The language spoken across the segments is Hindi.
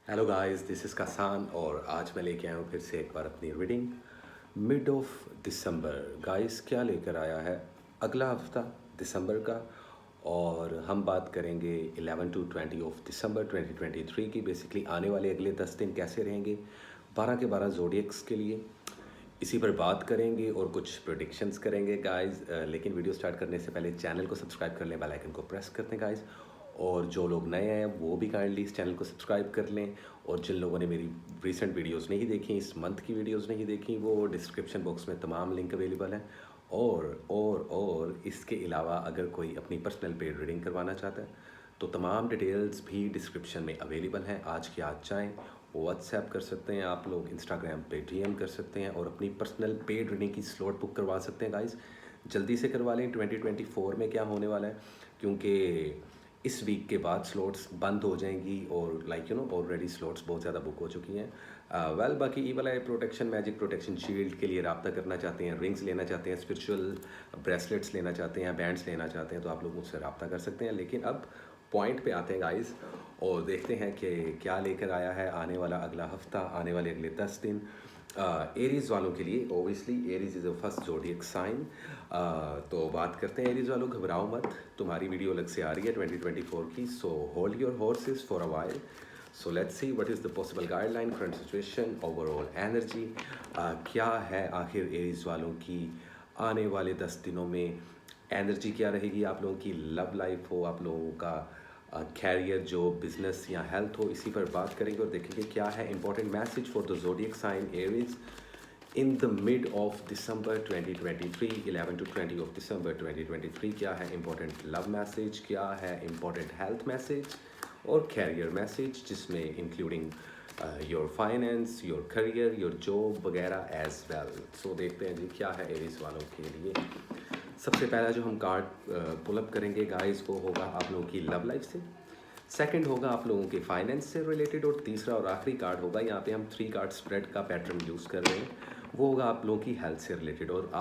हेलो गाइस, दिस इज़ कासान और आज मैं लेके आया हूँ फिर से एक बार अपनी reading mid of December. Guys क्या लेकर आया है अगला हफ्ता दिसंबर का। और हम बात करेंगे 11 टू 20 ऑफ दिसंबर 2023 की। बेसिकली आने वाले अगले 10 दिन कैसे रहेंगे 12 के 12 जोडियक्स के लिए, इसी पर बात करेंगे और कुछ प्रोडिक्शंस करेंगे गाइस। लेकिन वीडियो स्टार्ट करने से पहले चैनल को सब्सक्राइब कर लें, बेल आइकन को प्रेस कर दें गाइस। और जो लोग नए हैं वो भी काइंडली इस चैनल को सब्सक्राइब कर लें। और जिन लोगों ने मेरी रिसेंट वीडियोस नहीं देखी, इस मंथ की वीडियोस नहीं देखी, वो डिस्क्रिप्शन बॉक्स में तमाम लिंक अवेलेबल हैं। और इसके अलावा अगर कोई अपनी पर्सनल पेड रीडिंग करवाना चाहता है तो तमाम डिटेल्स भी डिस्क्रिप्शन में अवेलेबल हैं। आज की आज चाहें व्हाट्सएप कर सकते हैं आप लोग, इंस्टाग्राम पे डीएम कर सकते हैं और अपनी पर्सनल पेड रीडिंग की स्लॉट बुक करवा सकते हैं गाइस। जल्दी से करवा लें। 2024 में क्या होने वाला है, क्योंकि इस वीक के बाद स्लॉट्स बंद हो जाएंगी और ऑलरेडी स्लॉट्स बहुत ज़्यादा बुक हो चुकी हैं। बाकी ई वाला प्रोटेक्शन, मैजिक प्रोटेक्शन शील्ड के लिए रब्ता करना चाहते हैं, रिंग्स लेना चाहते हैं, स्पिरिचुअल ब्रेसलेट्स लेना चाहते हैं, बैंड्स लेना चाहते हैं तो आप लोग मुझसे रब्ता कर सकते हैं। लेकिन अब पॉइंट पे आते हैं गाइस और देखते हैं कि क्या लेकर आया है आने वाला अगला हफ्ता, आने वाले अगले 10 दिन एरीज़ वालों के लिए। Obviously Aries is a first zodiac sign. तो बात करते हैं एरीज़ वालों, घबराओ मत, तुम्हारी वीडियो अलग से आ रही है 2024 की। So hold your horses for a while. So let's see what is the possible guideline, current situation, overall energy. क्या है आखिर एरीज़ वालों की आने वाले 10 दिनों में एनर्जी क्या रहेगी। आप लोगों की लव लाइफ हो, आप लोगों का कैरियर, जो बिजनेस या हेल्थ हो, इसी पर बात करेंगे और देखेंगे क्या है important message for the zodiac sign Aries in the mid of December 2023। 11 to 20 of December 2023 क्या है इंपॉर्टेंट लव मैसेज, क्या है इंपॉर्टेंट हेल्थ मैसेज और कैरियर मैसेज, जिसमें including your finance, your career, your job वगैरह एज वेल। सो देखते हैं जी क्या है एरीज वालों के लिए। सबसे पहला जो हम कार्ड पुल अप करेंगे गाइस वो होगा आप लोगों की लव लाइफ से, सेकंड होगा आप लोगों के फाइनेंस से रिलेटेड और तीसरा और आखिरी कार्ड होगा, यहाँ पे हम 3 कार्ड स्प्रेड का पैटर्न यूज़ कर रहे हैं, वो होगा आप लोगों की हेल्थ से रिलेटेड। और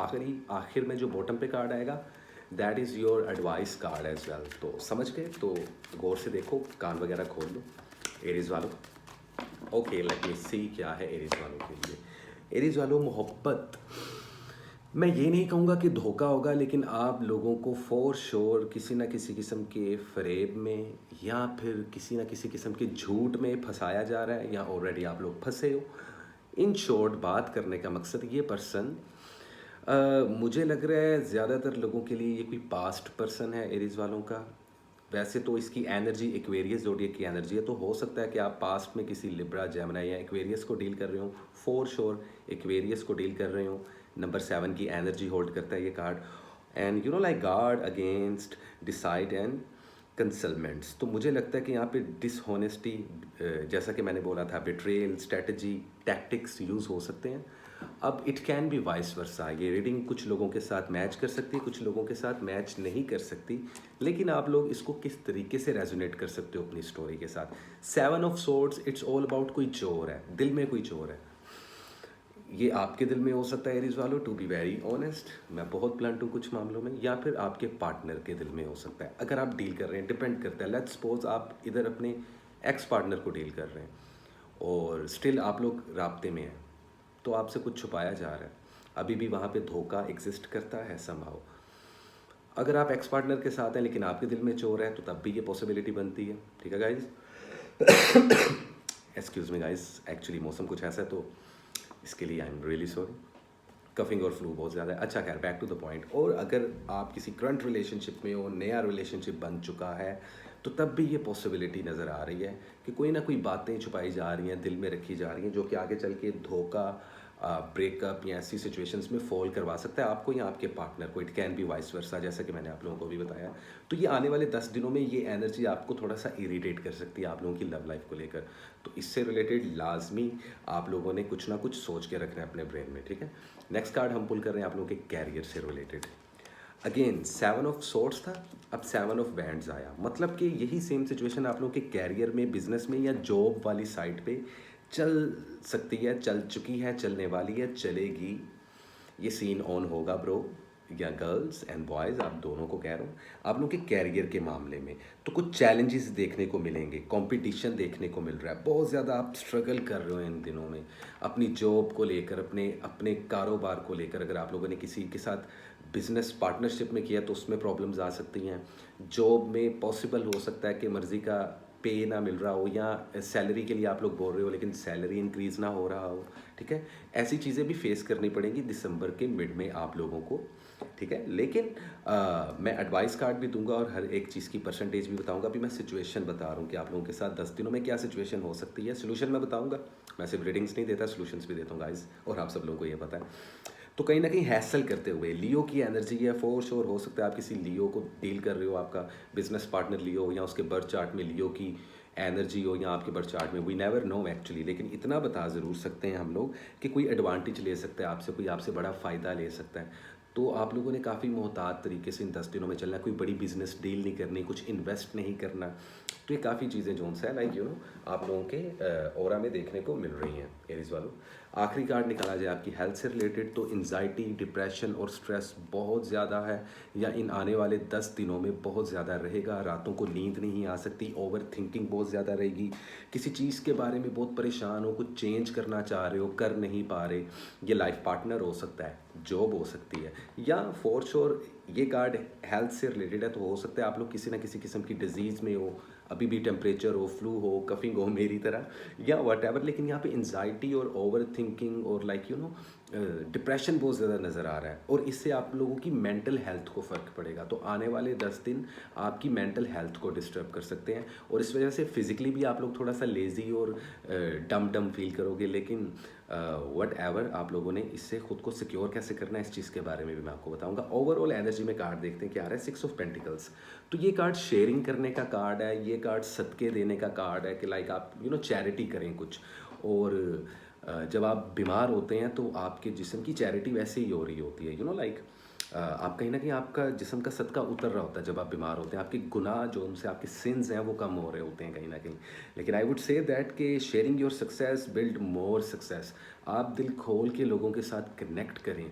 आखिर में जो बॉटम पे कार्ड आएगा that is your advice card as well. तो समझ गए, तो गौर से देखो, कान वगैरह खोल लो एरीज वालों। ओके, लेट मी सी क्या है एरीज वालों के लिए। एरीज वालों, मोहब्बत, मैं ये नहीं कहूँगा कि धोखा होगा, लेकिन आप लोगों को फॉर श्योर किसी ना किसी किस्म के फ़रेब में या फिर किसी ना किसी किस्म के झूठ में फंसाया जा रहा है या ऑलरेडी आप लोग फंसे हो। इन शॉर्ट बात करने का मकसद, ये पर्सन मुझे लग रहा है ज़्यादातर लोगों के लिए ये कोई पास्ट पर्सन है एरीज वालों का। वैसे तो इसकी एनर्जी एक्वेरियस जोडियक की एनर्जी है, तो हो सकता है कि आप पास्ट में किसी लिब्रा, जेमिनी या एक्वेरियस को डील कर रहे हो। फॉर श्योर एक्वेरियस को डील कर रहे हो। नंबर 7 की एनर्जी होल्ड करता है ये card. And like guard against deceit and concealments. तो मुझे लगता है कि यहाँ पे डिसहोनेस्टी, जैसा कि मैंने बोला था, बिट्रेल, स्ट्रेटजी, टैक्टिक्स यूज़ हो सकते हैं। अब it can be vice versa. ये रीडिंग कुछ लोगों के साथ मैच कर सकती है, कुछ लोगों के साथ मैच नहीं कर सकती, लेकिन आप लोग इसको किस तरीके से रेजोनेट कर सकते हो अपनी स्टोरी के साथ। 7 of swords, it's all about कोई चोर है, दिल में कोई चोर है। ये आपके दिल में हो सकता है एरीज वालों, टू बी वेरी ऑनेस्ट, मैं बहुत ब्लंट हूँ कुछ मामलों में, या फिर आपके पार्टनर के दिल में हो सकता है अगर आप डील कर रहे हैं। डिपेंड करता है। लेट्स सपोज आप इधर अपने एक्स पार्टनर को डील कर रहे हैं और स्टिल आप लोग राब्ते में हैं, तो आपसे कुछ छुपाया जा रहा है, अभी भी वहाँ पे धोखा एग्जिस्ट करता है समहाउ। अगर आप एक्स पार्टनर के साथ हैं लेकिन आपके दिल में चोर है तो तब भी ये पॉसिबिलिटी बनती है। ठीक है guys, excuse me guys, actually मौसम कुछ ऐसा है तो इसके लिए I am really sorry. Coughing और फ्लू बहुत ज़्यादा है। अच्छा खैर, बैक टू द पॉइंट। और अगर आप किसी करंट रिलेशनशिप में हो, नया रिलेशनशिप बन चुका है, तो तब भी ये पॉसिबिलिटी नज़र आ रही है कि कोई ना कोई बातें छुपाई जा रही हैं, दिल में रखी जा रही हैं, जो कि आगे चल के धोखा, ब्रेकअप या ऐसी सिचुएशंस में फॉल करवा सकता है आपको या आपके पार्टनर को। It can be vice versa, जैसा कि मैंने आप लोगों को भी बताया। तो ये आने वाले 10 दिनों में ये एनर्जी आपको थोड़ा सा इरिटेट कर सकती है आप लोगों की लव लाइफ को लेकर। तो इससे रिलेटेड लाजमी आप लोगों ने कुछ ना कुछ सोच के रखना है अपने ब्रेन में। ठीक है, नेक्स्ट कार्ड हम पुल कर रहे हैं आप लोगों के कैरियर से रिलेटेड। अगेन 7 ऑफ सोर्ड्स था, अब 7 ऑफ बैंड्स आया, मतलब कि यही सेम सिचुएशन आप लोगों के कैरियर में, बिजनेस में या जॉब वाली साइड पे चल सकती है, चल चुकी है, चलने वाली है, चलेगी। ये सीन ऑन होगा ब्रो। या गर्ल्स एंड बॉयज़, आप दोनों को कह रहा हूँ, आप लोगों के कैरियर के मामले में तो कुछ चैलेंजेस देखने को मिलेंगे, कंपटीशन देखने को मिल रहा है, बहुत ज़्यादा आप स्ट्रगल कर रहे हो इन दिनों में अपनी जॉब को लेकर, अपने अपने कारोबार को लेकर। अगर आप लोगों ने किसी के साथ बिजनेस पार्टनरशिप में किया तो उसमें प्रॉब्लम्स आ सकती हैं। जॉब में पॉसिबल हो सकता है कि मर्ज़ी का पे ना मिल रहा हो, या सैलरी के लिए आप लोग बोल रहे हो लेकिन सैलरी इंक्रीज़ ना हो रहा हो। ठीक है, ऐसी चीज़ें भी फेस करनी पड़ेंगी दिसंबर के मिड में आप लोगों को। ठीक है, लेकिन मैं एडवाइस कार्ड भी दूंगा और हर एक चीज़ की परसेंटेज भी बताऊंगा। अभी मैं सिचुएशन बता रहा हूँ कि आप लोगों के साथ 10 दिनों में क्या सिचुएशन हो सकती है। सोल्यूशन मैं बताऊंगा, मैं सिर्फ रीडिंग्स नहीं देता, सोल्यूशंस भी देता हूँ गाइस, और आप सब लोगों को ये पता है। तो कहीं ना कहीं हैसल करते हुए लियो की एनर्जी है, फॉर श्योर हो सकता है आप किसी लियो को डील कर रहे हो, आपका बिजनेस पार्टनर लियो हो, या उसके बर्थ चार्ट में लियो की एनर्जी हो, या आपके बर्थ चार्ट में, वी नेवर नो एक्चुअली। लेकिन इतना बता ज़रूर सकते हैं हम लोग कि कोई एडवांटेज ले सकता है आपसे, कोई आपसे बड़ा फ़ायदा ले सकता है। तो आप लोगों ने काफ़ी मोहतात तरीके से इन 10 दिनों में चलना है, कोई बड़ी बिजनेस डील नहीं करनी, कुछ इन्वेस्ट नहीं करना। तो ये काफ़ी चीज़ें जो है लाइक आप लोगों के ऑरा में देखने को मिल रही हैं एरीज वालों। आखिरी कार्ड निकाला जाए आपकी हेल्थ से रिलेटेड, तो एंजाइटी, डिप्रेशन और स्ट्रेस बहुत ज़्यादा है, या इन आने वाले 10 दिनों में बहुत ज़्यादा रहेगा। रातों को नींद नहीं आ सकती, ओवर थिंकिंग बहुत ज़्यादा रहेगी, किसी चीज़ के बारे में बहुत परेशान हो, कुछ चेंज करना चाह रहे हो, कर नहीं पा रहे। ये लाइफ पार्टनर हो सकता है, जॉब हो सकती है, या फॉर श्योर ये कार्ड हेल्थ से रिलेटेड है, तो हो सकता है आप लोग किसी ना किसी किस्म की डिजीज़ में हो, अभी भी टेम्परेचर हो, फ्लू हो, कफिंग हो मेरी तरह, या वट एवर। लेकिन यहाँ पे एंजाइटी और ओवर थिंकिंग और लाइक डिप्रेशन बहुत ज़्यादा नज़र आ रहा है, और इससे आप लोगों की मेंटल हेल्थ को फ़र्क पड़ेगा। तो आने वाले 10 दिन आपकी मेंटल हेल्थ को डिस्टर्ब कर सकते हैं, और इस वजह से फिज़िकली भी आप लोग थोड़ा सा लेज़ी और डम डम फील करोगे। लेकिन वट एवर, आप लोगों ने इससे खुद को सिक्योर कैसे करना है, इस चीज़ के बारे में भी मैं आपको बताऊंगा। ओवरऑल एनर्जी में कार्ड देखते हैं क्या आ रहा है, 6 ऑफ पेंटिकल्स। तो ये कार्ड शेयरिंग करने का कार्ड है, ये कार्ड सदके देने का कार्ड है, कि लाइक आप चैरिटी करें कुछ। और जब आप बीमार होते हैं तो आपके जिस्म की चैरिटी वैसे ही हो रही होती है, लाइक आप कहीं ना कहीं आपका जिस्म का सदका उतर रहा होता है जब आप बीमार होते हैं, आपके गुनाह जो उनसे आपके सिंस हैं वो कम हो रहे होते हैं कहीं ना कहीं। लेकिन आई वुड से दैट कि sharing your success build more success. आप दिल खोल के लोगों के साथ कनेक्ट करें,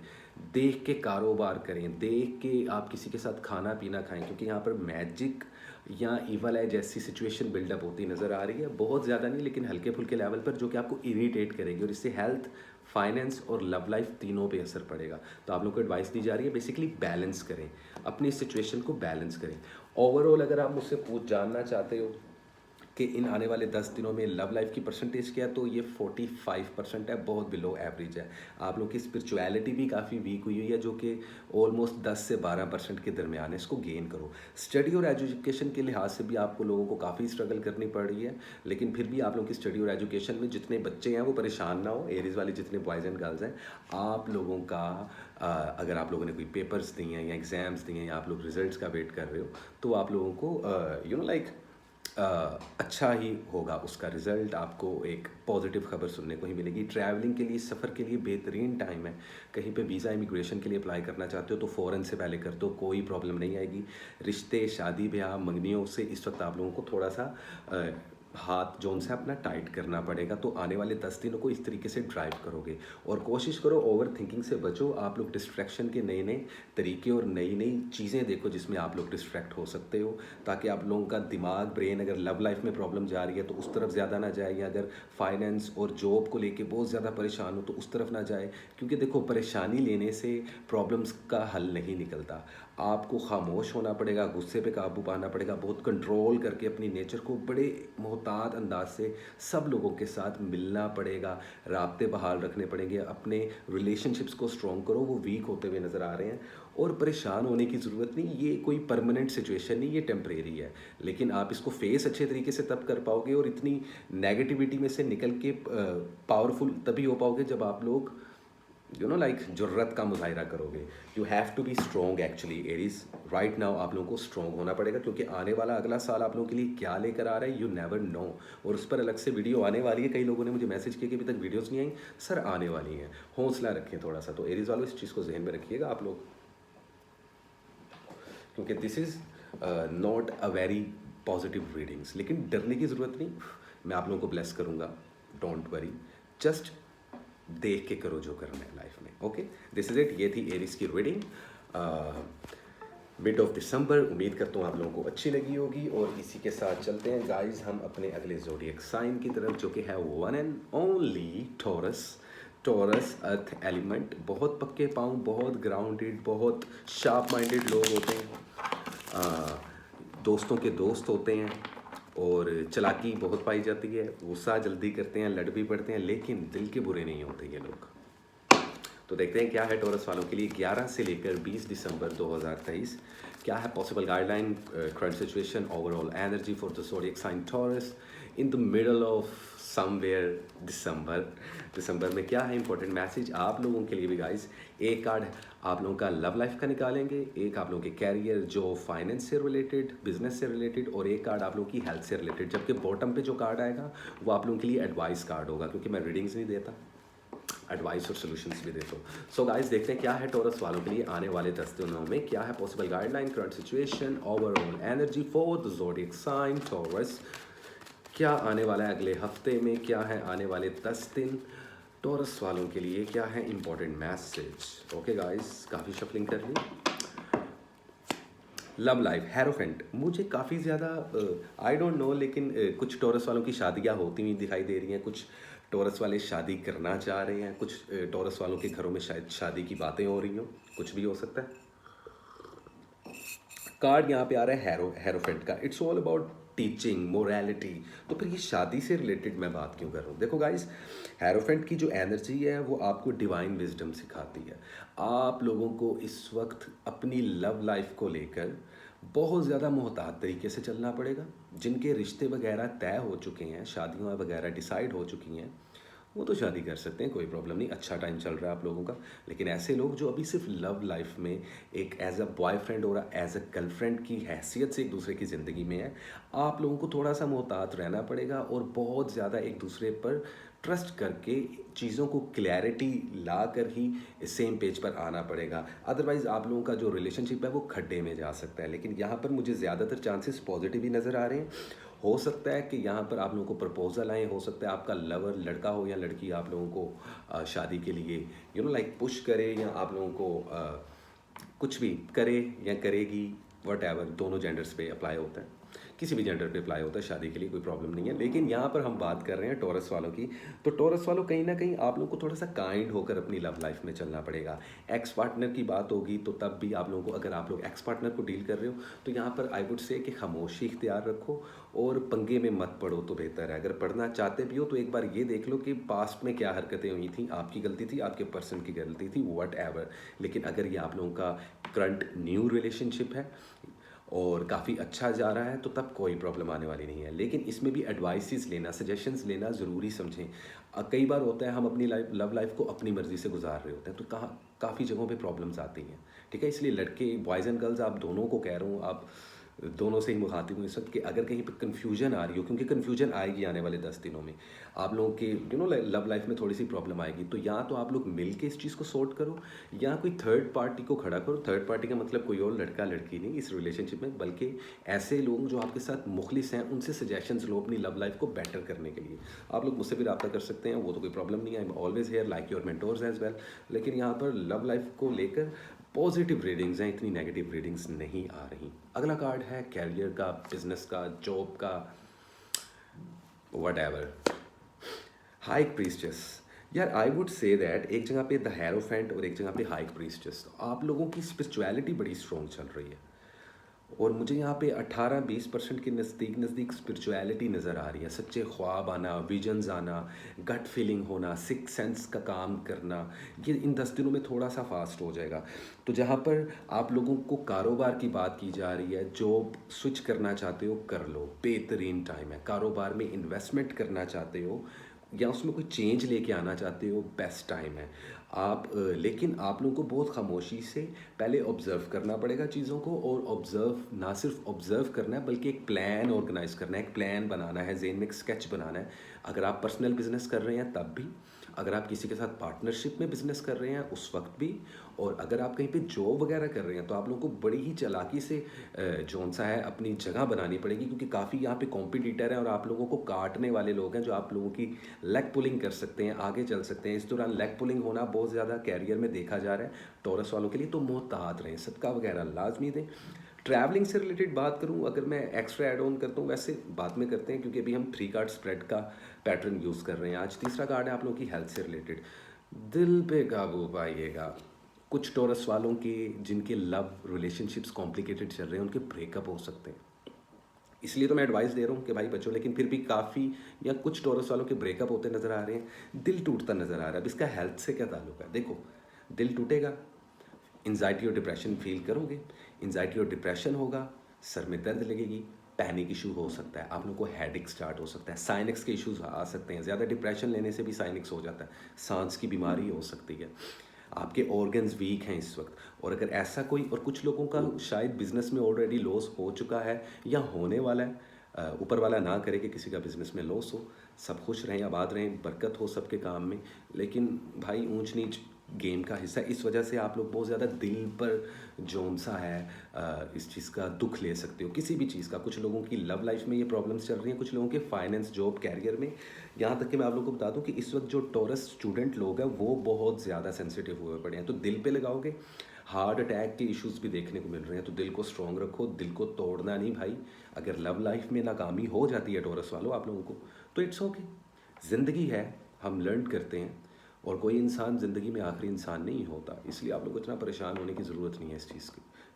देख के कारोबार करें, देख के आप किसी के साथ खाना पीना खाएं, क्योंकि यहाँ पर मैजिक या इवल है जैसी सिचुएशन बिल्डअप होती नज़र आ रही है। बहुत ज़्यादा नहीं, लेकिन हल्के फुल्के लेवल पर, जो कि आपको इरिटेट करेगी, और इससे हेल्थ, फाइनेंस और लव लाइफ तीनों पे असर पड़ेगा। तो आप लोग को एडवाइस दी जा रही है बेसिकली बैलेंस करें, अपनी सिचुएशन को बैलेंस करें। ओवरऑल अगर आप मुझसे पूछ जानना चाहते हो कि इन आने वाले 10 दिनों में लव लाइफ की परसेंटेज क्या है, तो ये 45% है, बहुत बिलो एवरेज है। आप लोग की स्पिरिचुअलिटी भी काफ़ी वीक हुई है, जो कि ऑलमोस्ट 10 से 12% के दरमियान है। इसको गेन करो। स्टडी और एजुकेशन के लिहाज से भी आपको लोगों को काफ़ी स्ट्रगल करनी पड़ रही है, लेकिन फिर भी आप लोगों की स्टडी और एजुकेशन में जितने बच्चे हैं वो परेशान ना हो, एरीज वाले जितने बॉयज़ एंड गर्ल्स हैं, आप लोगों का अगर आप लोगों ने कोई पेपर्स दिए हैं या एग्ज़ाम्स दिए हैं, या आप लोग रिजल्ट्स का वेट कर रहे हो, तो आप लोगों को लाइक अच्छा ही होगा उसका रिज़ल्ट। आपको एक पॉजिटिव खबर सुनने को ही मिलेगी। ट्रैवलिंग के लिए, सफ़र के लिए बेहतरीन टाइम है। कहीं पे वीज़ा इमिग्रेशन के लिए अप्लाई करना चाहते हो तो फ़ौरन से पहले कर दो, कोई प्रॉब्लम नहीं आएगी। रिश्ते, शादी ब्याह, मंगनियों से इस वक्त आप लोगों को थोड़ा सा हाथ जो उनसे अपना टाइट करना पड़ेगा। तो आने वाले 10 दिनों को इस तरीके से ड्राइव करोगे, और कोशिश करो ओवर थिंकिंग से बचो। आप लोग डिस्ट्रैक्शन के नए नए तरीके और नई नई चीज़ें देखो जिसमें आप लोग डिस्ट्रैक्ट हो सकते हो, ताकि आप लोगों का दिमाग, ब्रेन, अगर लव लाइफ में प्रॉब्लम जा रही है तो उस तरफ ज़्यादा ना जाए, या अगर फाइनेंस और जॉब को लेके बहुत ज़्यादा परेशान हो तो उस तरफ ना जाए। क्योंकि देखो, परेशानी लेने से प्रॉब्लम्स का हल नहीं निकलता। आपको खामोश होना पड़ेगा, गुस्से पे काबू पाना पड़ेगा, बहुत कंट्रोल करके अपनी नेचर को बड़े मोहतात अंदाज से सब लोगों के साथ मिलना पड़ेगा, राब्ते बहाल रखने पड़ेंगे। अपने रिलेशनशिप्स को स्ट्रॉन्ग करो, वो वीक होते हुए नज़र आ रहे हैं। और परेशान होने की ज़रूरत नहीं, ये कोई परमानेंट सिचुएशन नहीं, ये टेम्परेरी है। लेकिन आप इसको फेस अच्छे तरीके से तब कर पाओगे, और इतनी नेगेटिविटी में से निकल के पावरफुल तभी हो पाओगे जब आप लोग लाइक ज़रूरत का मुजाहिरा करोगे। You have to be strong actually Aries. Right now आप लोगों को स्ट्रॉन्ग होना पड़ेगा, क्योंकि आने वाला अगला साल आप लोगों के लिए क्या लेकर आ रहा है, यू नेवर नो। और उस पर अलग से वीडियो आने वाली है। कई लोगों ने मुझे मैसेज किया कि अभी तक वीडियोज़ नहीं आई। सर आने वाली हैं, हौसला रखें थोड़ा सा। तो एरीज वालों, इस चीज़ को जहन में रखिएगा आप लोग, क्योंकि this is not a very positive readings. लेकिन डरने की ज़रूरत नहीं, मैं आप लोगों को ब्लेस करूँगा, डोंट वरी। जस्ट देख के करो जो करना है लाइफ में। Okay, this is it. ये थी एरीज की रीडिंग। मिड ऑफ दिसंबर। उम्मीद करता हूँ आप लोगों को अच्छी लगी होगी, और इसी के साथ चलते हैं गाइस हम अपने अगले ज़ोडिएक साइन की तरफ, जो कि है one and only taurus. Taurus earth element, बहुत पक्के पाँव, बहुत ग्राउंडेड, बहुत शार्प माइंडेड लोग होते हैं, दोस्तों के दोस्त होते हैं, और चालाकी बहुत पाई जाती है, गुस्सा जल्दी करते हैं, लड़ भी पड़ते हैं, लेकिन दिल के बुरे नहीं होते ये लोग। तो देखते हैं क्या है टॉरस वालों के लिए 11 से लेकर 20 दिसंबर 2023, क्या है possible guideline, current situation, overall energy for the zodiac sign Taurus in the middle of somewhere दिसंबर में क्या है इंपॉर्टेंट मैसेज आप लोगों के लिए भी गाइस। एक कार्ड आप लोगों का लव लाइफ का निकालेंगे, एक आप लोगों के कैरियर जो फाइनेंस से रिलेटेड, बिजनेस से रिलेटेड, और एक कार्ड आप लोगों की हेल्थ से रिलेटेड। जबकि बॉटम पे जो कार्ड आएगा वो आप लोगों के लिए एडवाइस कार्ड होगा, क्योंकि मैं रीडिंग्स नहीं देता, एडवाइस और सॉल्यूशंस भी देता हूँ। सो गाइस देखते हैं क्या है टॉरस वालों के लिए आने वाले 10 दिनों में, क्या है possible guideline, current situation, overall energy for the zodiac sign Taurus. क्या आने वाला है अगले हफ्ते में, क्या है आने वाले 10 दिन टॉरस वालों के लिए, क्या है इंपॉर्टेंट मैसेज। ओके गाइस, काफ़ी शफलिंग कर ली। लव लाइफ हेरोफेंट, मुझे काफ़ी ज़्यादा आई डोंट नो, लेकिन कुछ टॉरस वालों की शादियाँ होती हुई दिखाई दे रही हैं, कुछ टॉरस वाले शादी करना चाह रहे हैं, कुछ टॉरस वालों के घरों में शायद शादी की बातें हो रही हों, कुछ भी हो सकता है। कार्ड यहाँ पे आ रहा है हेरोफेंट का, it's all about teaching, morality. तो फिर ये शादी से रिलेटेड मैं बात क्यों कर रहा हूँ? देखो गाइस, हेरोफेंट की जो एनर्जी है वो आपको डिवाइन विजडम सिखाती है। आप लोगों को इस वक्त अपनी लव लाइफ को लेकर बहुत ज़्यादा मोहतात तरीके से चलना पड़ेगा। जिनके रिश्ते वगैरह तय हो चुके हैं, शादियाँ वगैरह डिसाइड हो चुकी हैं, वो तो शादी कर सकते हैं, कोई प्रॉब्लम नहीं, अच्छा टाइम चल रहा है आप लोगों का। लेकिन ऐसे लोग जो अभी सिर्फ लव लाइफ में एक एज अ बॉयफ्रेंड और एज अ गर्लफ्रेंड की हैसियत से एक दूसरे की ज़िंदगी में है, आप लोगों को थोड़ा सा मोहतात रहना पड़ेगा, और बहुत ज़्यादा एक दूसरे पर ट्रस्ट करके चीज़ों को क्लैरिटी ला कर ही सेम पेज पर आना पड़ेगा। अदरवाइज़ आप लोगों का जो रिलेशनशिप है वो खड्डे में जा सकता है। लेकिन यहाँ पर मुझे ज़्यादातर चांसेस पॉजिटिव ही नज़र आ रहे हैं। हो सकता है कि यहाँ पर आप लोगों को प्रपोजल आए, हो सकता है आपका लवर लड़का हो या लड़की आप लोगों को शादी के लिए लाइक पुश करे, या आप लोगों को कुछ भी करे या करेगी, वट एवर, दोनों जेंडर्स पे अप्लाई होता है, किसी भी जेंडर पे अप्लाई होता है शादी के लिए, कोई प्रॉब्लम नहीं है। लेकिन यहाँ पर हम बात कर रहे हैं टॉरस वालों की, तो टॉरस वालों कहीं ना कहीं आप लोगों को थोड़ा सा काइंड होकर अपनी लव लाइफ में चलना पड़ेगा। एक्स पार्टनर की बात होगी तो तब भी आप लोगों को, अगर आप लोग एक्स पार्टनर को डील कर रहे हो तो यहाँ पर आई वुड से कि खामोशी इख्तियार रखो और पंगे में मत पड़ो तो बेहतर है। अगर पढ़ना चाहते भी हो तो एक बार ये देख लो कि पास्ट में क्या हरकतें हुई थी, आपकी गलती थी, आपके पर्सन की गलती थी, वट एवर। लेकिन अगर ये आप लोगों का करंट न्यू रिलेशनशिप है और काफ़ी अच्छा जा रहा है तो तब कोई प्रॉब्लम आने वाली नहीं है। लेकिन इसमें भी एडवाइसेस लेना, सजेशंस लेना ज़रूरी समझें। कई बार होता है हम अपनी लव लाइफ को अपनी मर्ज़ी से गुजार रहे होते हैं, तो काफ़ी जगहों पे प्रॉब्लम्स आती हैं। ठीक है, इसलिए लड़के, बॉयज़ एंड गर्ल्स, आप दोनों को कह रहा हूँ, आप दोनों से ही मुखातिब हूँ इस वक्त, कि अगर कहीं पे कन्फ्यूजन आ रही हो, क्योंकि कन्फ्यूजन आएगी आने वाले 10 दिनों में, आप लोगों के लव लाइफ में थोड़ी सी प्रॉब्लम आएगी, तो या तो आप लोग मिल के इस चीज़ को सॉर्ट करो, या कोई थर्ड पार्टी को खड़ा करो। थर्ड पार्टी का मतलब कोई और लड़का लड़की नहीं इस रिलेशनशिप में, बल्कि ऐसे लोग जो आपके साथ मुखलिस हैं, उनसे सजेशंस लो अपनी लव लाइफ को बेटर करने के लिए। आप लोग मुझसे भी रब्ता कर सकते हैं, वो तो कोई प्रॉब्लम नहीं है, I am always here like your mentors as well. लेकिन यहाँ पर लव लाइफ को लेकर पॉजिटिव रीडिंग्स हैं, इतनी नेगेटिव रीडिंग्स नहीं आ रही। अगला कार्ड है कैरियर का, बिजनेस का, जॉब का, वट एवर, हाई प्रीस्टेस। यार आई वुड से दैट एक जगह पे द हेरोफेंट और एक जगह पे हाई प्रीस्टेस, आप लोगों की स्पिरिचुअलिटी बड़ी स्ट्रॉन्ग चल रही है, और मुझे यहाँ पे 18-20% के नज़दीक स्पिरिचुअलिटी नज़र आ रही है। सच्चे ख्वाब आना, विजन्स आना, गट फीलिंग होना, सिक्स सेंस का काम करना, ये इन 10 दिनों में थोड़ा सा फास्ट हो जाएगा। तो जहाँ पर आप लोगों को कारोबार की बात की जा रही है, जॉब स्विच करना चाहते हो कर लो, बेहतरीन टाइम है। कारोबार में इन्वेस्टमेंट करना चाहते हो या उसमें कोई चेंज लेके आना चाहते हो, बेस्ट टाइम है। लेकिन आप लोगों को बहुत खामोशी से पहले ऑब्ज़र्व करना पड़ेगा चीज़ों को, और ऑब्ज़र्व ना सिर्फ ऑब्ज़र्व करना है बल्कि एक प्लान ऑर्गेनाइज करना है, एक प्लान बनाना है, ज़हन में एक स्केच बनाना है। अगर आप पर्सनल बिजनेस कर रहे हैं तब भी, अगर आप किसी के साथ पार्टनरशिप में बिजनेस कर रहे हैं उस वक्त भी, और अगर आप कहीं पे जॉब वगैरह कर रहे हैं तो आप लोगों को बड़ी ही चालाकी से जौन सा है अपनी जगह बनानी पड़ेगी, क्योंकि काफ़ी यहाँ पे कॉम्पिटिटर हैं और आप लोगों को काटने वाले लोग हैं जो आप लोगों की लेग पुलिंग कर सकते हैं, आगे चल सकते हैं। इस दौरान लेग पुलिंग होना बहुत बहुत ज़्यादा कैरियर में देखा जा रहा है टॉरस वालों के लिए, तो मोहतात रहें, सदका वगैरह लाजमी दें। ट्रैवलिंग से रिलेटेड बात करूं, अगर मैं एक्स्ट्रा ऐड ऑन करता हूं, वैसे बाद में करते हैं क्योंकि अभी हम 3 कार्ड स्प्रेड का पैटर्न यूज़ कर रहे हैं। आज तीसरा कार्ड है आप लोगों की हेल्थ से रिलेटेड। दिल पे काबू पाइएगा। कुछ टॉरस वालों के जिनके लव रिलेशनशिप्स कॉम्प्लिकेटेड चल रहे हैं उनके ब्रेकअप हो सकते हैं, इसलिए तो मैं एडवाइस दे रहा हूँ कि भाई बचो। लेकिन फिर भी काफ़ी या कुछ टॉरस वालों के ब्रेकअप होते नज़र आ रहे हैं, दिल टूटता नज़र आ रहा है। अब इसका हेल्थ से क्या ताल्लुक है? देखो, दिल टूटेगा, एंजाइटी और डिप्रेशन फील करोगे, एंजाइटी और डिप्रेशन होगा, सर में दर्द लगेगी, पैनिक इशू हो सकता है, आप लोगों को हेडेक स्टार्ट हो सकता है, साइनक्स के इश्यूज आ सकते हैं, ज़्यादा डिप्रेशन लेने से भी साइनक्स हो जाता है, सांस की बीमारी हो सकती है, आपके ऑर्गन्स वीक हैं इस वक्त। और अगर ऐसा कोई, और कुछ लोगों का शायद बिजनेस में ऑलरेडी लॉस हो चुका है या होने वाला है, ऊपर वाला ना करे कि किसी का बिजनेस में लॉस हो, सब खुश रहें, आबाद रहें, बरकत हो सबके काम में। लेकिन भाई ऊंच नीच गेम का हिस्सा, इस वजह से आप लोग बहुत ज़्यादा दिल पर जोन सा है इस चीज़ का दुख ले सकते हो, किसी भी चीज़ का। कुछ लोगों की लव लाइफ में ये प्रॉब्लम्स चल रही हैं, कुछ लोगों के फाइनेंस, जॉब, कैरियर में। यहाँ तक कि मैं आप लोगों को बता दूं कि इस वक्त जो टॉरस स्टूडेंट लोग हैं वो बहुत ज़्यादा सेंसिटिव हुए पड़े हैं, तो दिल पे लगाओगे, हार्ट अटैक के इश्यूज भी देखने को मिल रहे हैं। तो दिल को स्ट्रॉन्ग रखो, दिल को तोड़ना नहीं भाई। अगर लव लाइफ में नाकामी हो जाती है टॉरस वालों आप लोगों को, तो इट्स ओके, ज़िंदगी है, हम लर्न करते हैं, और कोई इंसान ज़िंदगी में आखिरी इंसान नहीं होता। इसलिए आप लोग को इतना परेशान होने की ज़रूरत नहीं है इस चीज़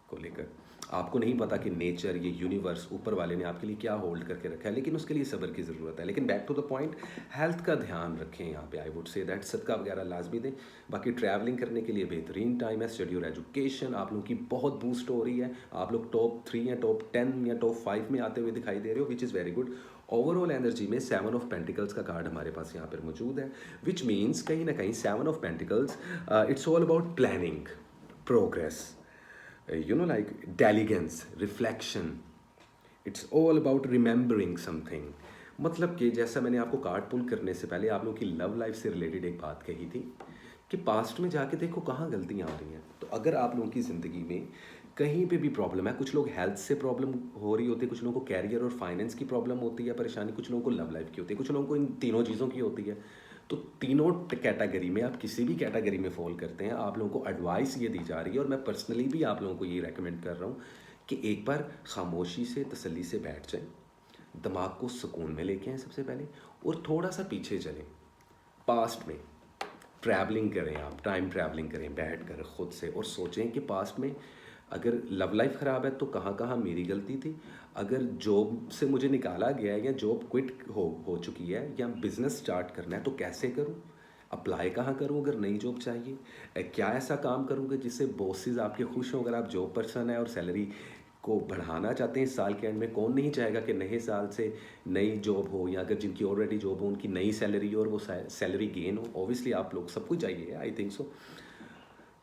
को लेकर। आपको नहीं पता कि नेचर, ये यूनिवर्स, ऊपर वाले ने आपके लिए क्या होल्ड करके रखा है, लेकिन उसके लिए सब्र की ज़रूरत है। लेकिन back to the point, health का ध्यान रखें यहाँ पे। आई वुड से दैट सदका वगैरह लाजमी दें। बाकी ट्रैवलिंग करने के लिए बेहतरीन टाइम है। स्टडी और एजुकेशन आप लोगों की बहुत बूस्ट हो रही है, आप लोग टॉप 3 या टॉप 10 या टॉप 5 में आते हुए दिखाई दे रहे हो, which is very good. Overall energy में 7 ऑफ पेंटिकल्स का कार्ड हमारे पास यहाँ पर मौजूद है, विच मीन्स कहीं ना कहीं 7 of pentacles, it's all about planning, progress, like diligence, reflection, it's all about remembering something। मतलब कि जैसा मैंने आपको कार्ड पुल करने से पहले आप लोगों की लव लाइफ से रिलेटेड एक बात कही थी कि पास्ट में जाके देखो कहाँ गलतियाँ आ रही हैं। तो अगर आप लोगों की ज़िंदगी में कहीं पे भी प्रॉब्लम है, कुछ लोग हेल्थ से प्रॉब्लम हो रही होती है, कुछ लोगों को कैरियर और फाइनेंस की प्रॉब्लम होती है, परेशानी, कुछ लोगों को लव लाइफ की होती है, कुछ लोगों को इन तीनों चीज़ों की होती है। तो तीनों कैटेगरी में, आप किसी भी कैटेगरी में फॉल करते हैं, आप लोगों को एडवाइस ये दी जा रही है, और मैं पर्सनली भी आप लोगों को ये रेकमेंड कर रहा हूँ कि एक बार खामोशी से, तसल्ली से बैठ जाएं, दिमाग को सुकून में लेके आएँ सबसे पहले, और थोड़ा सा पीछे चलें, पास्ट में ट्रैवलिंग करें, आप टाइम ट्रैवलिंग करें बैठ कर खुद से, और सोचें कि पास्ट में अगर लव लाइफ ख़राब है तो कहाँ कहाँ मेरी गलती थी, अगर जॉब से मुझे निकाला गया है या जॉब क्विट हो चुकी है, या बिज़नेस स्टार्ट करना है तो कैसे करूँ, अप्लाई कहाँ करूँ अगर नई जॉब चाहिए, क्या ऐसा काम करूँगा जिससे बॉसेस आपके खुश हों। अगर आप जॉब पर्सन है और सैलरी को बढ़ाना चाहते हैं इस साल के एंड में, कौन नहीं चाहेगा कि नए साल से नई जॉब हो, या अगर जिनकी ऑलरेडी जॉब हो उनकी नई सैलरी हो और वो सैलरी गेन हो। ऑब्वियसली आप लोग सबको चाहिए, आई थिंक सो।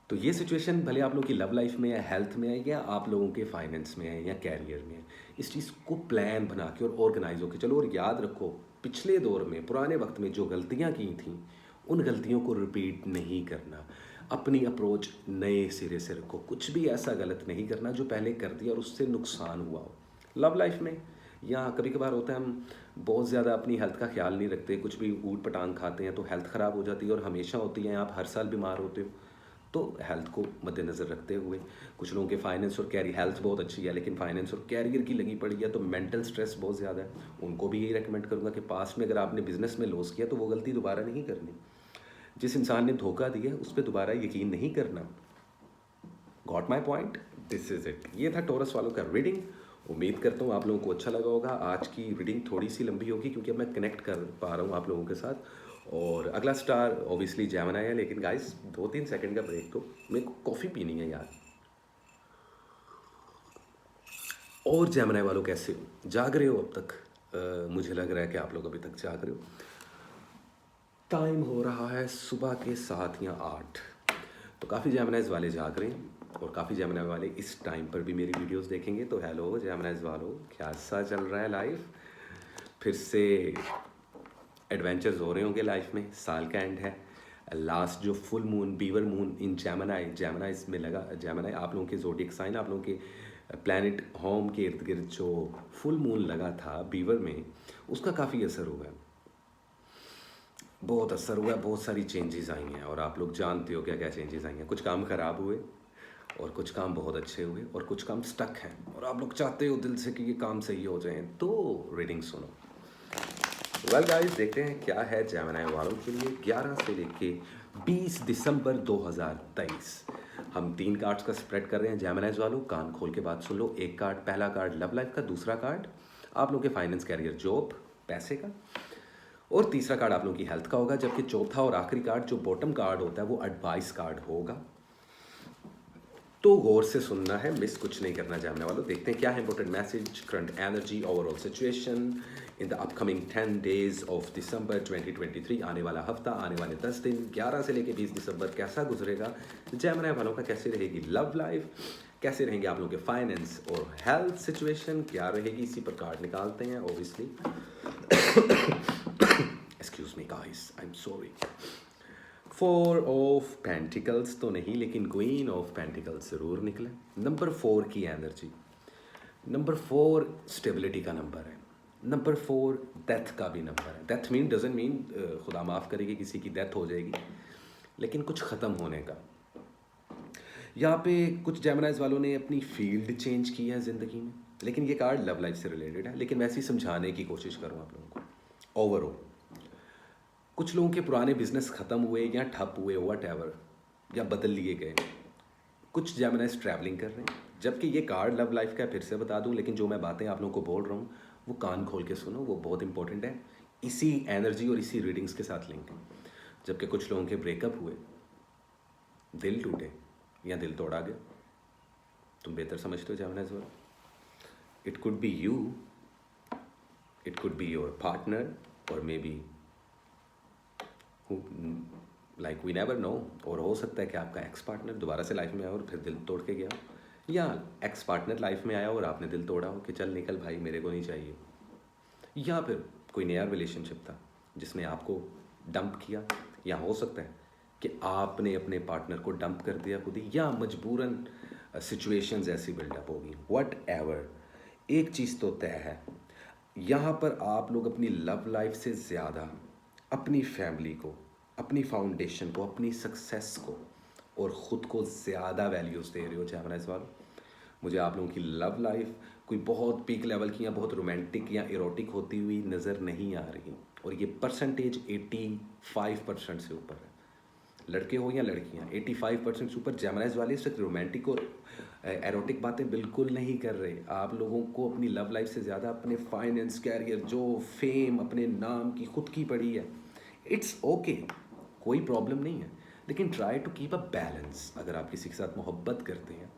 तो ये सिचुएशन भले आप लोगों की लव लाइफ में या हेल्थ में है, या आप लोगों के फाइनेंस में है या कैरियर में है, इस चीज़ को प्लान बना के और ऑर्गेनाइज होकर चलो। और याद रखो, पिछले दौर में, पुराने वक्त में जो गलतियाँ की थी, उन गलतियों को रिपीट नहीं करना। अपनी अप्रोच नए सिरे से रखो, कुछ भी ऐसा गलत नहीं करना जो पहले कर दिया और उससे नुकसान हुआ हो। लव लाइफ में या कभी कभार होता है हम बहुत ज़्यादा अपनी हेल्थ का ख्याल नहीं रखते, कुछ भी ऊट पटांग खाते हैं तो हेल्थ ख़राब हो जाती है, और हमेशा होती है, आप हर साल बीमार होते हो। तो हेल्थ को मद्देनज़र रखते हुए, कुछ लोगों के फाइनेंस और कैरियर, हेल्थ बहुत अच्छी है लेकिन फाइनेंस और कैरियर की लगी पड़ी है, तो मेंटल स्ट्रेस बहुत ज़्यादा है, उनको भी यही रेकमेंड करूँगा कि पास्ट में अगर आपने बिजनेस में लॉस किया तो वो गलती दोबारा नहीं करनी। जिस इंसान ने धोखा दिया उस पर दोबारा यकीन नहीं करना। Got my point, this is it. ये था टॉरस वालों का रीडिंग। उम्मीद करता हूँ आप लोगों को अच्छा लगा होगा। आज की रीडिंग थोड़ी सी लंबी होगी क्योंकि अब मैं कनेक्ट कर पा रहा हूँ आप लोगों के साथ। और अगला स्टार ऑब्वियसली जेमिनी है, लेकिन गाइस 2-3 सेकंड का ब्रेक दो, मेरे को कॉफ़ी पीनी है यार। और जेमिनी वालों कैसे हो, जाग रहे हो अब तक? मुझे लग रहा है कि आप लोग अभी तक जाग रहे हो। टाइम हो रहा है सुबह के 7 या 8, तो काफ़ी जेमिनीज वाले जाग रहे हैं, और काफ़ी जेमिनी वाले इस टाइम पर भी मेरी वीडियोस देखेंगे। तो हेलो जेमिनीज वालों, क्या सा चल रहा है लाइफ? फिर से एडवेंचर्स हो रहे होंगे लाइफ में, साल का एंड है। लास्ट जो full moon, beaver moon in Geminis में लगा, जेमिनी आप लोगों के ज़ोडिएक साइन, आप लोगों के प्लैनेट होम के इर्द गिर्द जो फुल मून लगा था बीवर में, उसका काफ़ी असर हुआ है। बहुत असर हुआ है, बहुत सारी चेंजेस आई हैं और आप लोग जानते हो क्या क्या चेंजेस आई हैं। कुछ काम ख़राब हुए और कुछ काम बहुत अच्छे हुए और कुछ काम स्टक हैं और आप लोग चाहते हो दिल से कि ये काम सही हो जाए, तो रीडिंग सुनो। वेल गाइस, देखते हैं क्या है जेमिनी वालों के लिए 11 से लेके 20 दिसंबर 2023। हम 3 कार्ड्स का स्प्रेड कर रहे हैं जेमिनी वालों, कान खोल के बात सुन लो। एक कार्ड, पहला कार्ड लव लाइफ का, दूसरा कार्ड आप लोग के फाइनेंस, कैरियर, जॉब, पैसे का, और तीसरा कार्ड आप लोगों की हेल्थ का होगा। जबकि चौथा और आखिरी कार्ड जो बॉटम कार्ड होता है वो एडवाइस कार्ड होगा। तो गौर से सुनना है, मिस कुछ नहीं करना जेमिनी वालों। देखते हैं क्या है important message, current energy, overall situation in the upcoming 10 days of December 2023। आने वाला हफ्ता, आने वाले 10 दिन 11 से लेकर 20 दिसंबर कैसा गुजरेगा जेमिनी वालों का। कैसे रहेगी लव लाइफ, कैसे रहेंगे आप लोगों के फाइनेंस और हेल्थ सिचुएशन, क्या रहेगी, इसी पर कार्ड निकालते हैं obviously. Excuse me guys, I am sorry. 4 of pentacles तो नहीं, लेकिन क्वीन ऑफ पेंटिकल्स ज़रूर निकले। नंबर 4 की एनर्जी, नंबर 4 स्टेबिलिटी का नंबर है, नंबर 4 डेथ का भी नंबर है। डेथ मीन डजंट मीन खुदा माफ़ करेगी किसी की डेथ हो जाएगी, लेकिन कुछ ख़त्म होने का। यहाँ पे कुछ जेमिनीज वालों ने अपनी फील्ड चेंज की है ज़िंदगी में, लेकिन ये कार्ड लव लाइफ से रिलेटेड है, लेकिन वैसे ही समझाने की कोशिश करूँ आप लोगों को। ओवरऑल कुछ लोगों के पुराने बिजनेस ख़त्म हुए या ठप हुए, व्हाटएवर, या बदल लिए गए। कुछ जेमिनीज ट्रैवलिंग कर रहे हैं, जबकि ये कार्ड लव लाइफ का है, फिर से बता दूं, लेकिन जो मैं बातें आप लोगों को बोल रहा हूँ वो कान खोल के सुनो, वो बहुत इंपॉर्टेंट है। इसी एनर्जी और इसी रीडिंग्स के साथ लिंक है। जबकि कुछ लोगों के ब्रेकअप हुए, दिल टूटे या दिल तोड़ा गया। तुम बेहतर समझते हो जेमिनीज वाले। It could be you, it could be your partner, और may be like we never know. और हो सकता है कि आपका एक्स पार्टनर दोबारा से लाइफ में आया और फिर दिल तोड़ के गया, या एक्स पार्टनर लाइफ में आया और आपने दिल तोड़ा हो कि चल निकल भाई, मेरे को नहीं चाहिए। या फिर कोई नया रिलेशनशिप था जिसने आपको डंप किया, या हो सकता है कि आपने अपने पार्टनर को डंप कर दिया खुद ही, या मजबूरन सिचुएशंस ऐसी बिल्डअप होगी, वट एवर। एक चीज़ तो तय है, यहाँ पर आप लोग अपनी लव लाइफ से ज़्यादा अपनी फैमिली को, अपनी फाउंडेशन को, अपनी सक्सेस को और ख़ुद को ज़्यादा वैल्यूज़ दे रहे हो जेमिनीज वालों। मुझे आप लोगों की लव लाइफ कोई बहुत पीक लेवल की या बहुत रोमांटिक या इरोटिक होती हुई नज़र नहीं आ रही, और ये परसेंटेज 85% से ऊपर है। लड़के हो या लड़कियां, 85% से ऊपर जेमिनीज वाले सिर्फ रोमांटिक और एरोटिक बातें बिल्कुल नहीं कर रहे। आप लोगों को अपनी लव लाइफ से ज़्यादा अपने फाइनेंस, कैरियर, जो फेम अपने नाम की खुद की पड़ी है। इट्स ओके, कोई प्रॉब्लम नहीं है, लेकिन try to keep a balance. अगर आप किसी के साथ मोहब्बत करते हैं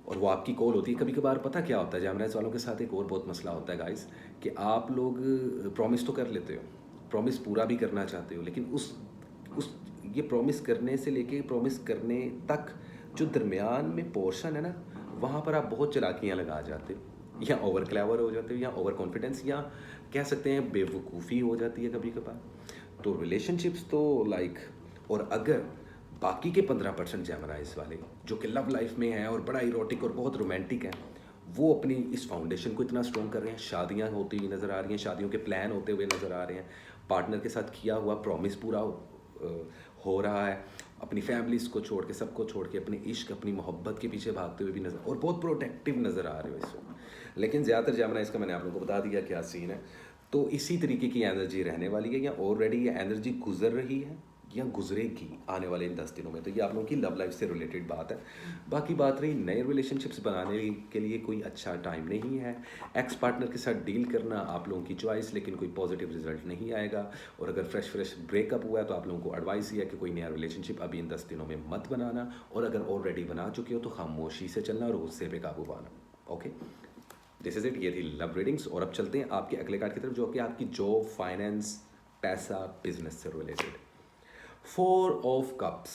और वो आपकी कॉल होती है, कभी कभार पता क्या होता है जेमिनीज वालों के साथ, एक और बहुत मसला होता है गाइस, कि आप लोग प्रॉमिस तो कर लेते हो, प्रॉमिस पूरा भी करना चाहते हो, लेकिन उस ये प्रॉमिस करने से लेके प्रॉमिस करने तक जो दरमियान में पोर्शन है ना, वहाँ पर आप बहुत चालाकियाँ लगा जाते हो, या ओवर क्लेवर हो जाते हो, या ओवर कॉन्फिडेंस, या कह सकते हैं बेवकूफ़ी हो जाती है कभी कभार। तो रिलेशनशिप्स तो लाइक, और अगर बाकी के 15% जेमिनीज वाले जो कि लव लाइफ में हैं और बड़ा इरोटिक और बहुत रोमांटिक हैं, वो अपनी इस फाउंडेशन को इतना स्ट्रॉन्ग कर रहे हैं, शादियां होती हुई नज़र आ रही हैं, शादियों के प्लान होते हुए नज़र आ रहे हैं, पार्टनर के साथ किया हुआ प्रॉमिस पूरा हो रहा है, अपनी फैमिलीज को छोड़ के, सबको छोड़ के, अपने इश्क, अपनी मोहब्बत के पीछे भागते हुए भी नज़र, और बहुत प्रोटेक्टिव नज़र आ रहे हो इस वक्त। लेकिन ज़्यादातर जेमिनीज का मैंने आप लोगों को बता दिया क्या सीन है। तो इसी तरीके की एनर्जी रहने वाली है, या ऑलरेडी ये एनर्जी गुजर रही है या गुजरेगी आने वाले इन 10 दिनों में। तो ये आप लोगों की लव लाइफ से रिलेटेड बात है। बाकी बात रही नए रिलेशनशिप्स बनाने के लिए, कोई अच्छा टाइम नहीं है। एक्स पार्टनर के साथ डील करना आप लोगों की चॉइस, लेकिन कोई पॉजिटिव रिजल्ट नहीं आएगा। और अगर फ्रेश ब्रेकअप हुआ है तो आप लोगों को एडवाइस ही है कि कोई नया रिलेशनशिप अभी इन 10 दिनों में मत बनाना, और अगर ऑलरेडी बना चुके हो तो खामोशी से चलना और गुस्से पे काबू पाना। Okay, this is it. ये थी लव रीडिंग्स, और अब चलते हैं आपके अगले कार्ड की तरफ, जो कि आपकी जॉब, फाइनेंस, पैसा, बिजनेस से रिलेटेड। 4 of cups.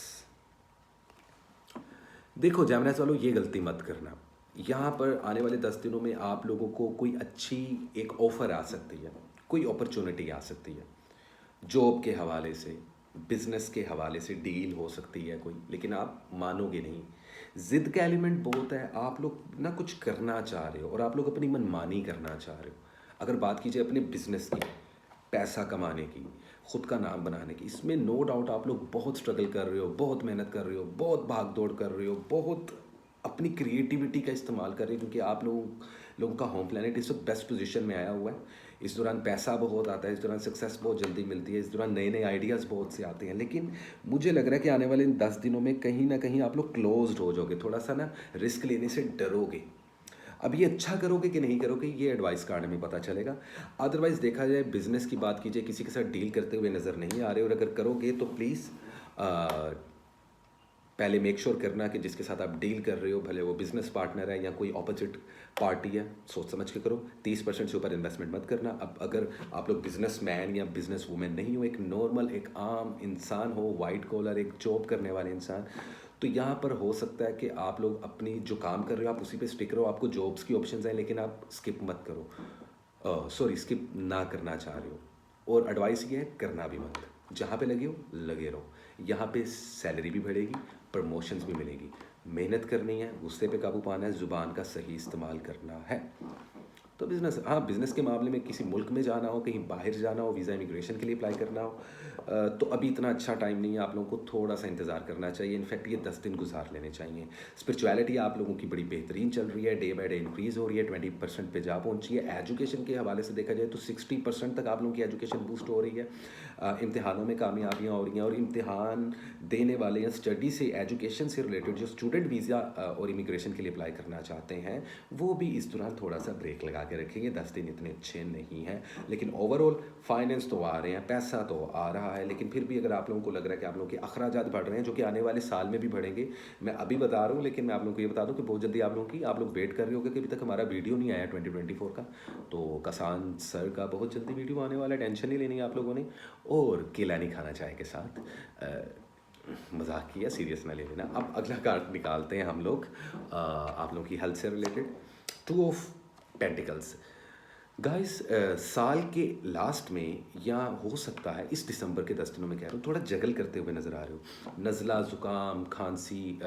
देखो जेमिनीज वालों, ये गलती मत करना। यहाँ पर आने वाले 10 दिनों में आप लोगों को कोई अच्छी एक ऑफर आ सकती है, कोई अपॉर्चुनिटी आ सकती है, जॉब के हवाले से, बिजनेस के हवाले से डील हो सकती है कोई, लेकिन आप मानोगे नहीं। जिद का एलिमेंट बहुत है, आप लोग ना कुछ करना चाह रहे हो और आप लोग अपनी मनमानी करना चाह रहे हो। अगर बात कीजिए अपने बिजनेस की, पैसा कमाने की, खुद का नाम बनाने की, इसमें नो डाउट आप लोग बहुत स्ट्रगल कर रहे हो, बहुत मेहनत कर रहे हो, बहुत भाग दौड़ कर रहे हो, बहुत अपनी क्रिएटिविटी का इस्तेमाल कर रहे हो, क्योंकि आप लोगों का होम प्लैनेट इस वक्त बेस्ट पोजीशन में आया हुआ है। इस दौरान पैसा बहुत आता है, इस दौरान सक्सेस बहुत जल्दी मिलती है, इस दौरान नए नए आइडियाज़ बहुत से आते हैं। लेकिन मुझे लग रहा है कि आने वाले इन 10 दिनों में कहीं ना कहीं आप लोग क्लोज्ड हो जाओगे, थोड़ा सा ना रिस्क लेने से डरोगे। अब ये अच्छा करोगे कि नहीं करोगे ये एडवाइस कार्ड में पता चलेगा। अदरवाइज़ देखा जाए, बिजनेस की बात कीजिए, किसी के साथ डील करते हुए नज़र नहीं आ रहे, और अगर करोगे तो प्लीज़ पहले मेक श्योर करना कि जिसके साथ आप डील कर रहे हो, भले वो बिजनेस पार्टनर है या कोई ऑपोजिट पार्टी है, सोच समझ के करो। 30% से ऊपर इन्वेस्टमेंट मत करना। अब अगर आप लोग बिजनेस मैन या बिजनेस वूमेन नहीं हो, एक नॉर्मल एक आम इंसान हो, वाइट कॉलर एक जॉब करने वाले इंसान, तो यहाँ पर हो सकता है कि आप लोग अपनी जो काम कर रहे हो आप उसी पे स्टिक रहो। आपको जॉब्स की ऑप्शंस हैं, लेकिन आप स्किप मत करो, सॉरी स्किप ना करना चाह रहे हो। और एडवाइस ये है, करना भी मत। जहाँ पे लगे हो लगे रहो। यहाँ पे सैलरी भी बढ़ेगी, प्रमोशंस भी मिलेगी। मेहनत करनी है, गुस्से पे काबू पाना है, ज़ुबान का सही इस्तेमाल करना है। तो बिज़नेस, हाँ, बिज़नेस के मामले में किसी मुल्क में जाना हो, कहीं बाहर जाना हो, वीज़ा इमिग्रेशन के लिए अप्लाई करना हो, तो अभी इतना अच्छा टाइम नहीं है। आप लोगों को थोड़ा सा इंतज़ार करना चाहिए। इनफैक्ट ये 10 दिन गुजार लेने चाहिए। स्पिरिचुअलिटी आप लोगों की बड़ी बेहतरीन चल रही है, डे बाय डे इंक्रीज़ हो रही है, 20% पे जा पहुंची है। एजुकेशन के हवाले से देखा जाए तो 60% तक आप लोगों की एजुकेशन बूस्ट हो रही है। इम्तिहानों में कामयाबियाँ हो रही हैं, और इम्तिहान देने वाले या स्टडी से, एजुकेशन से रिलेटेड जो स्टूडेंट वीज़ा और इमिग्रेशन के लिए अप्लाई करना चाहते हैं, वो भी इस दौरान थोड़ा सा ब्रेक लगा के रखेंगे। 10 दिन इतने अच्छे नहीं हैं, लेकिन ओवरऑल फाइनेंस तो आ रहे हैं, पैसा तो आ रहा है। लेकिन फिर भी अगर आप लोगों को लग रहा है कि आप लोगों के अखराजात बढ़ रहे हैं, जो कि आने वाले साल में भी बढ़ेंगे, मैं अभी बता रहा हूँ, लेकिन मैं आप लोगों को ये बता दूँ कि बहुत जल्दी आप लोग वेट कर रहे होंगे कि अभी तक हमारा वीडियो नहीं आया 2024 का। तो कसान सर का बहुत जल्दी वीडियो आने वाला है, टेंशन नहीं लेनी है आप लोगों ने। और केला नहीं खाना चाय के साथ। मजाक किया, सीरियस ना ले लेना। अब अगला कार्ड निकालते हैं हम लोग, आप लोगों की हेल्थ से रिलेटेड। 2 of pentacles. गाइस, साल के लास्ट में, या हो सकता है इस दिसंबर के 10 दिनों में, कह रहा हूँ, थोड़ा जगल करते हुए नज़र आ रहे हो। नज़ला, ज़ुकाम, खांसी,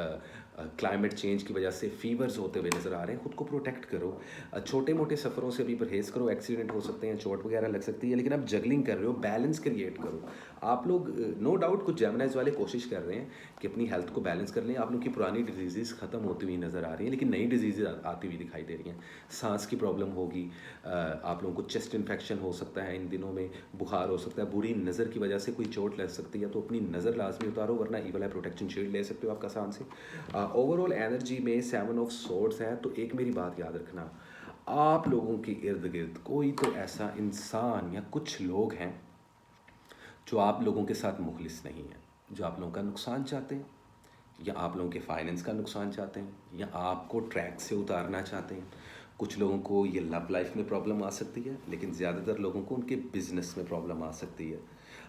क्लाइमेट चेंज की वजह से फीवर्स होते हुए नज़र आ रहे हैं। ख़ुद को प्रोटेक्ट करो। छोटे मोटे सफ़रों से भी परहेज़ करो। एक्सीडेंट हो सकते हैं, चोट वगैरह लग सकती है, लेकिन आप जगलिंग कर रहे हो, बैलेंस क्रिएट करो। आप लोग नो डाउट कुछ जेमिनाइज वाले कोशिश कर रहे हैं कि अपनी हेल्थ को बैलेंस कर लें। आप लोग की पुरानी डिजीज़ ख़त्म होती हुई नज़र आ रही हैं, लेकिन नई डिजीज़ आती हुई दिखाई दे रही हैं। सांस की प्रॉब्लम होगी, आप लोगों को चेस्ट इन्फेक्शन हो सकता है इन दिनों में, बुखार हो सकता है, बुरी नज़र की वजह से कोई चोट लग सकती है। तो अपनी नज़र लाजमी उतारो, वरना ईवल आई प्रोटेक्शन शील्ड ले सकते हो आप कसान से। ओवरऑल एनर्जी में 7 ऑफ सोर्ड्स है। तो एक मेरी बात याद रखना, आप लोगों के इर्द गिर्द कोई तो ऐसा इंसान या कुछ लोग हैं जो आप लोगों के साथ मुखलिस नहीं है, जो आप लोगों का नुकसान चाहते हैं, या आप लोगों के फाइनेंस का नुकसान चाहते हैं, या आपको ट्रैक से उतारना चाहते हैं। कुछ लोगों को ये लव लाइफ में प्रॉब्लम आ सकती है, लेकिन ज़्यादातर लोगों को उनके बिजनेस में प्रॉब्लम आ सकती है।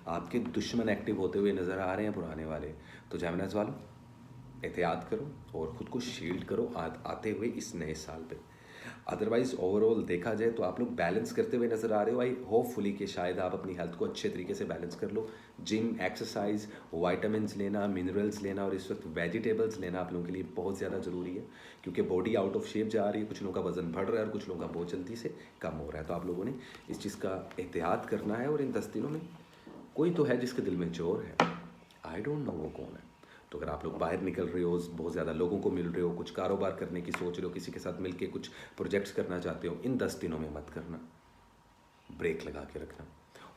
आपके दुश्मन एक्टिव होते हुए नज़र आ रहे हैं, पुराने वाले। तो जेमिनाइज़ वालों, एहतियात करो और ख़ुद को शील्ड करो आते हुए इस नए साल पे। अदरवाइज़ ओवरऑल देखा जाए तो आप लोग बैलेंस करते हुए नज़र आ रहे हो। आई होपफुली कि शायद आप अपनी हेल्थ को अच्छे तरीके से बैलेंस कर लो। जिम, एक्सरसाइज, वाइटामिन लेना, मिनरल्स लेना, और इस वक्त वेजिटेबल्स लेना आप लोगों के लिए बहुत ज़्यादा ज़रूरी है, क्योंकि बॉडी आउट ऑफ शेप जा रही है। कुछ लोगों का वज़न बढ़ रहा है और कुछ लोगों का बहुत जल्दी से कम हो रहा है। तो आप लोगों ने इस चीज़ का एहतियात करना है। और इन 10 दिनों में कोई तो है जिसके दिल में चोर है, आई डोंट नो वो कौन है। तो अगर आप लोग बाहर निकल रहे हो, बहुत ज़्यादा लोगों को मिल रहे हो, कुछ कारोबार करने की सोच रहे हो, किसी के साथ मिलके कुछ प्रोजेक्ट्स करना चाहते हो, इन 10 दिनों में मत करना, ब्रेक लगा के रखना।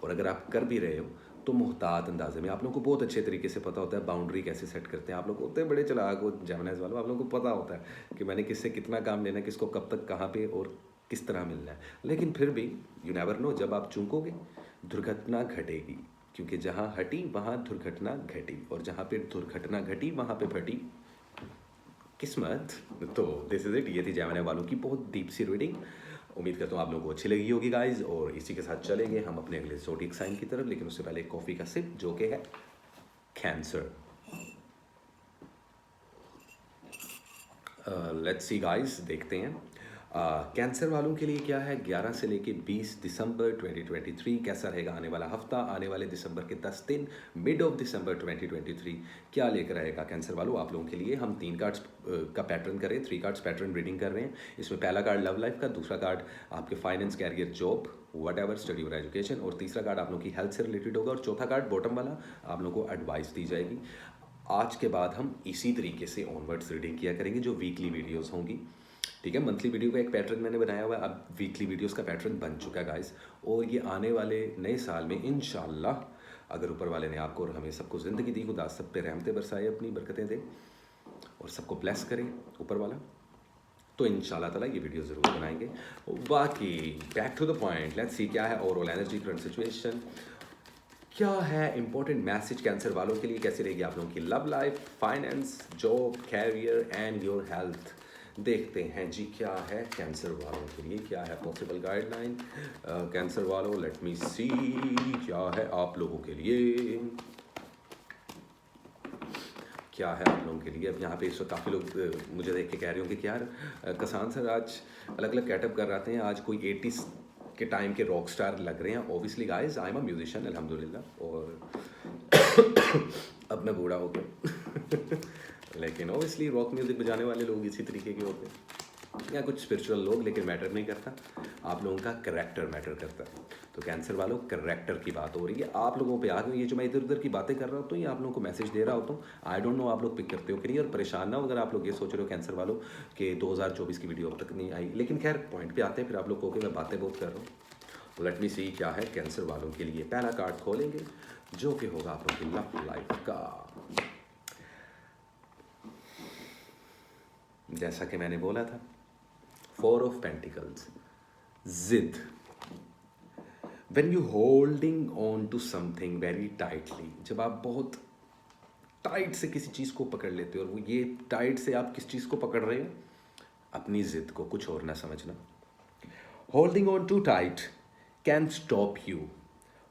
और अगर आप कर भी रहे हो तो मुहतात अंदाजे में। आप लोगों को बहुत अच्छे तरीके से पता होता है बाउंड्री कैसे सेट करते हैं। आप लोग होते हैं बड़े चालाक हो जेमिनाइज़ वालों, आप लोगों को पता होता है कि मैंने किससे कितना काम लेना है, किसको कब तक कहाँ पे और किस तरह मिलना है। लेकिन फिर भी यू नेवर नो, जब आप चूकोगे दुर्घटना घटेगी, क्योंकि जहाँ हटी वहाँ दुर्घटना घटी, और जहाँ पे दुर्घटना घटी वहाँ पे फटी किस्मत। तो दिस इज़ इट। ये थी जेमिनी वालों की बहुत डीप सी रीडिंग। उम्मीद करता हूँ आप लोगों को अच्छी लगी होगी गाइज। और इसी के साथ चलेंगे हम अपने अगले ज़ोडिएक साइन की तरफ, लेकिन उससे पहले कॉफ़ी का सिप, जो कि है कैंसर। लेट्स सी गाइस, देखते हैं कैंसर वालों के लिए क्या है 11 से लेके 20 दिसंबर 2023 कैसा रहेगा आने वाला हफ्ता, आने वाले दिसंबर के 10 दिन, मिड ऑफ दिसंबर 2023 क्या लेकर आएगा कैंसर वालों आप लोगों के लिए। हम 3 कार्ड्स का पैटर्न करें, 3 कार्ड्स पैटर्न रीडिंग कर रहे हैं। इसमें पहला कार्ड लव लाइफ का, दूसरा कार्ड आपके finance, career, job, whatever study और एजुकेशन, और तीसरा कार्ड आप लोगों की हेल्थ से रिलेटेड होगा, और चौथा कार्ड बॉटम वाला आप लोगों को एडवाइस दी जाएगी। आज के बाद हम इसी तरीके से ऑनवर्ड्स रीडिंग किया करेंगे, जो वीकली वीडियोस होंगी, ठीक है। मंथली वीडियो का एक पैटर्न मैंने बनाया हुआ है, अब वीकली वीडियोस का पैटर्न बन चुका है गाइस, और ये आने वाले नए साल में इंशाल्लाह, अगर ऊपर वाले ने आपको और हमें सबको ज़िंदगी दी, खुदा सब पे रहमतें बरसाए, अपनी बरकतें दे और सबको ब्लेस करे ऊपर वाला, तो इंशाल्लाह ताला ये वीडियो ज़रूर बनाएंगे। बाकी back to the point, let's see क्या है ओवरऑल एनर्जी, करंट सिचुएशन क्या है, इंपॉर्टेंट मैसेज कैंसर वालों के लिए, कैसे रहेगी आप लोगों की love life, finance, job, career and your health. देखते हैं जी क्या है कैंसर वालों के लिए, क्या है पॉसिबल गाइडलाइन कैंसर वालों। लेट मी सी क्या है आप लोगों के लिए, क्या है आप लोगों के लिए। अब यहाँ पे इस वक्त काफ़ी लोग मुझे देख के कह रहे होंगे कि यार कसान सर आज अलग अलग कैटअप कर रहे हैं, आज कोई 80s के टाइम के रॉक स्टार लग रहे हैं। Obviously guys I am a musician अल्हम्दुलिल्लाह, और अब मैं बूढ़ा हो गया लेकिन ऑब्वियसली रॉक म्यूज़िक बजाने वाले लोग इसी तरीके के होते हैं, या कुछ स्पिरिचुअल लोग, लेकिन मैटर नहीं करता, आप लोगों का करैक्टर मैटर करता है। तो कैंसर वालों करैक्टर की बात हो रही है आप लोगों पे आगे, ये जो मैं इधर उधर की बातें कर रहा होता हूँ, ये आप लोगों को मैसेज दे रहा होता हूँ। आई डोंट नो आप लोग पिक करते हो कि नहीं, और परेशान ना हो अगर आप लोग ये सोच रहे हो कैंसर वालों कि 2024 की वीडियो अब तक नहीं आई। लेकिन खैर पॉइंट पे आते हैं, फिर आप लोग कहोगे मैं बातें बहुत कर रहा हूँ। लेट मी सी क्या है कैंसर वालों के लिए। पहला कार्ड खोलेंगे जो कि होगा आप लोगों की लव लाइफ का। जैसा कि मैंने बोला था, 4 ऑफ पेंटिकल्स, जिद। When you holding on to something very tightly, जब आप बहुत टाइट से किसी चीज़ को पकड़ लेते हो, और वो ये टाइट से आप किस चीज़ को पकड़ रहे हो, अपनी जिद को, कुछ और ना समझना। Holding on too tight can stop you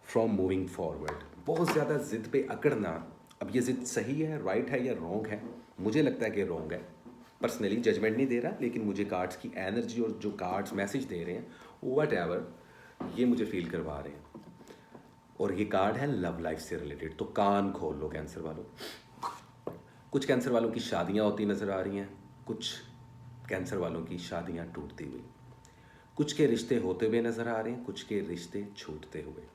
from moving forward. बहुत ज़्यादा जिद पे अकड़ना, अब ये जिद सही है, राइट है या रॉन्ग है, मुझे लगता है कि रॉन्ग है। पर्सनली जजमेंट नहीं दे रहा, लेकिन मुझे कार्ड्स की एनर्जी और जो कार्ड्स मैसेज दे रहे हैं वट एवर, ये मुझे फील करवा रहे हैं। और ये कार्ड है लव लाइफ से रिलेटेड, तो कान खोल लो कैंसर वालों। कुछ कैंसर वालों की शादियां होती नज़र आ रही हैं, कुछ कैंसर वालों की शादियां टूटती हुई, कुछ के रिश्ते होते हुए नज़र आ रहे हैं, कुछ के रिश्ते छूटते हुए,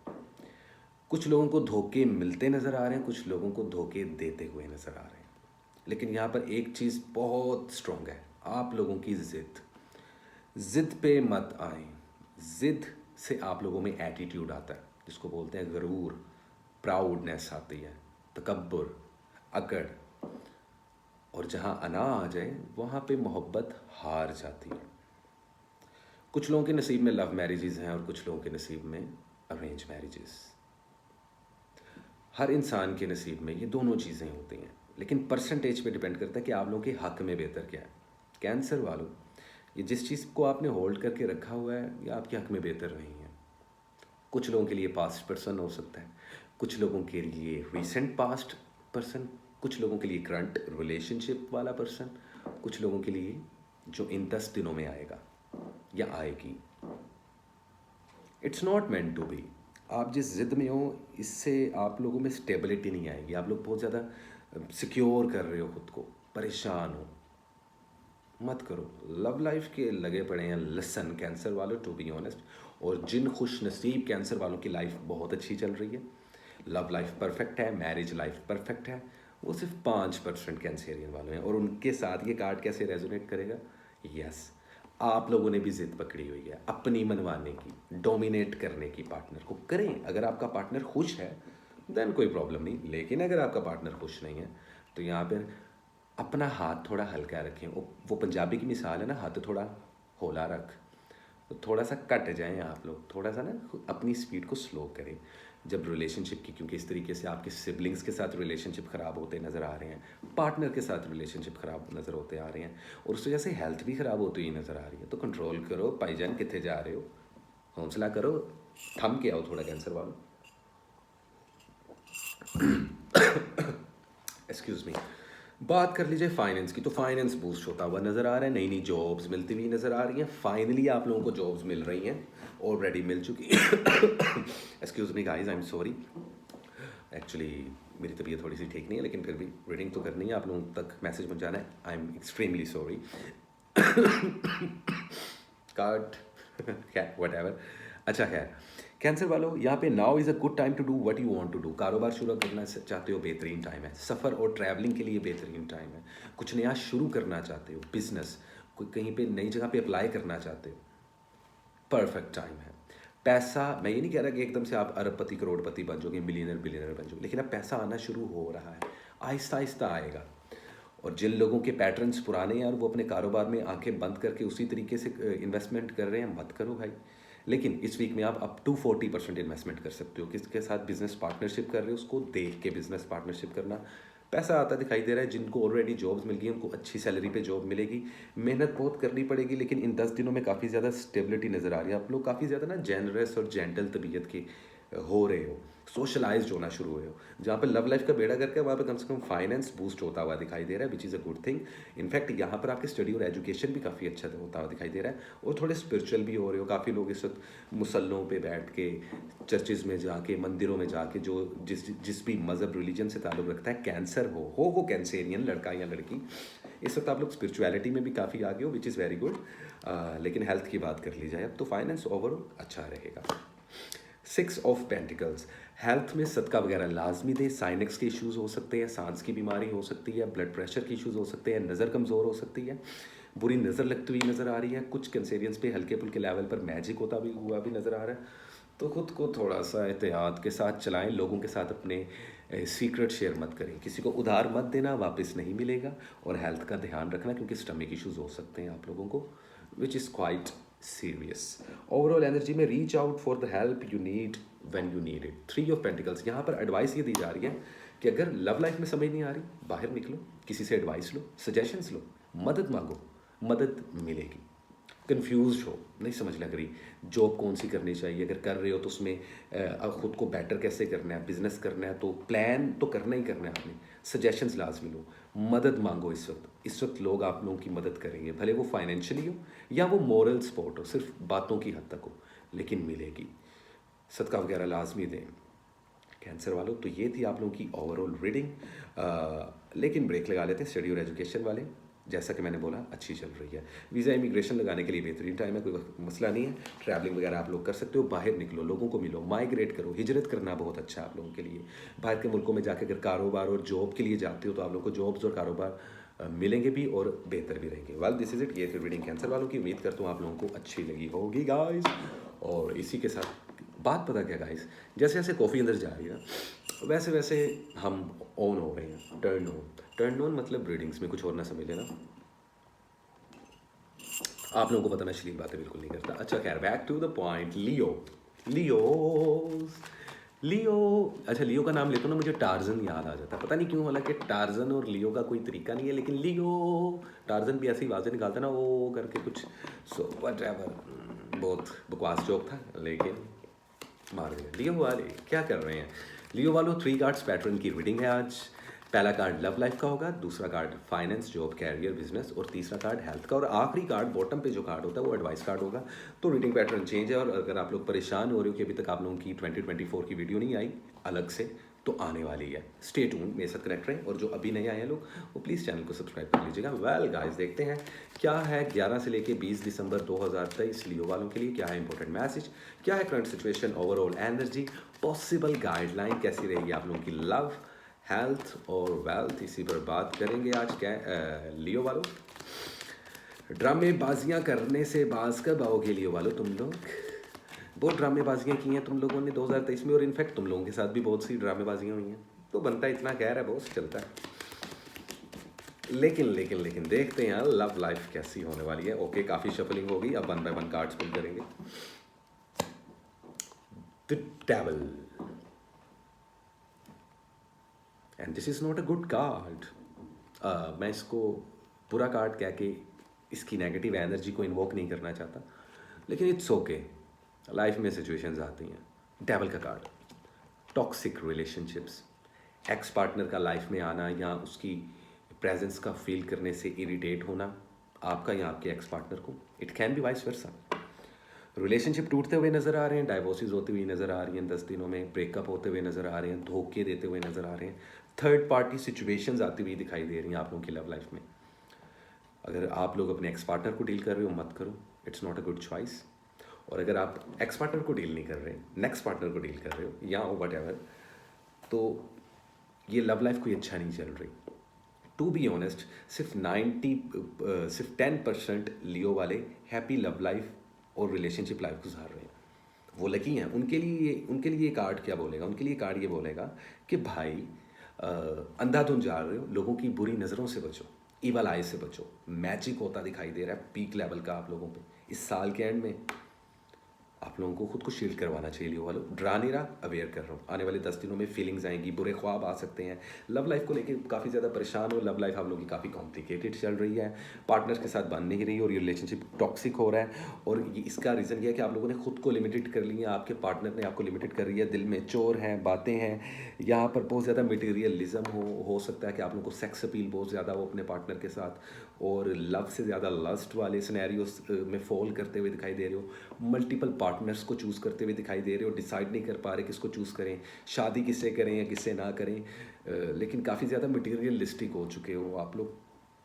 कुछ लोगों को धोखे मिलते नज़र आ रहे हैं, कुछ लोगों को धोखे देते हुए नज़र आ रहे हैं। लेकिन यहाँ पर एक चीज़ बहुत स्ट्रॉन्ग है, आप लोगों की जिद। जिद पे मत आए। जिद से आप लोगों में एटीट्यूड आता है, जिसको बोलते हैं गरूर, प्राउडनेस आती है, तकब्बुर, अकड़, और जहाँ अना आ जाए वहाँ पे मोहब्बत हार जाती है। कुछ लोगों के नसीब में लव मैरिजेस हैं और कुछ लोगों के नसीब में अरेंज मैरिजेस। हर इंसान के नसीब में ये दोनों चीज़ें होती हैं, लेकिन परसेंटेज पे डिपेंड करता है कि आप लोगों के हक में बेहतर क्या है। कैंसर वालों, ये जिस चीज़ को आपने होल्ड करके रखा हुआ है, ये आपके हक में बेहतर नहीं है। कुछ लोगों के लिए पास्ट पर्सन हो सकता है, कुछ लोगों के लिए रिसेंट पास्ट पर्सन, कुछ लोगों के लिए करंट रिलेशनशिप वाला पर्सन, कुछ लोगों के लिए जो इन 10 दिनों में आएगा या आएगी। It's not meant to be. आप जिस जिद में हो, इससे आप लोगों में स्टेबिलिटी नहीं आएगी। आप लोग बहुत ज़्यादा सिक्योर कर रहे हो खुद को, परेशान हो, मत करो। लव लाइफ के लगे पड़े हैं लिसन कैंसर वालों, टू बी ऑनेस्ट। और जिन खुश नसीब कैंसर वालों की लाइफ बहुत अच्छी चल रही है, लव लाइफ परफेक्ट है, मैरिज लाइफ परफेक्ट है, वो सिर्फ 5% कैंसेरियन वाले हैं। और उनके साथ ये कार्ड कैसे रेजोनेट करेगा? यस, आप लोगों ने भी जिद पकड़ी हुई है अपनी मनवाने की, डोमिनेट करने की। पार्टनर को करें, अगर आपका पार्टनर खुश है देन कोई प्रॉब्लम नहीं, लेकिन अगर आपका पार्टनर खुश नहीं है तो यहाँ पर अपना हाथ थोड़ा हल्का रखें। वो पंजाबी की मिसाल है ना, हाथ थोड़ा होला रख, तो थोड़ा सा कट जाएं आप लोग, थोड़ा सा ना अपनी स्पीड को स्लो करें जब रिलेशनशिप की, क्योंकि इस तरीके से आपके सिबलिंग्स के साथ रिलेशनशिप ख़राब होते नज़र आ रहे हैं, पार्टनर के साथ रिलेशनशिप ख़राब नज़र होते आ रहे हैं, और उस वजह से हेल्थ भी ख़राब होती हुई नज़र आ रही है। तो कंट्रोल करो भाईजान, कितने जा रहे हो, हौसला करो, थम के आओ थोड़ा कैंसर वालों। Excuse me. बात कर लीजिए फाइनेंस की, तो फाइनेंस बूस्ट होता हुआ नज़र आ रहा है, नई नई जॉब्स मिलती हुई नज़र आ रही हैं। फाइनली आप लोगों को जॉब्स मिल रही हैं, ऑलरेडी मिल चुकी। Excuse me guys, I am sorry, actually मेरी तबीयत थोड़ी सी ठीक नहीं है, लेकिन फिर भी रीडिंग तो करनी है, आप लोगों तक मैसेज पहुंचाना है। I am extremely sorry. Card whatever, अच्छा खैर, कैंसर वालों, यहाँ पे now is a good time to do what you want to do. कारोबार शुरू करना चाहते हो, बेहतरीन टाइम है। सफ़र और ट्रैवलिंग के लिए बेहतरीन टाइम है। कुछ नया शुरू करना चाहते हो, बिजनेस, कोई कहीं पे नई जगह पे अप्लाई करना चाहते हो, परफेक्ट टाइम है। पैसा, मैं ये नहीं कह रहा कि एकदम से आप अरबपति करोड़पति बन जाओगे, मिलियनर बिलियनर बन जाओगे, लेकिन अब पैसा आना शुरू हो रहा है, आहिस्ता आहिस्ता आएगा। और जिन लोगों के पैटर्न्स पुराने हैं और वो अपने कारोबार में आंखें बंद करके उसी तरीके से इन्वेस्टमेंट कर रहे हैं, मत करो भाई। लेकिन इस वीक में आप अप टू 40% इन्वेस्टमेंट कर सकते हो। किसके साथ बिजनेस पार्टनरशिप कर रहे हो, उसको देख के बिजनेस पार्टनरशिप करना। पैसा आता दिखाई दे रहा है। जिनको ऑलरेडी जॉब्स मिल गई उनको अच्छी सैलरी पे जॉब मिलेगी। मेहनत बहुत करनी पड़ेगी, लेकिन इन 10 दिनों में काफ़ी ज़्यादा स्टेबिलिटी नज़र आ रही है। आप लोग काफ़ी ज़्यादा ना जेनरस और जेंटल तबीयत के हो रहे हो, सोशलाइज होना शुरू हुए हो। जहाँ पे लव लाइफ का बेड़ा करके वहाँ पे कम से कम फाइनेंस बूस्ट होता हुआ दिखाई दे रहा है, which is a good thing. In fact यहाँ पर आपकी स्टडी और एजुकेशन भी काफ़ी अच्छा होता हुआ दिखाई दे रहा है, और थोड़े स्पिरिचुअल भी हो रहे हो। काफ़ी लोग इस वक्त मुसल्लों पे बैठ के, चर्चेज में जाके, मंदिरों में जाके, जो जिस भी मज़हब रिलीजन से ताल्लुक़ रखता है, कैंसर हो वो कैंसेरियन लड़का या लड़की, इस वक्त आप लोग स्पिरिचुअलिटी में भी काफ़ी आगे हो, विच इज़ वेरी गुड। लेकिन हेल्थ की बात कर ली जाए अब तो फाइनेंस ओवरऑल अच्छा रहेगा। 6 ऑफ पेंटिकल्स, हेल्थ में सदका वगैरह लाजमी दे। साइनक्स के इश्यूज़ हो सकते हैं, सांस की बीमारी हो सकती है, ब्लड प्रेशर के इश्यूज़ हो सकते हैं, नज़र कमज़ोर हो सकती है, बुरी नज़र लगती हुई नज़र आ रही है। कुछ कैंसेरियंस पे हल्के फुल्के लेवल पर मैजिक होता भी हुआ भी नज़र आ रहा है। तो ख़ुद को थोड़ा सा एहतियात के साथ चलाएं। लोगों के साथ अपने सीक्रेट शेयर मत करें। किसी को उधार मत देना, वापस नहीं मिलेगा। और हेल्थ का ध्यान रखना, क्योंकि स्टमक इश्यूज़ हो सकते हैं आप लोगों को, which is quite serious. Overall energy में reach out for the help you need when you need it. 3 of pentacles, यहाँ पर एडवाइस ये दी जा रही है कि अगर लव लाइफ में समझ नहीं आ रही, बाहर निकलो, किसी से एडवाइस लो, सजेशंस लो, मदद मांगो, मदद मिलेगी। कंफ्यूज हो, नहीं समझ लग रही, जॉब कौन सी करनी चाहिए, अगर कर रहे हो तो उसमें ख़ुद को बेटर कैसे करना है, बिजनेस करना है तो प्लान तो करना ही करना है आपने, सजेशंस लाजमी लो, मदद मांगो। इस वक्त लोग आप लोगों की मदद करेंगे, भले वो फाइनेंशियली हो या वो मॉरल सपोर्ट हो, सिर्फ बातों की हद तक हो, लेकिन मिलेगी। सदका वगैरह लाजमी दें कैंसर वालों। तो ये थी आप लोगों की ओवरऑल रीडिंग। लेकिन ब्रेक लगा लेते हैं स्टडी और एजुकेशन वाले। जैसा कि मैंने बोला, अच्छी चल रही है। वीज़ा इमिग्रेशन लगाने के लिए बेहतरीन टाइम है, कोई मसला नहीं है। ट्रैवलिंग वगैरह आप लोग कर सकते हो, बाहर निकलो, लोगों को मिलो, माइग्रेट करो, हिजरत करना बहुत अच्छा है आप लोगों के लिए। बाहर के मुल्कों में जाकर अगर कारोबार और जॉब के लिए जाते हो तो आप लोगों को जॉब्स और कारोबार मिलेंगे भी और बेहतर भी रहेंगे। Well this is it. ये थी रीडिंग कैंसर वालों की। उम्मीद करता हूँ आप लोगों को अच्छी लगी होगी गाइस। और इसी के साथ बात पता क्या गाइस, जैसे जैसे कॉफ़ी अंदर जा रही है ना, वैसे वैसे हम ऑन हो रहे हैं, टर्न ऑन मतलब रीडिंग्स में कुछ और ना समझ लेना। आप लोगों को पता मैं अश्लील बातें बिल्कुल नहीं करता। अच्छा खैर, बैक टू द पॉइंट। लियो, लियो, लियो। अच्छा, लियो का नाम लेते हो ना, मुझे टार्जन याद आ जाता है, पता नहीं क्यों। हालांकि टार्जन और लियो का कोई तरीका नहीं है, लेकिन लियो, टार्जन भी ऐसी आवाज़ें निकालता ना वो करके कुछ। सो वट एवर, बहुत बकवास जोक था, लेकिन मार दिया। लियो वाले क्या कर रहे हैं? लियो वालों, 3 कार्ड्स पैटर्न की रीडिंग है आज। पहला कार्ड लव लाइफ का होगा, दूसरा card finance, job, career, business, और तीसरा कार्ड हेल्थ का, और आखिरी कार्ड बॉटम पे जो कार्ड होता है वो एडवाइस कार्ड होगा। तो रीडिंग पैटर्न चेंज है। और अगर आप लोग परेशान हो रहे हो कि अभी तक आप लोगों की 2024 की वीडियो नहीं आई अलग से, तो आने वाली है। स्टे ट्यून, मेरे साथ कनेक्ट रहें। और जो अभी नए आए हैं लोग, वो प्लीज़ चैनल को सब्सक्राइब कर लीजिएगा। वेल गाइस, देखते हैं क्या है 11 से लेके 20 दिसंबर 2023 लियो वालों के लिए क्या है इंपॉर्टेंट मैसेज, क्या है current situation, overall energy, possible guideline कैसी रहेगी आप लोगों की लव, हेल्थ और वेल्थ। इसी पर बात करेंगे आज। क्या लियो वालों, ड्रामेबाजियाँ करने से बाज कब आओगे लियो वालों तुम लोग? बहुत ड्रामेबाजियाँ की हैं तुम लोगों ने 2023 में, और इनफैक्ट तुम लोगों के साथ भी बहुत सी ड्रामेबाजियाँ हुई हैं। तो बनता इतना खैर है, बॉस, चलता है। लेकिन देखते हैं लव लाइफ कैसी होने वाली है। ओके, काफ़ी शफलिंग होगी, अब 1 बाय 1 कार्ड्स पुल करेंगे। The devil, and this is not a good card. मैं इसको बुरा कार्ड कह के इसकी नेगेटिव एनर्जी को इन्वोक नहीं करना चाहता, लेकिन इट्स ओके। लाइफ में सिचुएशंस आती हैं। डेविल का card, toxic relationships, ex partner का लाइफ में आना या उसकी प्रेजेंस का फील करने से इरिटेट होना, आपका या आपके एक्स पार्टनर को। It can be vice versa. Relationship टूटते हुए नज़र आ रहे हैं, डाइवोर्सेज होती हुई नज़र आ रही हैं 10 दिनों में, ब्रेकअप होते हुए नज़र आ रहे हैं, धोखे देते हुए नज़र आ रहे हैं, थर्ड पार्टी सिचुएशंस आती हुई दिखाई दे रही हैं आप लोगों की लव लाइफ में। अगर आप लोग अपने एक्स पार्टनर को डील कर रहे हो, मत करो, it's not a good choice. और अगर आप एक्स पार्टनर को डील नहीं कर रहे, नेक्स्ट पार्टनर को डील कर रहे हो या वट एवर, तो ये लव लाइफ कोई अच्छा नहीं चल रही। टू बी ऑनेस्ट, सिर्फ 10% लियो वाले हैप्पी लव लाइफ और रिलेशनशिप लाइफ गुजार रहे हैं। वो लकी हैं। उनके लिए ये कार्ड क्या बोलेगा? उनके लिए कार्ड ये बोलेगा कि भाई अंधाधुंध जा रहे हो, लोगों की बुरी नज़रों से बचो, ईवल आई से बचो। मैजिक होता दिखाई दे रहा है पीक लेवल का आप लोगों पे इस साल के एंड में। आप लोगों को खुद को शील्ड करवाना चाहिए लियो वालों। ड्रा नहीं रहा, अवेयर कर रहा हूँ। आने वाले 10 दिनों में फीलिंग्स आएंगी, बुरे ख्वाब आ सकते हैं। लव लाइफ को लेके काफ़ी ज़्यादा परेशान हो। लव लाइफ आप लोगों की काफ़ी कॉम्प्लिकेटेड चल रही है, पार्टनर्स के साथ बन नहीं रही और ये रिलेशनशिप टॉक्सिक हो रहा है। और ये इसका रीज़न ये है कि आप लोगों ने खुद को लिमिटेड कर लिया, आपके पार्टनर ने आपको लिमिटेड कर रही है। दिल में चोर हैं, बातें हैं, यहाँ पर बहुत ज़्यादा मटीरियलिज्म हो सकता है कि आप लोगों को सेक्स अपील बहुत ज़्यादा हो अपने पार्टनर के साथ, और लव से ज़्यादा लस्ट वाले सिनेरियोस में फॉल करते हुए दिखाई दे रहे हो। मल्टीपल पार्टनर्स को चूज़ करते हुए दिखाई दे रहे हो, डिसाइड नहीं कर पा रहे किसको चूज़ करें, शादी किससे करें या किससे ना करें। लेकिन काफ़ी ज़्यादा मटीरियलिस्टिक हो चुके हो आप लोग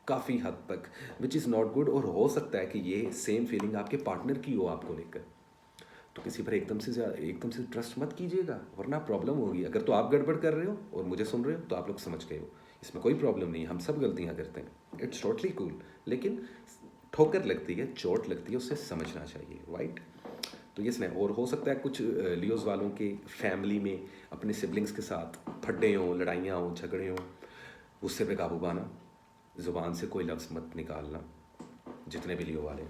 काफ़ी हद तक, विच इज़ नॉट गुड। और हो सकता है कि ये सेम फीलिंग आपके पार्टनर की हो आपको लेकर। तो किसी पर एकदम से ट्रस्ट मत कीजिएगा, वरना प्रॉब्लम होगी। अगर तो आप गड़बड़ कर रहे हो और मुझे सुन रहे हो तो आप लोग समझ गए हो, इसमें कोई प्रॉब्लम नहीं है। हम सब गलतियां करते हैं, इट्स टोटली कूल। लेकिन ठोकर लगती है, चोट लगती है, उससे समझना चाहिए, राइट? तो ये स्नेह। और हो सकता है कुछ लियोज वालों के फैमिली में अपने सिबलिंग्स के साथ फड्डे हों, लड़ाइयाँ हों, झगड़े हों। गुस्से पे काबू पाना, ज़ुबान से कोई लफ्ज़ मत निकालना, जितने भी लियो वाले।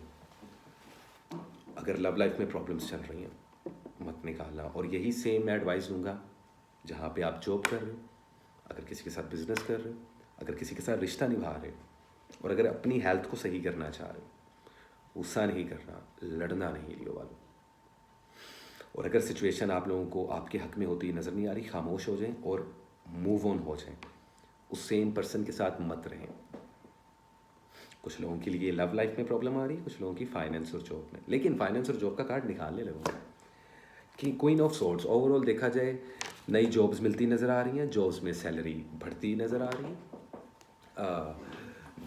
अगर लव लाइफ में प्रॉब्लम्स चल रही हैं, मत निकालना। और यही सेम मैं एडवाइस दूंगा जहाँ पे आप जॉब कर रहे हो, अगर किसी के साथ बिजनेस कर रहे हो, अगर किसी के साथ रिश्ता निभा रहे हो, और अगर अपनी हेल्थ को सही करना चाह रहे हो। गुस्सा नहीं करना, लड़ना नहीं लियो वालों। और अगर सिचुएशन आप लोगों को आपके हक में होती नज़र नहीं आ रही, खामोश हो जाएं और मूव ऑन हो जाएं। उस सेम पर्सन के साथ मत रहें। कुछ लोगों के लिए लव लाइफ में प्रॉब्लम आ रही है, कुछ लोगों की फाइनेंस और जॉब में। लेकिन फाइनेंस और जॉब का कार्ड निकालने लगूंगा कि क्वीन ऑफ सोर्ड्स, ओवरऑल देखा जाए नई जॉब्स मिलती नज़र आ रही हैं, जॉब्स में सैलरी बढ़ती नज़र आ रही है,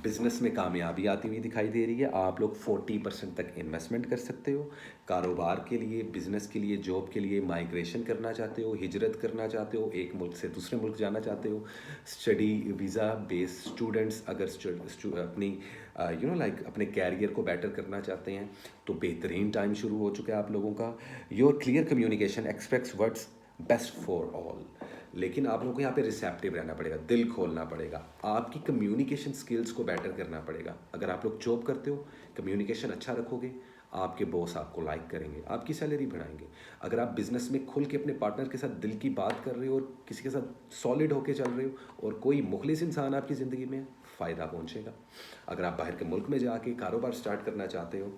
बिजनेस में कामयाबी आती हुई दिखाई दे रही है। आप लोग 40% तक इन्वेस्टमेंट कर सकते हो कारोबार के लिए, बिजनेस के लिए, जॉब के लिए। माइग्रेशन करना चाहते हो, हिजरत करना चाहते हो, एक मुल्क से दूसरे मुल्क जाना चाहते हो। स्टडी वीज़ा बेस्ड स्टूडेंट्स अगर अपनी अपने कैरियर को बेटर करना चाहते हैं तो बेहतरीन टाइम शुरू हो चुका है आप लोगों का। Your clear communication aspects words best for all. लेकिन आप लोगों को यहाँ पे रिसेप्टिव रहना पड़ेगा, दिल खोलना पड़ेगा, आपकी कम्युनिकेशन स्किल्स को बेटर करना पड़ेगा। अगर आप लोग जॉब करते हो, कम्युनिकेशन अच्छा रखोगे, आपके बॉस आपको लाइक करेंगे, आपकी सैलरी बढ़ाएंगे। अगर आप बिजनेस में खुल के अपने पार्टनर के साथ दिल की बात कर रहे हो और किसी के साथ सॉलिड होके चल रहे हो और कोई मुखलिस इंसान आपकी ज़िंदगी में, फ़ायदा पहुँचेगा। अगर आप बाहर के मुल्क में जाके कारोबार स्टार्ट करना चाहते हो,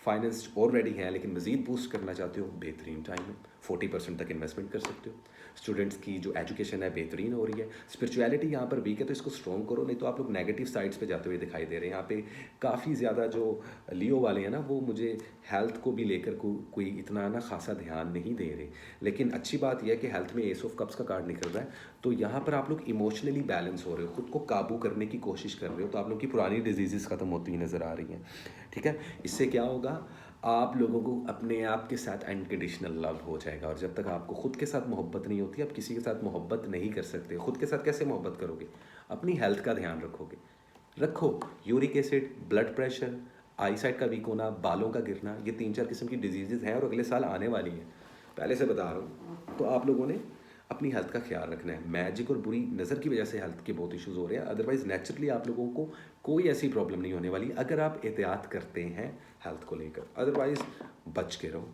फाइनेंस ऑलरेडी है लेकिन मज़ीद बूस्ट करना चाहते हो, बेहतरीन टाइम है। 40% तक इन्वेस्टमेंट कर सकते हो। स्टूडेंट्स की जो एजुकेशन है बेहतरीन हो रही है। स्पिरिचुअलिटी यहाँ पर वीक है तो इसको स्ट्रॉन्ग करो, नहीं तो आप लोग नेगेटिव साइड्स पे जाते हुए दिखाई दे रहे हैं। यहाँ पे काफ़ी ज़्यादा जो लियो वाले हैं ना, वो मुझे हेल्थ को भी लेकर कोई इतना ना खासा ध्यान नहीं दे रहे। लेकिन अच्छी बात यह है कि हेल्थ में एस ऑफ कप्स का कार्ड निकल रहा है, तो यहाँ पर आप लोग इमोशनली बैलेंस हो रहे हो, खुद को काबू करने की कोशिश कर रहे हो, तो आप लोग की पुरानी डिजीज़ ख़त्म होती हुई नज़र आ रही हैं। ठीक है, इससे क्या होगा, आप लोगों को अपने आप के साथ अनकंडीशनल लव हो जाएगा। और जब तक आपको खुद के साथ मोहब्बत नहीं होती, आप किसी के साथ मोहब्बत नहीं कर सकते। खुद के साथ कैसे मोहब्बत करोगे? अपनी हेल्थ का ध्यान रखो। यूरिक एसिड, ब्लड प्रेशर, आई साइट का वीक होना, बालों का गिरना, ये 3-4 किस्म की डिजीज़ हैं और अगले साल आने वाली हैं, पहले से बता रहा हूँ। तो आप लोगों ने अपनी हेल्थ का ख्याल रखना है। मैजिक और बुरी नज़र की वजह से हेल्थ के बहुत इश्यूज़ हो रहे हैं, अदरवाइज़ नेचुरली आप लोगों को कोई ऐसी प्रॉब्लम नहीं होने वाली अगर आप एहतियात करते हैं हेल्थ को लेकर। अदरवाइज़ बच के रहो।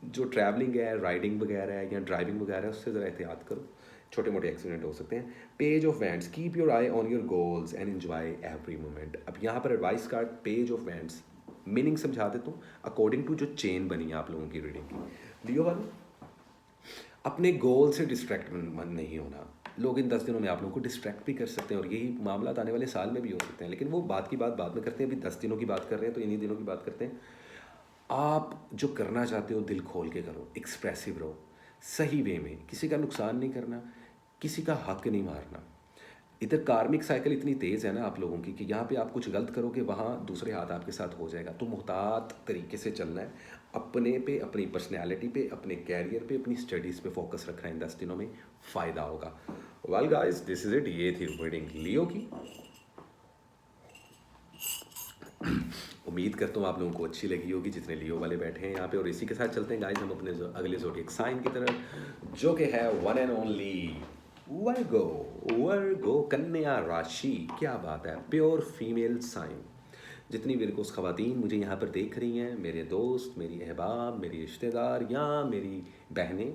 जो ट्रैवलिंग है, राइडिंग वगैरह है या ड्राइविंग वगैरह है, उससे ज़रा एहतियात करो, छोटे मोटे एक्सीडेंट हो सकते हैं। Page of wands, keep your I on your goals and enjoy every moment. अब यहाँ पर advice card page of wands, meaning समझा देता हूँ अकॉर्डिंग टू जो चेन बनी है आप लोगों की रीडिंग की। लियो वालों, अपने गोल से डिस्ट्रैक्ट नहीं होना। लोग इन 10 दिनों में आप लोगों को डिस्ट्रैक्ट भी कर सकते हैं और यही मामला आने वाले साल में भी हो सकते हैं, लेकिन वो बात की बात बाद में करते हैं। अभी 10 दिनों की बात कर रहे हैं तो इन्हीं दिनों की बात करते हैं। आप जो करना चाहते हो दिल खोल के करो, एक्सप्रेसिव रहो, सही वे में, किसी का नुकसान नहीं करना, किसी का हक नहीं मारना। इधर कार्मिक साइकिल इतनी तेज़ है ना आप लोगों की कि यहाँ पे आप कुछ गलत करोगे, वहाँ दूसरे हाथ आपके साथ हो जाएगा। तो मुहतात तरीके से चलना है, अपने पे, अपनी पर्सनैलिटी पे, अपने कैरियर पे, अपनी स्टडीज़ पे फोकस रखना इन 10 दिनों में फ़ायदा होगा। Well guys, this is it. ये थी रीडिंग लियो की। उम्मीद करता हूँ आप लोगों को अच्छी लगी होगी जितने लियो वाले बैठे हैं यहाँ पे। और इसी के साथ चलते हैं गाइस हम अपने अगले ज़ोडिएक साइन की तरफ, जो कि है वन एंड ओनली वर्गो। वर्गो कन्या राशि। क्या बात है, प्योर फीमेल साइन। जितनी विरगोस ख़वातीन मुझे यहाँ पर देख रही हैं, मेरे दोस्त, मेरी अहबाब, मेरी रिश्तेदार या मेरी बहनें,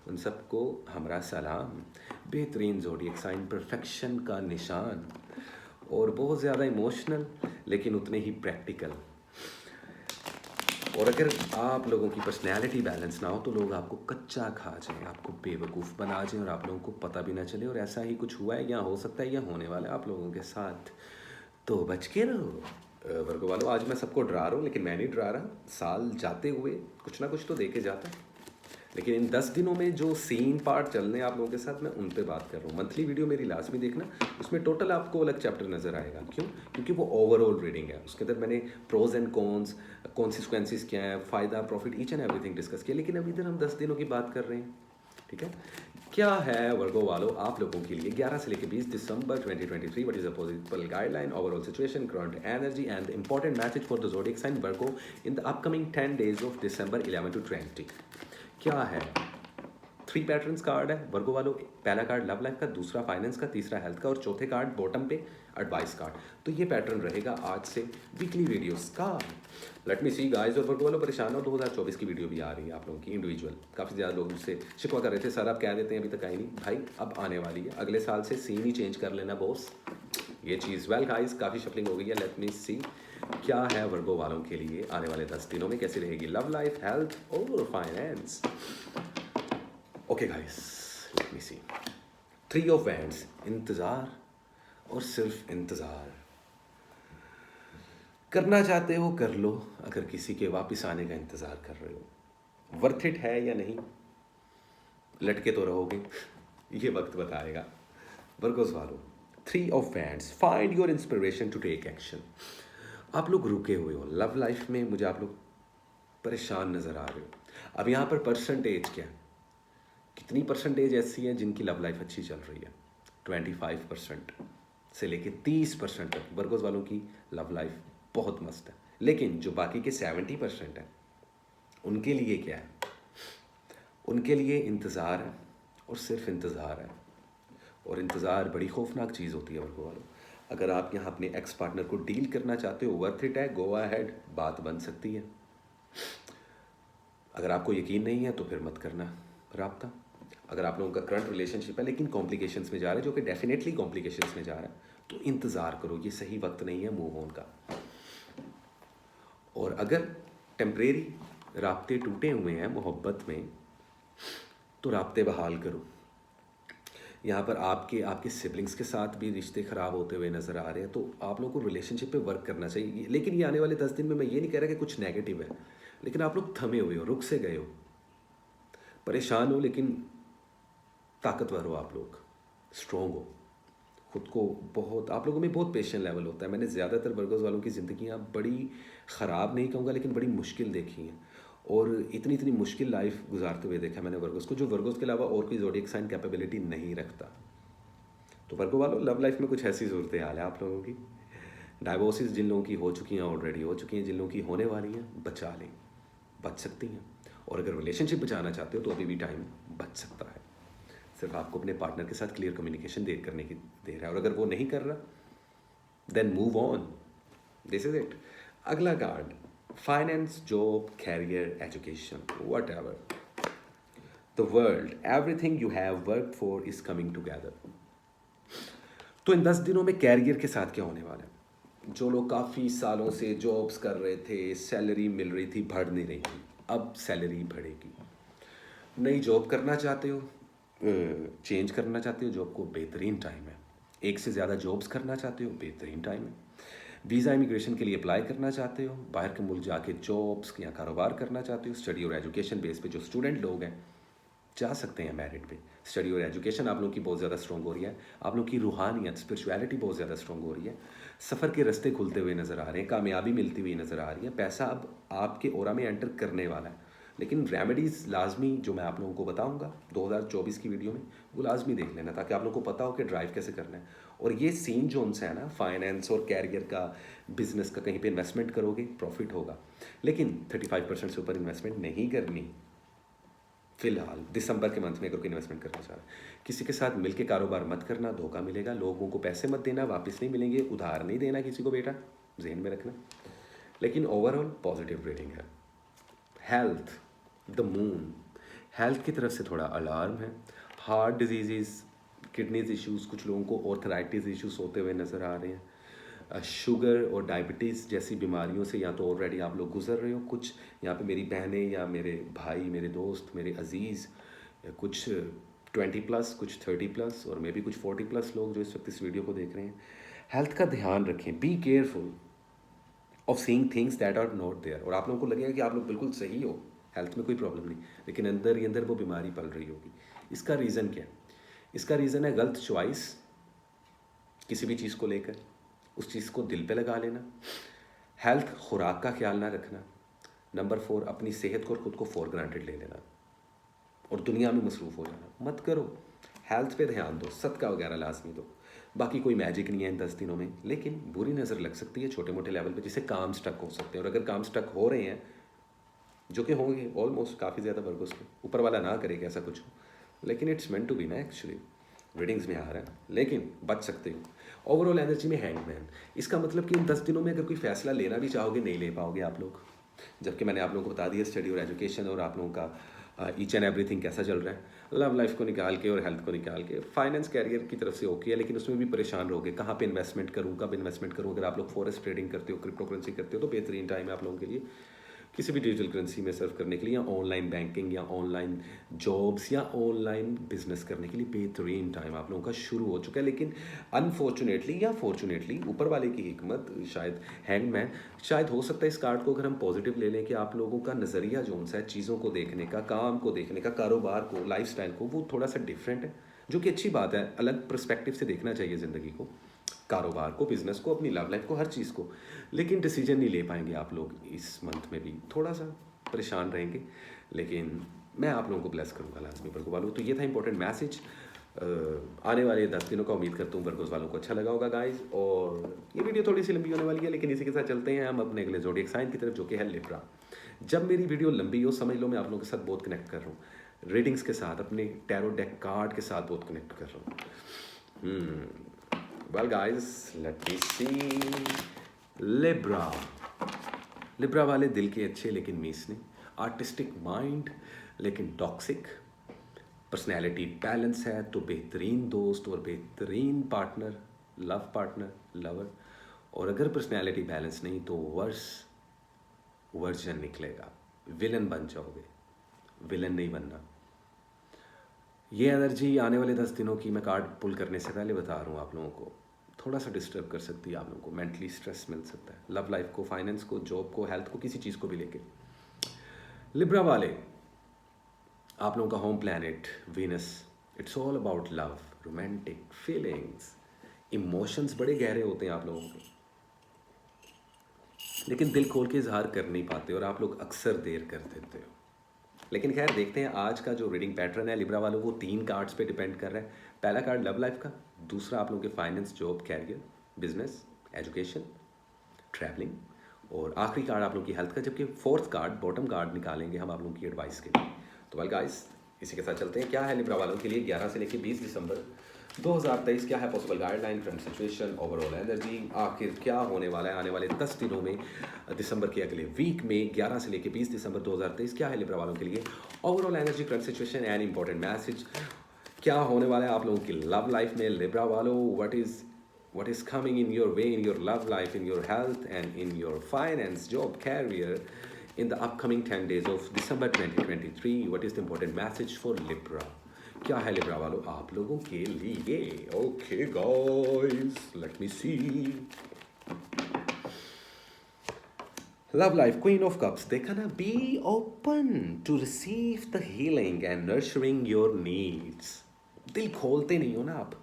उन सबको हमारा सलाम। बेहतरीन ज़ोडिएक साइन, परफेक्शन का निशान, और बहुत ज़्यादा इमोशनल लेकिन उतने ही प्रैक्टिकल। और अगर आप लोगों की पर्सनैलिटी बैलेंस ना हो तो लोग आपको कच्चा खा जाएं, आपको बेवकूफ़ बना जाएं और आप लोगों को पता भी ना चले। और ऐसा ही कुछ हुआ है या हो सकता है या होने वाला है आप लोगों के साथ, तो बच के रहो। वर्गो वालों, आज मैं सबको डरा रहा हूँ लेकिन मैं नहीं डरा रहा। साल जाते हुए कुछ ना कुछ तो देके जाता है, लेकिन इन 10 दिनों में जो सीन पार्ट चलने आप लोगों के साथ, मैं उन पे बात कर रहा हूँ। मंथली वीडियो मेरी लास्ट में देखना, उसमें टोटल आपको अलग चैप्टर नज़र आएगा। क्यों? क्योंकि वो ओवरऑल रीडिंग है, उसके अंदर मैंने प्रोज एंड कॉन्स, कॉन्सिक्वेंसेस क्या है, फ़ायदा, profit, each and everything discuss किया। लेकिन अभी इधर हम 10 दिनों की बात कर रहे हैं, ठीक है। क्या है वर्गो वालों आप लोगों के लिए 11 से लेकर 20 दिसंबर 2023, what is a positive guideline, overall situation, current energy and important message for the zodiac sign Virgo in the upcoming 10 days of December 11 to 20। क्या है? 3 पैटर्न्स कार्ड है वर्गो वालों। पहला कार्ड लव लाइफ का, दूसरा फाइनेंस का, तीसरा हेल्थ का, और चौथे कार्ड बॉटम पे एडवाइस कार्ड। तो ये पैटर्न रहेगा आज से वीकली वीडियोस का। Late me see guys. और वर्गो वालों परेशान हो, 2024 की वीडियो भी आ रही है आप लोगों की इंडिविजुअल। काफ़ी ज़्यादा लोग मुझसे शिकवा कर रहे थे, सर आप कह देते हैं अभी तक आई नहीं। भाई अब आने वाली है, अगले साल से सीन ही चेंज कर लेना बॉस, ये चीज़। वेल गाइस, काफ़ी शफलिंग हो गई है। लेट मी सी क्या है वर्गो वालों के लिए आने वाले 10 दिनों में, कैसी रहेगी लव लाइफ, हेल्थ और finance. Okay guys, let me see. 3 of wands, इंतज़ार और सिर्फ इंतज़ार। करना चाहते हो कर लो, अगर किसी के वापस आने का इंतज़ार कर रहे हो। वर्थ इट है या नहीं, लटके तो रहोगे, ये वक्त बताएगा। वर्गोस वालों, 3 of wands, find your inspiration to take action. आप लोग रुके हुए हो लव लाइफ में, मुझे आप लोग परेशान नज़र आ रहे हो। अब यहाँ पर परसेंटेज क्या है, कितनी परसेंटेज ऐसी है जिनकी लव लाइफ अच्छी चल रही है? 25% से लेके 30% तक वर्गोस वालों की लव लाइफ बहुत मस्त है। लेकिन जो बाकी के 70% है, उनके लिए क्या है? उनके लिए इंतज़ार है और सिर्फ इंतज़ार है। और इंतज़ार बड़ी खौफनाक चीज़ होती है वर्गो वालों। अगर आप यहाँ अपने एक्स पार्टनर को डील करना चाहते हो, वर्थ इट है, गो अहेड, बात बन सकती है। अगर आपको यकीन नहीं है तो फिर मत करना राब्ता। अगर आप लोगों का करंट रिलेशनशिप है लेकिन कॉम्प्लिकेशंस में जा रहा है, जो कि डेफिनेटली कॉम्प्लिकेशंस में जा रहा है, तो इंतज़ार करो, ये सही वक्त नहीं है मूव ऑन का। और अगर टेम्परेरी राब्ते टूटे हुए हैं मोहब्बत में, तो राब्ते बहाल करो। यहाँ पर आपके सिबलिंग्स के साथ भी रिश्ते ख़राब होते हुए नज़र आ रहे हैं, तो आप लोगों को रिलेशनशिप पे वर्क करना चाहिए। लेकिन ये आने वाले 10 दिन में मैं ये नहीं कह रहा कि कुछ नेगेटिव है, लेकिन आप लोग थमे हुए हो, रुक से गए हो, परेशान हो, लेकिन ताकतवर हो, आप लोग स्ट्रॉन्ग हो। खुद को बहुत, आप लोगों में बहुत पेशेंट लेवल होता है। मैंने ज़्यादातर वर्गोस वालों की ज़िंदगियाँ बड़ी ख़राब नहीं कहूँगा, लेकिन बड़ी मुश्किल देखी हैं। और इतनी इतनी मुश्किल लाइफ गुजारते हुए देखा मैंने वर्गोस को, जो वर्गोस के अलावा और कोई ज़ोडिएक साइन कैपेबिलिटी नहीं रखता। तो वर्गो वालों, लव लाइफ में कुछ ऐसी सूरत हाल है आप लोगों की। डाइवोर्सेस जिन लोगों की हो चुकी हैं, ऑलरेडी हो चुकी हैं, जिन लोगों की होने वाली हैं, बचा लें, बच सकती हैं। और अगर रिलेशनशिप बचाना चाहते हो तो अभी भी टाइम बच सकता है। सिर्फ आपको अपने पार्टनर के साथ क्लियर कम्युनिकेशन करने की देर है। और अगर वो नहीं कर रहा, then move on, this is it. अगला card, finance, job, career, education, whatever the world, everything you have work for is coming together. तो इन 10 दिनों में कैरियर के साथ क्या होने वाला है? जो लोग काफ़ी सालों से जॉब्स कर रहे थे, सैलरी मिल रही थी, बढ़ नहीं रही थी, अब सैलरी बढ़ेगी। नई जॉब करना चाहते हो, चेंज करना चाहते हो जॉब को, बेहतरीन टाइम है। एक से ज़्यादा जॉब्स करना चाहते हो, बेहतरीन टाइम है। वीज़ा इमिग्रेशन के लिए अप्लाई करना चाहते हो, बाहर के मुल्क जाके जॉब्स या कारोबार करना चाहते हो, स्टडी और एजुकेशन बेस पे जो स्टूडेंट लोग हैं जा सकते हैं मेरिट पे, स्टडी और एजुकेशन आप लोगों की बहुत ज़्यादा स्ट्रॉन्ग हो रही है, आप लोगों की रूहानियत स्पिरिचुअलिटी बहुत ज़्यादा स्ट्रॉन्ग हो रही है, सफ़र के रास्ते खुलते हुए नज़र आ रहे हैं, कामयाबी मिलती हुई नज़र आ रही है, पैसा अब आपके ओरा में एंटर करने वाला है। लेकिन रेमेडीज़ लाजमी जो मैं आप लोगों को बताऊंगा 2024 की वीडियो में, वो लाजमी देख लेना ताकि आप लोगों को पता हो कि ड्राइव कैसे करना है। और ये सीन जोन से है ना, फाइनेंस और कैरियर का, बिजनेस का, कहीं पे इन्वेस्टमेंट करोगे प्रॉफिट होगा, लेकिन 35% से ऊपर इन्वेस्टमेंट नहीं करनी। फिलहाल दिसंबर के मंथ में अगर कोई इन्वेस्टमेंट करना चाह रहा है, किसी के साथ मिलके कारोबार मत करना, धोखा मिलेगा। लोगों को पैसे मत देना, वापस नहीं मिलेंगे। उधार नहीं देना किसी को बेटा, जहन में रखना। लेकिन ओवरऑल पॉजिटिव रीडिंग है। हेल्थ, द मून, हेल्थ की तरफ से थोड़ा अलार्म है। हार्ट डिजीज़, किडनीज इश्यूज़, कुछ लोगों को ऑर्थराइटिस इश्यूज़ होते हुए नज़र आ रहे हैं। शुगर और डायबिटीज़ जैसी बीमारियों से या तो ऑलरेडी आप लोग गुजर रहे हो, कुछ यहाँ पे मेरी बहनें या मेरे भाई, मेरे दोस्त, मेरे अजीज़, कुछ 20+, कुछ 30+, और मे भी कुछ 40+ लोग जो इस वक्त इस वीडियो को देख रहे हैं। हेल्थ का ध्यान रखें, be careful of seeing things that are not there. और आप लोगों को लगेगा कि आप लोग बिल्कुल सही हो, हेल्थ में कोई प्रॉब्लम नहीं, लेकिन अंदर ही अंदर वो बीमारी पल रही होगी। इसका रीज़न क्या है? इसका रीज़न है गलत चॉइस किसी भी चीज़ को लेकर, उस चीज़ को दिल पे लगा लेना। हेल्थ, खुराक का ख्याल ना रखना। नंबर 4, अपनी सेहत को और ख़ुद को फॉर ग्रांटेड ले लेना और दुनिया में मसरूफ़ हो जाना मत करो। हेल्थ पे ध्यान दो, सदका वगैरह लाजमी दो। बाकी कोई मैजिक नहीं है इन 10 दिनों में, लेकिन बुरी नज़र लग सकती है छोटे मोटे लेवल पे, जिससे काम स्टक हो सकते हैं। और अगर काम स्टक हो रहे हैं, जो कि होंगे ऑलमोस्ट काफ़ी ज़्यादा वर्गों में, ऊपर वाला ना करे कि ऐसा कुछ हो, लेकिन इट्स मेंट टू बी ना, एक्चुअली रीडिंग्स में आ रहा है, लेकिन बच सकते हो। ओवरऑल एनर्जी में हैंगमैन, इसका मतलब कि इन 10 दिनों में अगर कोई फैसला लेना भी चाहोगे नहीं ले पाओगे आप लोग। जबकि मैंने आप लोगों को बता दिया स्टडी और एजुकेशन और आप लोगों का ईच एंड एवरीथिंग कैसा चल रहा है। लव लाइफ को निकाल के और हेल्थ को निकाल के, फाइनेंस कैरियर की तरफ से ओके है, लेकिन उसमें भी परेशान रहोगे, कहाँ पे इन्वेस्टमेंट करूँ, कब इन्वेस्टमेंट करूँ। अगर आप लोग फॉरेक्स ट्रेडिंग करते हो, क्रिप्टो करेंसी करते हो, तो बेहतरीन टाइम है आप लोगों के लिए किसी भी डिजिटल करेंसी में सर्व करने के लिए, या ऑनलाइन बैंकिंग या ऑनलाइन जॉब्स या ऑनलाइन बिजनेस करने के लिए बेहतरीन टाइम आप लोगों का शुरू हो चुका है। लेकिन अनफॉर्चुनेटली या फॉर्चुनेटली, ऊपर वाले की हिकमत, शायद हैंगमैन, शायद हो सकता है इस कार्ड को अगर हम पॉजिटिव ले लें कि आप लोगों का नज़रिया जो सा है चीज़ों को देखने का, काम को देखने का, कारोबार को, लाइफस्टाइल को, वो थोड़ा सा डिफरेंट है, जो कि अच्छी बात है। अलग पर्सपेक्टिव से देखना चाहिए ज़िंदगी को, कारोबार को, बिजनेस को, अपनी लव लाइफ को, हर चीज़ को। लेकिन डिसीजन नहीं ले पाएंगे आप लोग इस मंथ में भी, थोड़ा सा परेशान रहेंगे, लेकिन मैं आप लोगों को ब्लेस करूंगा लाजमी वर्गो वालों। तो ये था इंपॉर्टेंट मैसेज आने वाले 10 दिनों का। उम्मीद करता हूँ वर्गोस वालों को अच्छा लगा होगा गाइज। और ये वीडियो थोड़ी सी लंबी होने वाली है, लेकिन इसी के साथ चलते हैं हम अपने अगले ज़ोडिएक साइन की तरफ, जो कि है लिब्रा। जब मेरी वीडियो लंबी हो, समझ लो मैं आप लोगों के साथ बहुत कनेक्ट कर रहा हूँ, रीडिंग्स के साथ, अपने टैरो डेक कार्ड के साथ बहुत कनेक्ट कर रहा हूँ। Well guys, let me see. Libra, Libra वाले दिल के अच्छे लेकिन मीसने, आर्टिस्टिक माइंड लेकिन टॉक्सिक, पर्सनैलिटी बैलेंस है तो बेहतरीन दोस्त और बेहतरीन पार्टनर, लव पार्टनर, लवर। और अगर पर्सनैलिटी बैलेंस नहीं तो वर्जन निकलेगा, विलन बन जाओगे। विलन नहीं बनना। ये एनर्जी आने वाले 10 दिनों की मैं कार्ड पुल करने से पहले बता रहा हूँ आप लोगों को, थोड़ा सा डिस्टर्ब कर सकती है आप लोगों को, मेंटली स्ट्रेस मिल सकता है, लव लाइफ को, फाइनेंस को, जॉब को, हेल्थ को, किसी चीज़ को भी लेके। लिब्रा वाले, आप लोगों का home planet Venus, it's all about love, romantic feelings, emotions बड़े गहरे होते हैं आप लोगों के, लेकिन दिल खोल के इजहार कर नहीं पाते और आप लोग अक्सर देर कर देते हो। लेकिन खैर देखते हैं आज का जो रीडिंग पैटर्न है लिब्रा वालों, वो 3 कार्ड्स पे डिपेंड कर रहा है। पहला कार्ड लव लाइफ का, दूसरा आप लोगों के finance, job, career, business, education, travelling, और आखिरी कार्ड आप लोगों की हेल्थ का, जबकि 4th कार्ड, बॉटम कार्ड निकालेंगे हम आप लोगों की एडवाइस के लिए। तो वेल गाइस, इसी के साथ चलते हैं। क्या है लिब्रा वालों के लिए 11 से लेकर 20 दिसंबर 2023, क्या है possible guideline, current situation, overall energy, आखिर क्या होने वाला है आने वाले 10 दिनों में, दिसंबर के अगले वीक में 11 से लेकर 20 दिसंबर 2023, क्या है लिब्रा वालों के लिए overall energy, current situation and important message. क्या होने वाला है आप लोगों की लव लाइफ में लिब्रा वालों, what is coming in your way, in your love life, in your health and in your finance, job, career in the upcoming 10 days of December 2023. What is the important message for Libra? क्या है लिब्रा वालों आप लोगों के लिए? Okay guys, let me see. Love life, queen of cups, देखा ना, be open to receive the healing and nurturing your needs. दिल खोलते नहीं हो ना आप,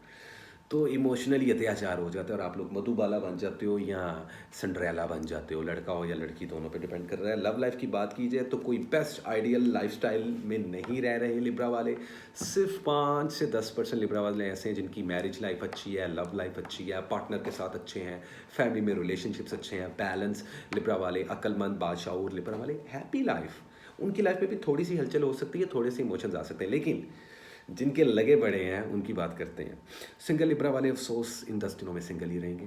तो इमोशनली अत्याचार हो जाता है और आप लोग मधुबाला बन जाते हो या सिंड्रेला बन जाते हो, लड़का हो या लड़की, दोनों पे डिपेंड कर रहा है। लव लाइफ की बात की जाए तो कोई बेस्ट आइडियल लाइफस्टाइल में नहीं रह रहे लिब्रा वाले। सिर्फ 5 से 10% लिब्रा वाले ऐसे हैं जिनकी मैरिज लाइफ अच्छी है, लव लाइफ अच्छी है, पार्टनर के साथ अच्छे हैं, फैमिली में रिलेशनशिप्स अच्छे हैं, बैलेंस लिब्रा वाले, अक्लमंद बादशाहूर लिब्रा वाले, हैप्पी लाइफ। उनकी लाइफ में भी थोड़ी सी हलचल हो सकती है, थोड़े से इमोशंस आ सकते हैं, लेकिन जिनके लगे पड़े हैं उनकी बात करते हैं। सिंगल लिब्रा वाले अफसोस इन 10 दिनों में सिंगल ही रहेंगे,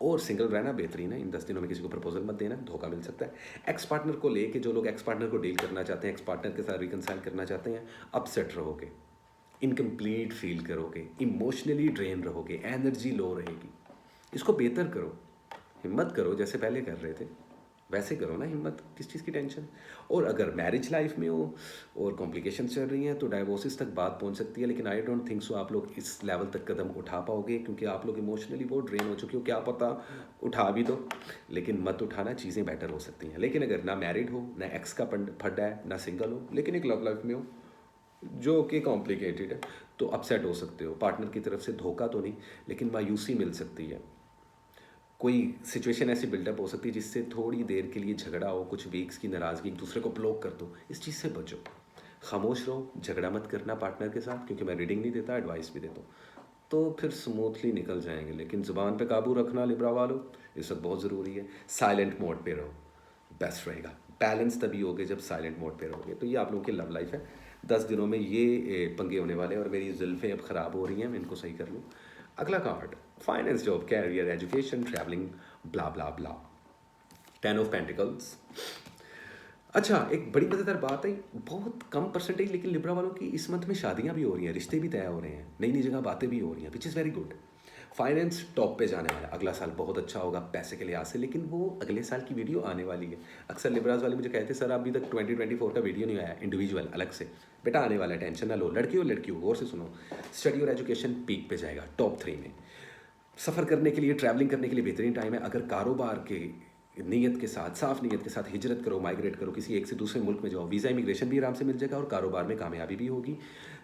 और सिंगल रहना बेहतरीन है। इन 10 दिनों में किसी को प्रपोजल मत देना, धोखा मिल सकता है। एक्स पार्टनर को लेके जो लोग एक्स पार्टनर को डील करना चाहते हैं, एक्स पार्टनर के साथ रिकनसाइल करना चाहते हैं, अपसेट रहोगे, इनकम्प्लीट फील करोगे, इमोशनली ड्रेन रहोगे, एनर्जी लो रहेगी। इसको बेहतर करो, हिम्मत करो, जैसे पहले कर रहे थे वैसे करो ना हिम्मत, किस चीज़ की टेंशन। और अगर मैरिज लाइफ में हो और कॉम्प्लिकेशन चल रही हैं तो डाइवोर्सिस तक बात पहुंच सकती है, लेकिन आई डोंट थिंक सो आप लोग इस लेवल तक कदम उठा पाओगे, क्योंकि आप लोग इमोशनली बहुत ड्रेन हो चुके हो। क्या पता उठा भी दो, लेकिन मत उठाना, चीज़ें बेटर हो सकती हैं। लेकिन अगर ना मैरिड हो, ना एक्स का फड्डा है, ना सिंगल हो, लेकिन एक लव लाइफ में हो जो कि कॉम्प्लिकेटेड है, तो अपसेट हो सकते हो। पार्टनर की तरफ से धोखा तो नहीं, लेकिन मायूसी मिल सकती है। कोई सिचुएशन ऐसी बिल्डअप हो सकती है जिससे थोड़ी देर के लिए झगड़ा हो, कुछ वीक्स की नाराज़गी, एक दूसरे को ब्लॉक कर दो। इस चीज़ से बचो, खामोश रहो, झगड़ा मत करना पार्टनर के साथ, क्योंकि मैं रीडिंग नहीं देता, एडवाइस भी देता हूँ, तो फिर स्मूथली निकल जाएंगे। लेकिन ज़ुबान पे काबू रखना लिब्रा वालों इस वक्त बहुत ज़रूरी है। साइलेंट मोड पे रहो, बेस्ट रहेगा। बैलेंस तभी होगे जब साइलेंट मोड पे रहोगे। तो ये आप लोगों की लव लाइफ है। 10 दिनों में ये पंगे होने वाले हैं, और मेरी जुल्फ़ें अब ख़राब हो रही हैं, मैं इनको सही कर लूँ। अगला card, finance, job, career, education, travelling, blah blah blah. 10 of pentacles. अच्छा, एक बड़ी मज़ेदार बात है, बहुत कम परसेंटेज लेकिन लिब्रा वालों की इस मंथ में शादियां भी हो रही हैं, रिश्ते भी तय हो रहे हैं, नई नई जगह बातें भी हो रही हैं, which is very good. Finance top पे जाने वाला है, अगला साल बहुत अच्छा होगा पैसे के लिहाज से, लेकिन वो अगले साल की वीडियो आने वाली है। अक्सर लिब्राज वाले मुझे कहते हैं सर अभी तक 2024 का वीडियो नहीं आया इंडिविजुअल अलग से। बेटा आने वाला है, टेंशन ना लो। लड़की हो गौर से सुनो, स्टडी और एजुकेशन पीक पे जाएगा, टॉप 3 में। सफ़र करने के लिए, ट्रैवलिंग करने के लिए बेहतरीन टाइम है। अगर कारोबार के नीयत के साथ, साफ नीयत के साथ हिजरत करो, माइग्रेट करो, किसी एक से दूसरे मुल्क में जाओ, वीज़ा इमिग्रेशन भी आराम से मिल जाएगा और कारोबार में कामयाबी भी होगी।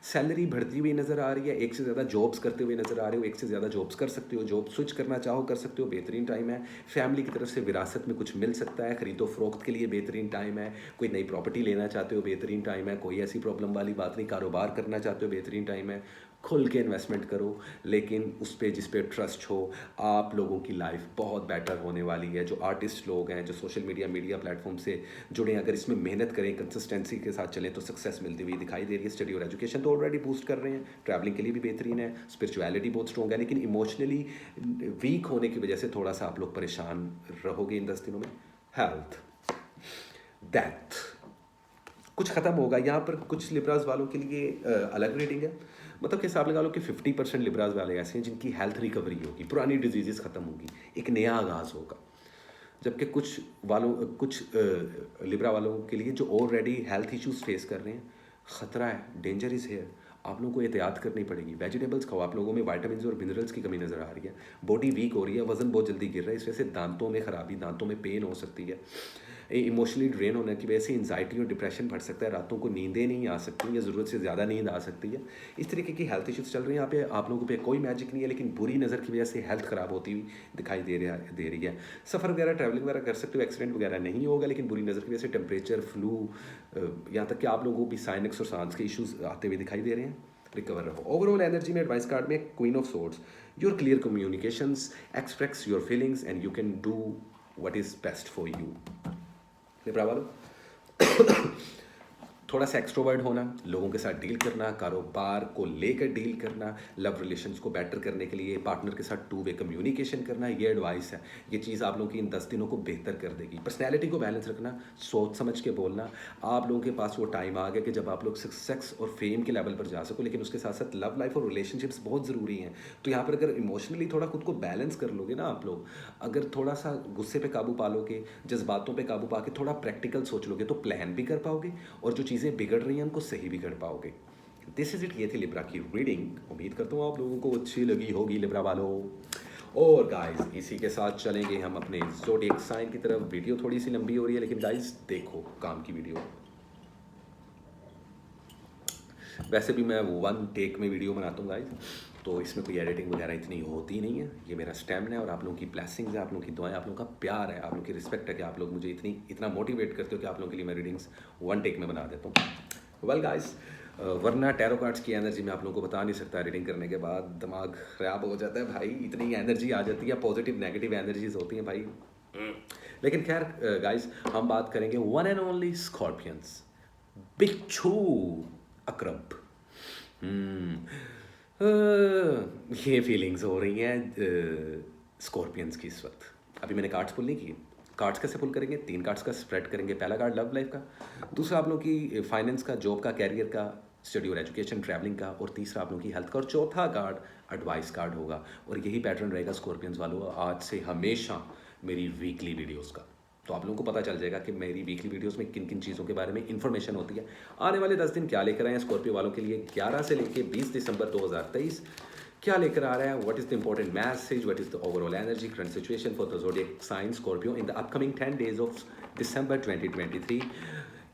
सैलरी बढ़ती हुई नज़र आ रही है, एक से ज़्यादा जॉब्स करते हुए नज़र आ रहे हो, एक से ज़्यादा जॉब्स कर सकते हो, जॉब स्विच करना चाहो कर सकते हो, बेहतरीन टाइम है। फैमिली की तरफ से विरासत में कुछ मिल सकता है, खरीदो फरोख्त के लिए बेहतरीन टाइम है। कोई नई प्रॉपर्टी लेना चाहते हो, बेहतरीन टाइम है। कोई ऐसी प्रॉब्लम वाली बात नहीं, कारोबार करना चाहते हो, बेहतरीन टाइम है। खुल के इन्वेस्टमेंट करो, लेकिन उस पर जिस पे ट्रस्ट हो। आप लोगों की लाइफ बहुत बेटर होने वाली है। जो आर्टिस्ट लोग हैं, जो सोशल मीडिया प्लेटफॉर्म से जुड़े हैं, अगर इसमें मेहनत करें, कंसिस्टेंसी के साथ चलें तो सक्सेस मिलती हुई दिखाई दे रही है। स्टडी और एजुकेशन तो ऑलरेडी बूस्ट कर रहे हैं, ट्रैवलिंग के लिए भी बेहतरीन है, स्पिरिचुअलिटी बहुत स्ट्रॉग है, लेकिन इमोशनली वीक होने की वजह से थोड़ा सा आप लोग परेशान रहोगे इन 10 दिनों में। हेल्थ, डेथ, कुछ ख़त्म होगा यहाँ पर। कुछ लिब्राज वालों के लिए अलग रीडिंग है, मतलब कि हिसाब लगा लो कि 50% लिब्राज वाले ऐसे हैं जिनकी हेल्थ रिकवरी होगी, पुरानी डिजीज़ ख़त्म होगी, एक नया आगाज़ होगा। जबकि कुछ लिब्रा वालों के लिए जो ऑलरेडी हेल्थ इश्यूज फेस कर रहे हैं, ख़तरा है, डेंजर इज़ हेयर। आप लोगों को एहतियात करनी पड़ेगी। वेजिटेबल्स खाओ, आप लोगों में विटामिन और मिनरल्स की कमी नज़र आ रही है, बॉडी वीक हो रही है, वज़न बहुत जल्दी गिर रहा है, इस वजह से दांतों में खराबी, दांतों में पेन हो सकती है। इमोशनली ड्रेन होने की वजह से एंजाइटी और डिप्रेशन बढ़ सकता है, रातों को नींदें नहीं आ सकती या ज़रूरत से ज़्यादा नींद आ सकती है। इस तरीके की हेल्थ इश्यूज चल रही हैं यहाँ पे। आप लोगों पे कोई मैजिक नहीं है, लेकिन बुरी नज़र की वजह से हेल्थ ख़राब होती हुई दिखाई दे रही है। सफ़र वगैरह, ट्रैवलिंग वगैरह कर सकते हो, एक्सीडेंट वगैरह नहीं होगा, लेकिन बुरी नज़र की वजह से टेम्परेचर, फ्लू, यहाँ तक कि आप लोगों को भी साइनक्स और सांस के इशूज़ आते हुए दिखाई दे रहे हैं। रिकवर रहो। ओवरऑल एनर्जी में एडवाइस कार्ड में queen of swords, your clear communications express your feelings and you can do what is best for you. Libra वालों, थोड़ा सा एक्सट्रोवर्ट होना, लोगों के साथ डील करना, कारोबार को लेकर डील करना, लव रिलेशंस को बेटर करने के लिए पार्टनर के साथ 2 वे कम्युनिकेशन करना, ये एडवाइस है। ये चीज़ आप लोगों की इन 10 दिनों को बेहतर कर देगी। पर्सनैलिटी को बैलेंस रखना, सोच समझ के बोलना। आप लोगों के पास वो टाइम आ गया कि जब आप लोग सक्सेस और फेम के लेवल पर जा सको, लेकिन उसके साथ साथ लव लाइफ और रिलेशनशिप्स बहुत ज़रूरी हैं। तो यहाँ पर अगर इमोशनली थोड़ा खुद को बैलेंस कर लोगे ना आप लोग, अगर थोड़ा सा गुस्से पे काबू पा लोगे, जज्बातों पे काबू पा के थोड़ा प्रैक्टिकल सोच लोगे, तो प्लान भी कर पाओगे और जो चीज़ें बिगड़ रही हैं उनको सही भी कर पाओगे। दिस इज इट, ये थी लिब्रा की रीडिंग। उम्मीद करता हूँ आप लोगों को अच्छी लगी होगी लिब्रा वालों। और गाइस, इसी के साथ चलेंगे हम अपने ज़ोडिएक साइन की तरफ। वीडियो थोड़ी सी लंबी हो रही है, लेकिन गाइस देखो काम की वीडियो। वैसे भी मैं वन टेक में वीडियो बनाता हूँ गाइस, तो इसमें कोई एडिटिंग वगैरह इतनी होती नहीं है। ये मेरा स्टैमिना है और आप लोगों की ब्लेसिंग्स है, आप लोगों की दुआएं, आप लोगों का प्यार है, आप लोगों की रिस्पेक्ट है कि आप लोग मुझे इतना मोटिवेट करते हो कि आप लोगों के लिए मैं रीडिंग्स वन टेक में बना देता हूँ। वेल गाइस, वरना टैरो कार्ड्स की एनर्जी मैं आप लोगों को बता नहीं सकता। रीडिंग करने के बाद दिमाग ख़राब हो जाता है भाई, इतनी एनर्जी आ जाती है, पॉजिटिव नेगेटिव एनर्जीज होती हैं भाई। लेकिन खैर गाइस, हम बात करेंगे वन एंड ओनली स्कॉर्पियंस, बिच्छू अकरब। ये फीलिंग्स हो रही हैं स्कॉर्पियंस की इस वक्त। अभी मैंने कार्ड्स पुल नहीं किए। कार्ड्स कैसे पुल करेंगे? 3 कार्ड्स का स्प्रेड करेंगे। पहला कार्ड लव लाइफ का, दूसरा आप लोगों की फाइनेंस का, जॉब का, कैरियर का, स्टडी और एजुकेशन, ट्रैवलिंग का, और तीसरा आप लोगों की हेल्थ का, और चौथा कार्ड एडवाइस कार्ड होगा। और यही पैटर्न रहेगा स्कॉर्पियंस वालों आज से हमेशा मेरी वीकली वीडियोस का। तो आप लोगों को पता चल जाएगा कि मेरी वीकली वीडियोस में किन किन चीज़ों के बारे में इन्फॉर्मेशन होती है। आने वाले 10 दिन क्या लेकर आए हैं स्कॉर्पियो वालों के लिए 11 से लेकर 20 दिसंबर 2023 क्या लेकर आ रहा है? What is the important message, what is the overall energy, current situation for the zodiac sign Scorpio in the upcoming 10 days of December 2023।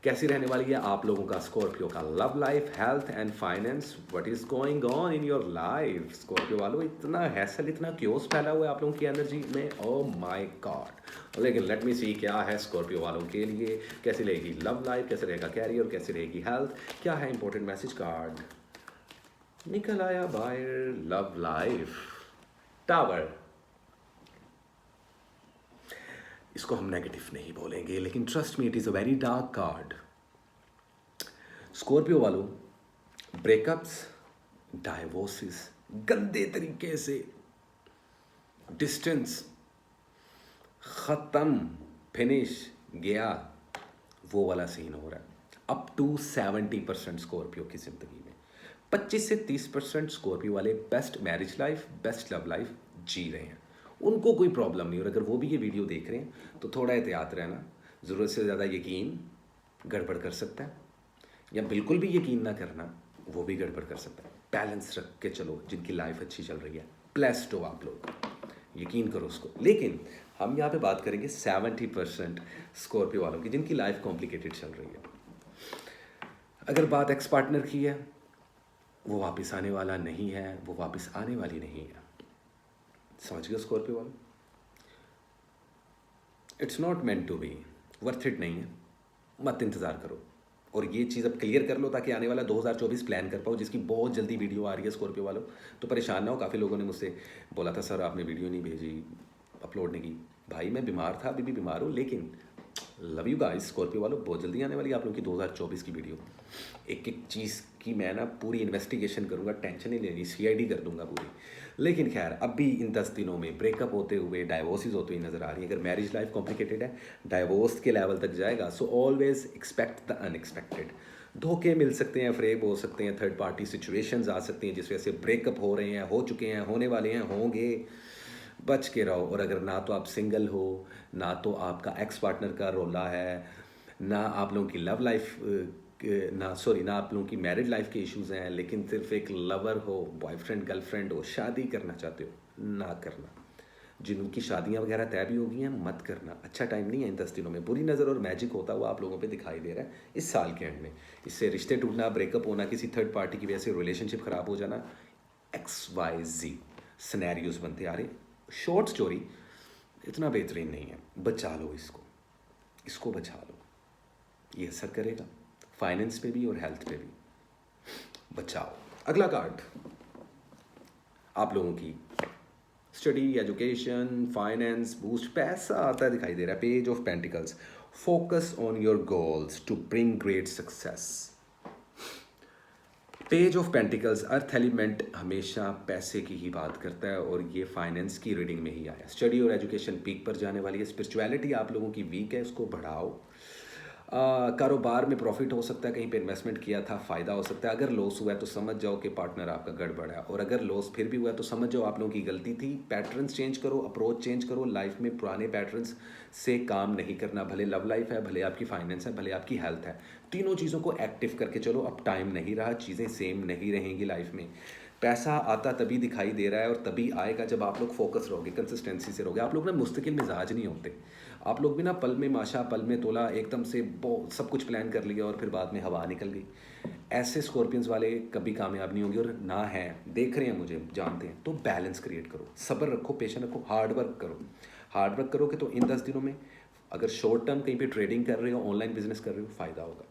कैसी रहने वाली है आप लोगों का स्कॉर्पियो का love life, health and finance? What is going on in your life Scorpio वालों? इतना हैसल, इतना क्योस फैला हुआ है आप लोगों की एनर्जी में, ओह माय गॉड। लेकिन लेट मी सी क्या है स्कॉर्पियो वालों के लिए, कैसी रहेगी लव लाइफ, कैसे रहेगा कैरियर, कैसे रहेगी हेल्थ, क्या है इंपॉर्टेंट मैसेज। कार्ड निकल आया बाहर, लव लाइफ टावर। इसको हम नेगेटिव नहीं बोलेंगे, लेकिन trust me it is a very dark card. Scorpio वालों, ब्रेकअप्स, डाइवोर्सेस, गंदे तरीके से डिस्टेंस, ख़त्म, फिनिश, गया, वो वाला सीन हो रहा है। अप टू 70% स्कॉर्पियो की ज़िंदगी में 25 से 30% स्कॉर्पियो वाले best marriage life, best love life जी रहे हैं। उनको कोई प्रॉब्लम नहीं। और अगर वो भी ये वीडियो देख रहे हैं तो थोड़ा एहतियात रहना, ज़रूरत से ज़्यादा यकीन गड़बड़ कर सकता है, या बिल्कुल भी यकीन ना करना, वो भी गड़बड़ कर सकता है। बैलेंस रख के चलो, जिनकी लाइफ अच्छी चल रही है, ब्लेस्ड हो आप लोग, यकीन करो उसको। लेकिन हम यहाँ पे बात करेंगे 70% स्कॉर्पियो वालों की जिनकी लाइफ कॉम्प्लिकेटेड चल रही है। अगर बात एक्स पार्टनर की है, वो वापस आने वाला नहीं है, वो वापस आने वाली नहीं है। समझ गए स्कॉर्पियो वाले? It's not meant to be, worth it नहीं है, मत इंतज़ार करो। और ये चीज़ अब क्लियर कर लो ताकि आने वाला 2024 प्लान कर पाओ, जिसकी बहुत जल्दी वीडियो आ रही है स्कॉर्पियो वालों। तो परेशान ना हो। काफ़ी लोगों ने मुझसे बोला था सर आपने वीडियो नहीं भेजी, अपलोड नहीं की। भाई मैं बीमार था, अभी भी बीमार हूँ, लेकिन लव यू गाइस स्कॉर्पियो वालों, बहुत जल्दी आने वाली है आप लोगों की 2024 की वीडियो। एक एक चीज़ की मैं ना पूरी इन्वेस्टिगेशन करूँगा, टेंशन नहीं लेनी, CID कर दूंगा पूरी। लेकिन खैर अभी इन 10 दिनों में ब्रेकअप होते हुए, डाइवोर्सेज होते हुए नज़र आ रही है। अगर मैरिज लाइफ कॉम्प्लिकेटेड है, डाइवोर्स के लेवल तक जाएगा, so always expect the unexpected. धोखे मिल सकते हैं, फ्रेब हो सकते हैं, थर्ड पार्टी सिचुएशंस आ सकती हैं जिस वजह से ब्रेकअप हो रहे हैं, हो चुके हैं, होने वाले हैं, होंगे। बच के रहो। और अगर ना तो आप सिंगल हो, ना तो आपका एक्स पार्टनर का रोला है, ना आप लोगों की लव लाइफ ना आप लोगों की मैरिड लाइफ के इश्यूज़ हैं, लेकिन सिर्फ एक लवर हो, बॉयफ्रेंड गर्लफ्रेंड हो, शादी करना चाहते हो, ना करना। जिनकी शादियां वगैरह तय भी हो गई हैं, मत करना। अच्छा टाइम नहीं है इन 10 दिनों में। बुरी नज़र और मैजिक होता हुआ आप लोगों पे दिखाई दे रहा है इस साल के एंड में। इससे रिश्ते टूटना, ब्रेकअप होना, किसी थर्ड पार्टी की वजह से रिलेशनशिप ख़राब हो जाना, XYZ सिनेरियोज बनते आ रहे। शॉर्ट स्टोरी इतना बेहतरीन नहीं है, बचा लो इसको, इसको बचा लो। ये असर करेगा फाइनेंस पे भी और हेल्थ पे भी, बचाओ। अगला कार्ड आप लोगों की स्टडी, एजुकेशन, फाइनेंस, बूस्ट, पैसा आता है दिखाई दे रहा है। Page of pentacles, focus on your goals to bring great success. Page of pentacles, earth element हमेशा पैसे की ही बात करता है और ये फाइनेंस की रीडिंग में ही आया। स्टडी और एजुकेशन पीक पर जाने वाली है। स्पिरिचुअलिटी आप लोगों की वीक है, उसको बढ़ाओ। कारोबार में प्रॉफिट हो सकता है, कहीं पे इन्वेस्टमेंट किया था, फ़ायदा हो सकता है। अगर लॉस हुआ है तो समझ जाओ कि पार्टनर आपका गड़बड़ है, और अगर लॉस फिर भी हुआ है तो समझ जाओ आप लोगों की गलती थी। पैटर्न्स चेंज करो, अप्रोच चेंज करो। लाइफ में पुराने पैटर्न्स से काम नहीं करना। भले लव लाइफ है, भले आपकी फाइनेंस है, भले आपकी हेल्थ है, तीनों चीज़ों को एक्टिव करके चलो। अब टाइम नहीं रहा, चीज़ें सेम नहीं रहेंगी लाइफ में। पैसा आता तभी दिखाई दे रहा है और तभी आएगा जब आप लोग फोकस रहोगे, कंसिस्टेंसी से रहोगे। आप लोग ना मुस्तकिल मिजाज नहीं होते। आप लोग भी ना पल में माशा पल में तोला, एकदम से सब कुछ प्लान कर लिया और फिर बाद में हवा निकल गई। ऐसे स्कॉर्पियंस वाले कभी कामयाब नहीं होंगे, और ना है, देख रहे हैं मुझे, जानते हैं। तो बैलेंस क्रिएट करो, सब्र रखो, पेशेंस रखो, हार्ड वर्क करो। हार्ड वर्क करोगे तो इन 10 दिनों में, अगर शॉर्ट टर्म कहीं पे ट्रेडिंग कर रहे हो, ऑनलाइन बिजनेस कर रहे हो, फ़ायदा होगा।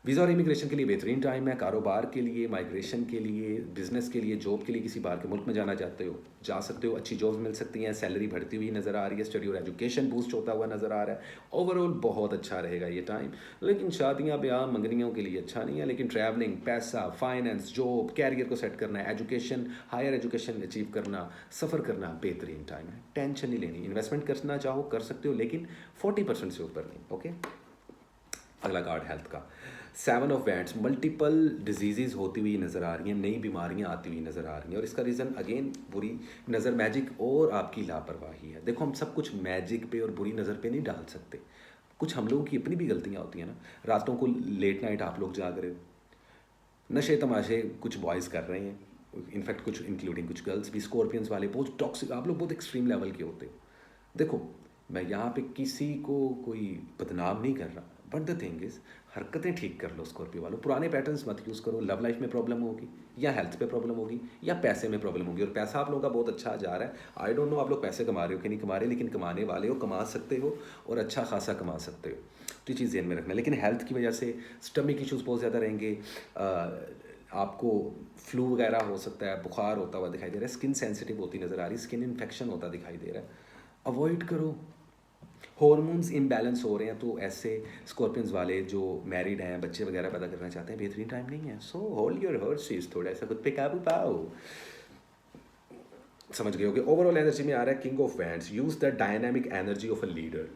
वीज़ा और इमिग्रेशन के लिए बेहतरीन टाइम है। कारोबार के लिए, माइग्रेशन के लिए, बिजनेस के लिए, जॉब के लिए, किसी बाहर के मुल्क में जाना चाहते हो, जा सकते हो। अच्छी जॉब्स मिल सकती हैं, सैलरी बढ़ती हुई नज़र आ रही है, स्टडी और एजुकेशन बूस्ट होता हुआ नज़र आ रहा है। ओवरऑल बहुत अच्छा रहेगा ये टाइम। लेकिन शादियाँ, ब्याह, मंगनियों के लिए अच्छा नहीं है। लेकिन ट्रैवलिंग, पैसा, फाइनेंस, जॉब, कैरियर को सेट करना है, एजुकेशन, हायर एजुकेशन अचीव करना, सफ़र करना, बेहतरीन टाइम है। टेंशन नहीं लेनी। इन्वेस्टमेंट करना चाहो कर सकते हो, लेकिन 40% से ऊपर नहीं। ओके। अगला कार्ड हेल्थ का, 7 ऑफ वैंड्स। मल्टीपल डिजीज़ होती हुई नज़र आ रही हैं, नई बीमारियां आती हुई नज़र आ रही हैं, और इसका रीज़न अगेन बुरी नज़र, मैजिक और आपकी लापरवाही है। देखो, हम सब कुछ मैजिक पे और बुरी नज़र पे नहीं डाल सकते। कुछ हम लोगों की अपनी भी गलतियां होती हैं ना। रातों को लेट नाइट आप लोग जाग रहे हो, नशे तमाशे कुछ बॉयज़ कर रहे हैं, इनफैक्ट कुछ इंक्लूडिंग कुछ गर्ल्स भी। स्कॉर्पियंस वाले बहुत टॉक्सिक, आप लोग बहुत एक्सट्रीम लेवल के होते हो। देखो, मैं यहाँ पे किसी को कोई बदनाम नहीं कर रहा, बट द थिंग इज़, हरकतें ठीक कर लो स्कॉर्पियो वालों। पुराने पैटर्न्स मत यूज़ करो। लव लाइफ में प्रॉब्लम होगी, या हेल्थ पे प्रॉब्लम होगी, या पैसे में प्रॉब्लम होगी। और पैसा आप लोगों का बहुत अच्छा जा रहा है। आई डोंट नो आप लोग पैसे कमा रहे हो कि नहीं कमा रहे, लेकिन कमाने वाले हो, कमा सकते हो, और अच्छा खासा कमा सकते हो। तो ये चीज़ ध्यान में रखना। लेकिन हेल्थ की वजह से स्टमक इशूज़ बहुत ज़्यादा रहेंगे। आपको फ्लू वगैरह हो सकता है, बुखार होता हुआ दिखाई दे रहा है, स्किन सेंसिटिव होती नज़र आ रही है, स्किन इन्फेक्शन होता दिखाई दे रहा है। अवॉइड करो। हॉर्मोन्स इम्बैलेंस हो रहे हैं, तो ऐसे स्कॉर्पियंस वाले जो मैरिड हैं, बच्चे वगैरह पैदा करना चाहते हैं, बेहतरीन टाइम नहीं है। सो होल्ड योर हॉर्सेस, थोड़ा सा खुद पे काबू पाओ। समझ गए होगे। ओवरऑल एनर्जी में आ रहा है king of wands. Use the dynamic energy of a leader.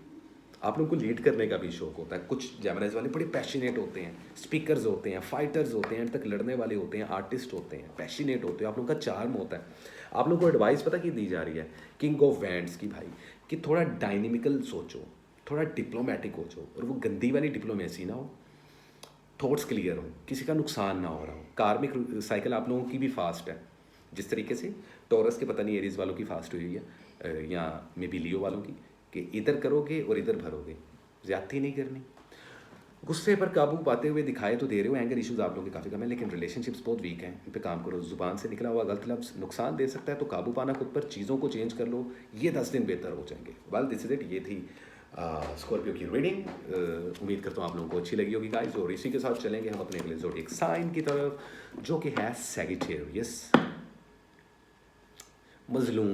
आप लोगों को लीड करने का भी शौक होता है। कुछ जेमिनीज वाले बड़े पैशनेट होते हैं, स्पीकर्स होते हैं, फाइटर्स होते हैं, एंड तक लड़ने वाले होते हैं, आर्टिस्ट होते हैं, पैशनेट होते हैं। आप लोगों का चार्म होता है। आप लोगों को एडवाइस पता की दी जा रही है किंग ऑफ वैंड्स की, भाई, कि थोड़ा डायनेमिकल सोचो, थोड़ा डिप्लोमेटिक हो जाओ, और वो गंदी वाली डिप्लोमेसी ना हो। थॉट्स क्लियर हो, किसी का नुकसान ना हो रहा हो। कार्मिक साइकिल आप लोगों की भी फास्ट है, जिस तरीके से टॉरस के, पता नहीं एरीज वालों की फास्ट हुई है, या मे बी लियो वालों की, कि इधर करोगे और इधर भरोगे। ज़्यादती नहीं करनी। गुस्से पर काबू पाते हुए दिखाई तो दे रहे हो। एंगर इश्यूज आप लोगों के काफ़ी कम है, लेकिन रिलेशनशिप्स बहुत वीक हैं, इन पे काम करो। जुबान से निकला हुआ गलत लफ्ज़ नुकसान दे सकता है, तो काबू पाना खुद पर, चीज़ों को चेंज कर लो। ये 10 दिन बेहतर हो जाएंगे। Well, this is it. ये थी स्कॉर्पियो की रीडिंग। उम्मीद करता हूँ आप लोगों को अच्छी लगी होगी गाइस। और इसी के साथ चलेंगे हम अपने अगले ज़ोडिएक साइन की तरफ, जो कि है सैजिटेरियस। मजलूम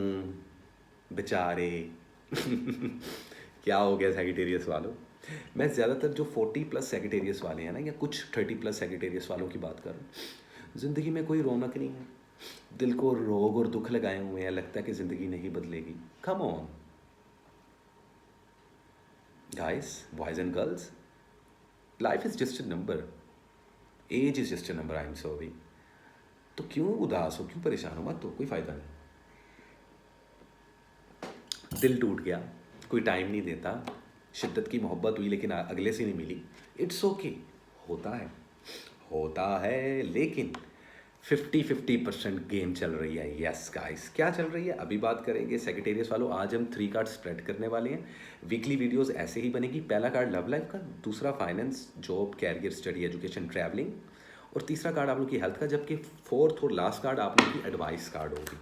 बेचारे क्या हो गया सैजिटेरियस वालों। मैं ज़्यादातर जो 40+ सैजिटेरियस वाले हैं ना, या कुछ 30+ सैजिटेरियस वालों की बात कर रहा हूँ। ज़िंदगी में कोई रौनक नहीं है, दिल को रोग और दुख लगाए हुए हैं, लगता है कि ज़िंदगी नहीं बदलेगी। Come on guys, boys and girls, life is just a number, age is just a number. I am sorry. तो क्यों उदास हो, क्यों परेशान हो, मत तो कोई फ़ायदा नहीं। दिल टूट गया, कोई टाइम नहीं देता, शिद्दत की मोहब्बत हुई लेकिन अगले से नहीं मिली, इट्स ओके, होता है, होता है। लेकिन 50-50% गेम चल रही है। यस गाइस, क्या चल रही है अभी बात करेंगे। सेक्रेटेरियस वालों, आज हम 3 कार्ड स्प्रेड करने वाले हैं। वीकली वीडियोस ऐसे ही बनेगी। पहला कार्ड लव लाइफ का, दूसरा finance, job, career, study, education, travelling, और तीसरा कार्ड आप लोग की हेल्थ का, जबकि फोर्थ और लास्ट कार्ड आप लोग की एडवाइस कार्ड होगी।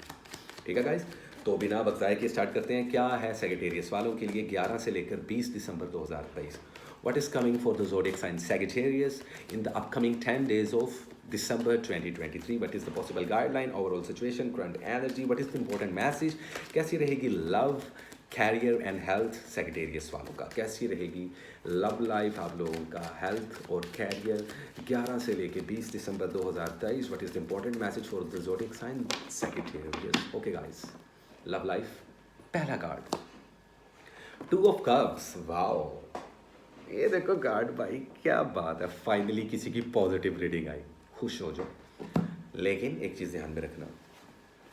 ठीक है गाइस, तो बिना वक्त ज़ाये के स्टार्ट करते हैं। क्या है सेगिटेरियस वालों के लिए 11 से लेकर 20 दिसंबर 2023? What is coming for the zodiac sign Sagittarius in the upcoming 10 days of December 2023? What is the possible guideline, overall situation, current energy? What is the important message? कैसी रहेगी love, career and health Sagittarius वालों का? कैसी रहेगी लव लाइफ आप लोगों का, हेल्थ और कैरियर 11 से लेके 20 दिसंबर 2023? What is the important message for the zodiac sign Sagittarius? Okay guys, love life, पहला कार्ड 2 ऑफ कप्स। वाओ, ये देखो कार्ड भाई, क्या बात है, फाइनली किसी की पॉजिटिव रीडिंग आई, खुश हो जाओ। लेकिन एक चीज़ ध्यान में रखना,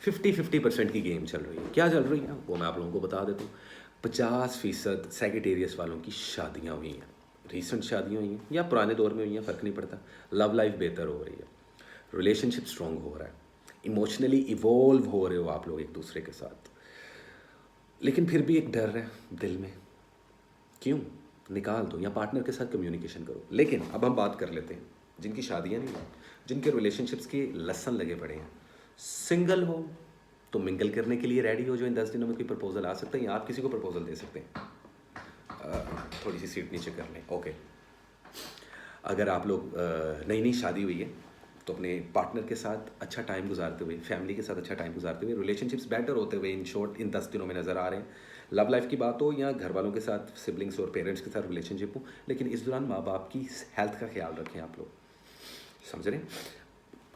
50-50% की गेम चल रही है। क्या चल रही है वो मैं आप लोगों को बता देता हूँ। 50% सेगिटेरियस वालों की शादियाँ हुई हैं, रिसेंट शादियाँ हुई हैं या पुराने दौर में हुई हैं, फ़र्क नहीं पड़ता। लव लाइफ बेहतर हो रही है, रिलेशनशिप स्ट्रॉन्ग हो रहा है, इमोशनली इवॉल्व हो रहे हो आप लोग एक दूसरे के साथ, लेकिन फिर भी एक डर है दिल में। क्यों? निकाल दो या पार्टनर के साथ कम्युनिकेशन करो। लेकिन अब हम बात कर लेते हैं जिनकी शादियां नहीं हुई, जिनके रिलेशनशिप्स के लसन लगे पड़े हैं। सिंगल हो तो मिंगल करने के लिए रेडी हो, जो इन 10 दिनों में कोई प्रपोजल आ सकता है या आप किसी को प्रपोजल दे सकते हैं। थोड़ी सी सीट नीचे कर लें, ओके। अगर आप लोग नई नई शादी हुई है तो अपने पार्टनर के साथ अच्छा टाइम गुजारते हुए, फैमिली के साथ अच्छा टाइम गुजारते हुए, रिलेशनशिप्स बेटर होते हुए इन शॉर्ट इन 10 दिनों में नज़र आ रहे हैं। लव लाइफ की बात हो या घर वालों के साथ, सिबलिंग्स और पेरेंट्स के साथ रिलेशनशिप हो, लेकिन इस दौरान माँ बाप की हेल्थ का ख्याल रखें। आप लोग समझ रहे हैं?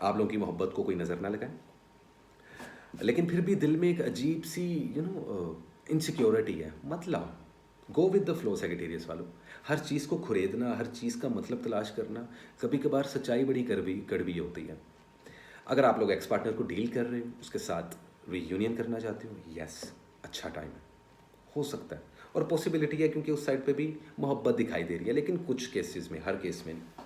आप लोगों की मोहब्बत को कोई नज़र ना लगाए, लेकिन फिर भी दिल में एक अजीब सी इनसिक्योरिटी है। मतलब गो विद द फ्लो सेक्रेटेरियस वालों। हर चीज़ को खुरेदना, हर चीज़ का मतलब तलाश करना, कभी कभार सच्चाई बड़ी कड़वी होती है। अगर आप लोग एक्स पार्टनर को डील कर रहे हो, उसके साथ रीयूनियन करना चाहते हो, यस, अच्छा टाइम है, हो सकता है और पॉसिबिलिटी है, क्योंकि उस साइड पे भी मोहब्बत दिखाई दे रही है। लेकिन कुछ केसेस में, हर केस में नहीं।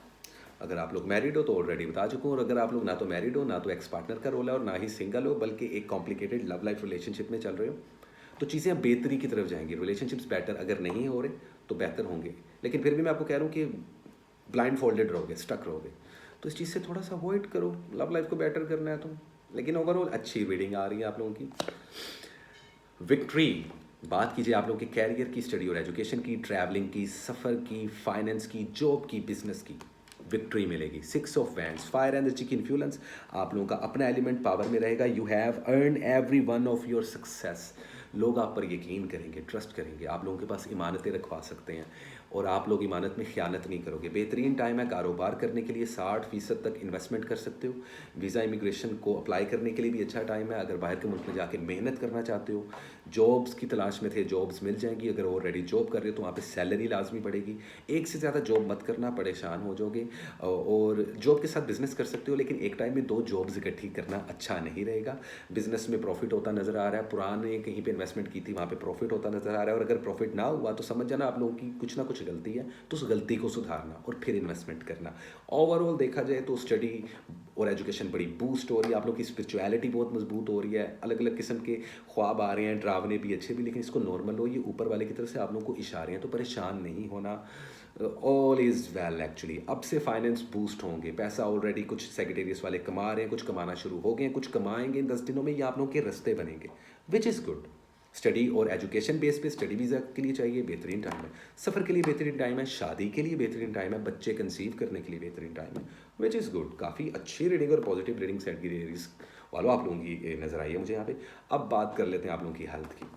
अगर आप लोग मैरिड हो तो ऑलरेडी बता चुका हूँ, और अगर आप लोग ना तो मैरिड हो, ना तो एक्स पार्टनर का रोल है और ना ही सिंगल हो, बल्कि एक कॉम्प्लिकेटेड लव लाइफ रिलेशनशिप में चल रहे हो, तो चीज़ें बेहतरी की तरफ जाएंगी। रिलेशनशिप्स बेटर अगर नहीं हो रहे तो बेहतर होंगे, लेकिन फिर भी मैं आपको कह रहा हूँ कि ब्लाइंड फोल्डेड रहोगे, स्टक रहोगे, तो इस चीज़ से थोड़ा सा अवॉइड करो। लव लाइफ को बेटर करना है तो। लेकिन ओवरऑल अच्छी रीडिंग आ रही है आप लोगों की। विक्ट्री, बात कीजिए आप लोगों के कैरियर की, स्टडी और एजुकेशन की, ट्रैवलिंग की, सफ़र की, फाइनेंस की, जॉब की, बिजनेस की, विक्ट्री मिलेगी। 6 ऑफ वैंड्स, फायर एनर्जी की इन्फ्लुएंस, आप लोगों का अपना एलिमेंट पावर में रहेगा। You have earn every one of your success. लोग आप पर यकीन करेंगे, ट्रस्ट करेंगे, आप लोगों के पास इमानतें रखवा सकते हैं और आप लोग इमानत में ख़यानत नहीं करोगे। बेहतरीन टाइम है कारोबार करने के लिए, 60% तक इन्वेस्टमेंट कर सकते हो। वीज़ा इमिग्रेशन को अप्लाई करने के लिए भी अच्छा टाइम है। अगर बाहर के मुल्क में जाके मेहनत करना चाहते हो, जॉब्स की तलाश में थे, जॉब्स मिल जाएंगी। अगर ऑलरेडी जॉब कर रहे हो तो वहाँ पे सैलरी लाजमी बढ़ेगी। एक से ज़्यादा जॉब मत करना, परेशान हो जाओगे। और जॉब के साथ बिजनेस कर सकते हो, लेकिन एक टाइम में 2 जॉब्स इकट्ठी करना अच्छा नहीं रहेगा। बिजनेस में प्रॉफिट होता नज़र आ रहा है, पुराने कहीं पे इन्वेस्टमेंट की थी वहाँ पे प्रॉफिट होता नज़र आ रहा है। और अगर प्रॉफिट ना हुआ तो समझ जाना आप लोगों की कुछ ना कुछ गलती है, तो उस गलती को सुधारना और फिर इन्वेस्टमेंट करना। ओवरऑल देखा जाए तो स्टडी और एजुकेशन बड़ी बूस्ट हो रही है, आप लोग की स्पिरिचुअलिटी बहुत मजबूत हो रही है। अलग अलग किस्म के ख्वाब आ रहे हैं, डरावने भी, अच्छे भी, लेकिन इसको नॉर्मल लो, ये ऊपर वाले की तरफ से आप लोगों को इशारे हैं, तो परेशान नहीं होना। All is well actually. अब से फाइनेंस बूस्ट होंगे, पैसा ऑलरेडी कुछ सेक्रेटेरियस वाले कमा रहे हैं, कुछ कमाना शुरू हो गए हैं, कुछ कमाएंगे इन 10 दिनों में, ये आप लोगों के रास्ते बनेंगे, विच इज़ गुड। स्टडी और एजुकेशन बेस पे स्टडी वीज़ा के लिए चाहिए, बेहतरीन टाइम है। सफ़र के लिए बेहतरीन टाइम है, शादी के लिए बेहतरीन टाइम है, बच्चे कंसीव करने के लिए बेहतरीन टाइम है, विच इज़ गुड। काफ़ी अच्छी रीडिंग और पॉजिटिव रीडिंग सेट की रिस्क वालों आप लोगों की नज़र आई है मुझे यहाँ पे। अब बात कर लेते हैं आप लोगों की हेल्थ की।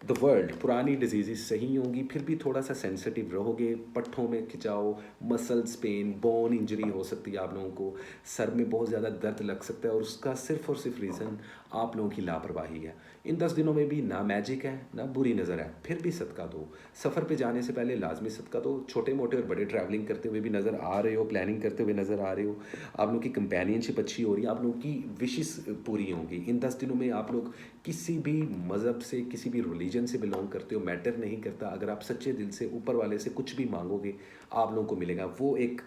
द वर्ल्ड, पुरानी डिजीज़ सही होंगी, फिर भी थोड़ा सा सेंसिटिव रहोगे। पट्ठों में खिंचाव, मसल्स पेन, बोन इंजरी हो सकती है आप लोगों को, सर में बहुत ज़्यादा दर्द लग सकता है, और उसका सिर्फ और सिर्फ रीज़न आप लोगों की लापरवाही है। इन 10 दिनों में भी ना मैजिक है ना बुरी नज़र है, फिर भी सदका दो। सफ़र पे जाने से पहले लाजमी सदका दो। छोटे मोटे और बड़े ट्रैवलिंग करते हुए भी नज़र आ रहे हो, प्लानिंग करते हुए नज़र आ रहे हो, आप लोगों की कंपेनियनशिप अच्छी हो रही है, आप लोगों की विशेस पूरी होंगी। इन 10 दिनों में आप लोग किसी भी मज़हब से, किसी भी रिलीजन से बिलोंग करते हो, मैटर नहीं करता। अगर आप सच्चे दिल से ऊपर वाले से कुछ भी मांगोगे, आप लोगों को मिलेगा। वो एक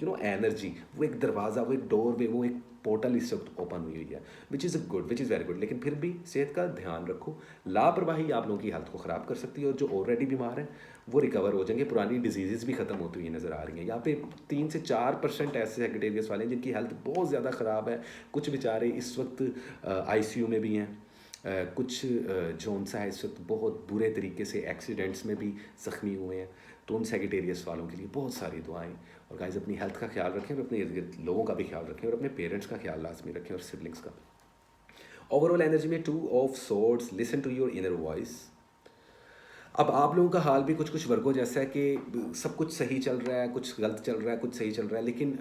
एनर्जी, वो एक दरवाज़ा, वो एक डोर वे, वो एक पोर्टल इस वक्त ओपन हुई है, which is good, which is very good. लेकिन फिर भी सेहत का ध्यान रखो। लापरवाही आप लोगों की हेल्थ को ख़राब कर सकती है, और जो ऑलरेडी बीमार हैं वो रिकवर हो जाएंगे। पुरानी डिजीज़ भी ख़त्म होती हुई नज़र आ रही हैं। यहाँ पे 3 से 4% ऐसे सेक्रेटेरियस वाले हैं जिनकी हेल्थ बहुत ज़्यादा ख़राब है। कुछ बेचारे इस वक्त ICU में भी हैं। कुछ जोन सा है इस वक्त बहुत बुरे तरीके से एक्सीडेंट्स में भी ज़ख्मी हुए हैं। तो उन सेक्रेटेरियस वालों के लिए बहुत सारी दुआएं। और गाइस अपनी हेल्थ का ख्याल रखें, और अपने इर्द गिर्द लोगों का भी ख्याल रखें, और अपने पेरेंट्स का ख्याल लाजमी रखें, और सिबलिंग्स का। ओवरऑल एनर्जी में 2 of swords, listen to your inner voice. अब आप लोगों का हाल भी कुछ कुछ वर्गों जैसा है कि सब कुछ सही चल रहा है, कुछ गलत चल रहा है, कुछ सही चल रहा है, लेकिन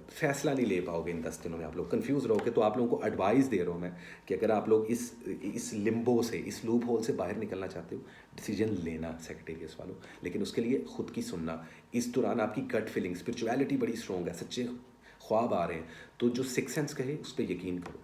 फैसला नहीं ले पाओगे इन 10 दिनों में। आप लोग कंफ्यूज रहोगे। तो आप लोगों को एडवाइस दे रहा हूँ मैं कि अगर आप लोग इस लिम्बो से, इस लूप होल से बाहर निकलना चाहते हो, डिसीजन लेना सेक्रेटेरियस वालों, लेकिन उसके लिए खुद की सुनना। इस दौरान आपकी गट फीलिंग, स्पिरिचुअलिटी बड़ी स्ट्रॉन्ग है, सच्चे ख्वाब आ रहे हैं, तो जो सिक्स सेंस कहे उस पर यकीन करो।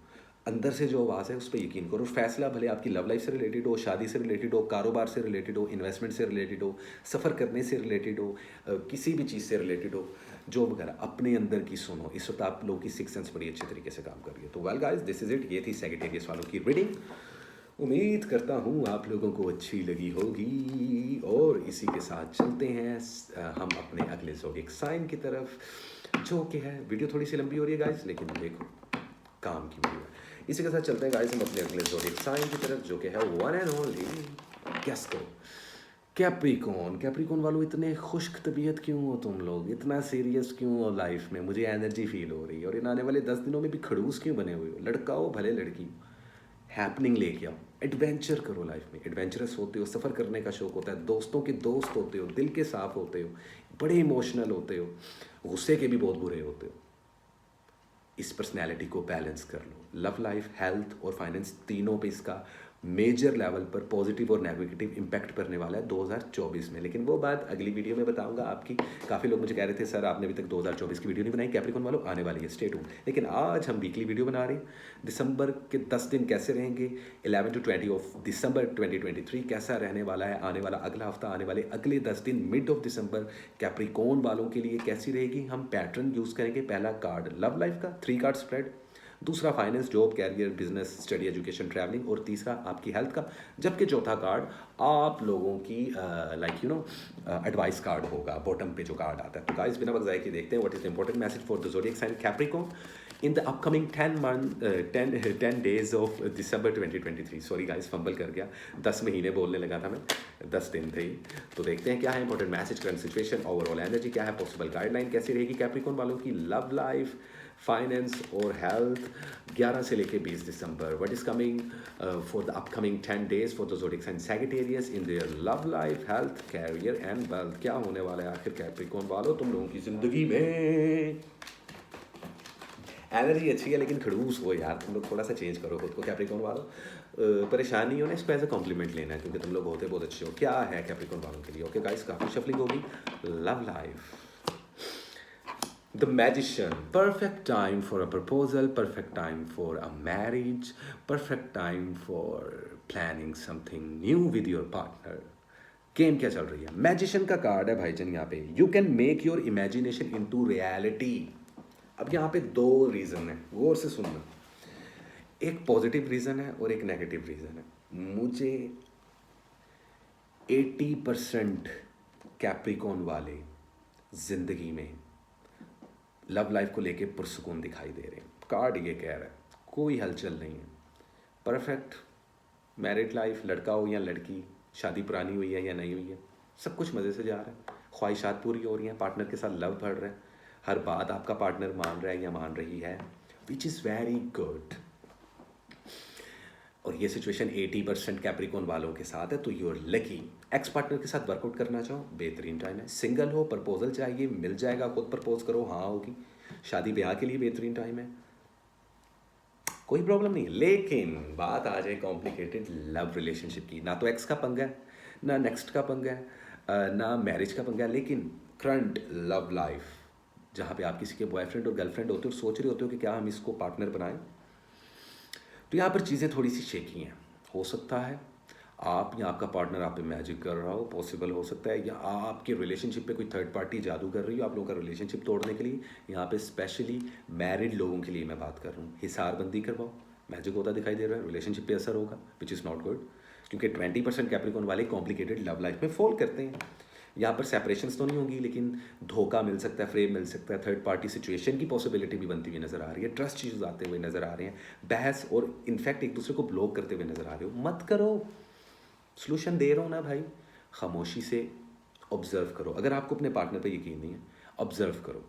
अंदर से जो आवाज़ है उस पर यकीन करो। फैसला भले आपकी लव लाइफ से रिलेटेड हो, शादी से रिलेटेड हो, कारोबार से रिलेटेड हो, इन्वेस्टमेंट से रिलेटेड हो, सफ़र करने से रिलेटेड हो, किसी भी चीज़ से रिलेटेड हो, जो वगैरह, अपने अंदर की सुनो। इस वक्त आप लोगों की सिक्स सेंस बड़ी अच्छे तरीके से काम कर रही है। तो well guys, this is it. ये थी सैजिटेरियस वालों की रीडिंग। उम्मीद करता हूँ आप लोगों को अच्छी लगी होगी, और इसी के साथ चलते हैं हम अपने अगले ज़ोडिएक साइन की तरफ, जो कि है, वीडियो थोड़ी सी लंबी हो रही है गाइस, लेकिन देखो काम की वीडियो है। इसी के साथ चलते हैं गाइस हम अपने अगले ज़ोडिएक साइन की तरफ, जो कि है वन एंड ओनली, गेस करो, कैप्रिकॉन। कैप्रिकॉन वालों, इतने खुश्क तबीयत क्यों हो तुम लोग, इतना सीरियस क्यों हो लाइफ में? मुझे एनर्जी फील हो रही है, और इन आने वाले 10 दिनों में भी खड़ूस क्यों बने हुए हो? लड़का हो भले लड़की, हैपनिंग लेके आओ, एडवेंचर करो लाइफ में। एडवेंचरस होते हो, सफ़र करने का शौक होता है, दोस्तों के दोस्त होते हो, दिल के साफ होते हो, बड़े इमोशनल होते हो, गुस्से के भी बहुत बुरे होते हो। इस पर्सनैलिटी को बैलेंस कर लो। लव लाइफ, हेल्थ और फाइनेंस, तीनों पे इसका मेजर लेवल पर पॉजिटिव और नेगेटिव इम्पैक्ट करने वाला है 2024 में। लेकिन वो बात अगली वीडियो में बताऊंगा आपकी। काफ़ी लोग मुझे कह रहे थे सर आपने अभी तक 2024 की वीडियो नहीं बनाई, कैप्रिकॉन वालों आने वाली है, स्टे ट्यून्ड। लेकिन आज हम वीकली वीडियो बना रहे हैं। दिसंबर के 10 दिन कैसे रहेंगे, 11 to 20 ऑफ दिसंबर 2023 कैसा रहने वाला है, आने वाला अगला हफ्ता, आने वाले अगले 10 दिन मिड ऑफ दिसंबर कैप्रिकॉन वालों के लिए कैसी रहेगी। हम पैटर्न यूज़ करेंगे। पहला कार्ड लव लाइफ का 3 कार्ड स्प्रेड, दूसरा finance, job, career, business, study, education, travelling, और तीसरा आपकी हेल्थ का। जबकि चौथा कार्ड आप लोगों की एडवाइस कार्ड होगा, बॉटम पे जो कार्ड आता है। तो गाइस बिना वक्त ज़ाय के देखते हैं what is the important message for the zodiac sign Capricorn in the upcoming 10 days of December 2023। Sorry guys, fumble कर गया, 10 महीने बोलने लगा था मैं, 10 दिन थे। तो देखते हैं क्या है important message, current situation, overall energy क्या है, पॉसिबल गाइडलाइन कैसी रहेगी कैप्रिकॉर्न वालों की, लव लाइफ, फाइनेंस और हेल्थ 11 से लेके 20 दिसंबर। What is coming for the upcoming 10 days for the zodiac sign Sagittarius in their love life, health, career and wealth. क्या होने वाला है आखिर कैप्रिकॉर्न वालों तुम लोगों की ज़िंदगी में? एनर्जी अच्छी है लेकिन खड़ूस हो यार, तुम लोग थोड़ा सा चेंज करो खुद को कैप्रिकॉर्न वालों। परेशान नहीं होना, इसको एज अ कॉम्प्लीमेंट लेना है, क्योंकि तुम लोग होते बहुत अच्छे हो। क्या है कैप्रिकॉर्न वालों के लिए? ओके गाइस, काफ़ी शफलिंग होगी। Love life, The Magician, perfect time for a proposal, perfect time for a marriage, perfect time for planning something new with your partner. Game क्या चल रही है? मैजिशियन का कार्ड है भाईजान यहाँ पे। You can make your imagination into reality. अब यहाँ पे 2 रीज़न है, गौर से सुनना। एक पॉजिटिव रीज़न है और एक नेगेटिव रीज़न है। मुझे 80% कैप्रिकॉर्न वाले ज़िंदगी में लव लाइफ को लेके पुरसुकून दिखाई दे रहे हैं। कार्ड ये कह रहा है कोई हलचल नहीं है, परफेक्ट मैरिड लाइफ, लड़का हो या लड़की, शादी पुरानी हुई है या नहीं हुई है, सब कुछ मज़े से जा रहा है, ख्वाहिशात पूरी हो रही हैं, पार्टनर के साथ लव बढ़ रहा है, हर बात आपका पार्टनर मान रहा है या मान रही है, विच इज़ वेरी गुड। और ये सिचुएशन 80% कैप्रिकॉर्न वालों के साथ है, तो यूर लकी। एक्स पार्टनर के साथ वर्कआउट करना चाहो, बेहतरीन टाइम है। सिंगल हो, प्रपोजल चाहिए, मिल जाएगा, खुद प्रपोज करो, हाँ होगी। शादी ब्याह के लिए बेहतरीन टाइम है, कोई प्रॉब्लम नहीं है। लेकिन बात आ जाए कॉम्प्लिकेटेड लव रिलेशनशिप की, ना तो एक्स का पंगा है, ना नेक्स्ट का पंगा है, ना मैरिज का पंगा है, लेकिन करंट लव लाइफ, जहाँ पे आप किसी के बॉयफ्रेंड और गर्लफ्रेंड होते हो और सोच रहे होते हो कि क्या हम इसको पार्टनर बनाएं, तो यहाँ पर चीज़ें थोड़ी सी शेकी हैं। हो सकता है आप या आपका पार्टनर आप पे मैजिक कर रहा हो, पॉसिबल हो सकता है, या आपके रिलेशनशिप पे कोई थर्ड पार्टी जादू कर रही हो आप लोगों का रिलेशनशिप तोड़ने के लिए। यहाँ पे स्पेशली मैरिड लोगों के लिए मैं बात कर रहा हूँ। हिसारबंदी करवाओ, मैजिक होता दिखाई दे रहा है, रिलेशनशिप पे असर होगा, विच इज़ नॉट गुड, क्योंकि 20% कैप्रिकॉर्न वाले कॉम्प्लिकेटेड लव लाइफ में फॉल करते हैं। यहाँ पर सेपरेशंस तो नहीं होंगी, लेकिन धोखा मिल सकता है, फ्रेम मिल सकता है, थर्ड पार्टी सिचुएशन की पॉसिबिलिटी भी बनती हुई नज़र आ रही है, ट्रस्ट इश्यूज आते हुए नज़र आ रहे हैं, बहस और इनफैक्ट एक दूसरे को ब्लॉक करते हुए नज़र आ रहे हो। मत करो, सोल्यूशन दे रहा हूँ ना भाई, खामोशी से ऑब्ज़र्व करो। अगर आपको अपने पार्टनर पे यकीन नहीं है, ऑब्ज़र्व करो,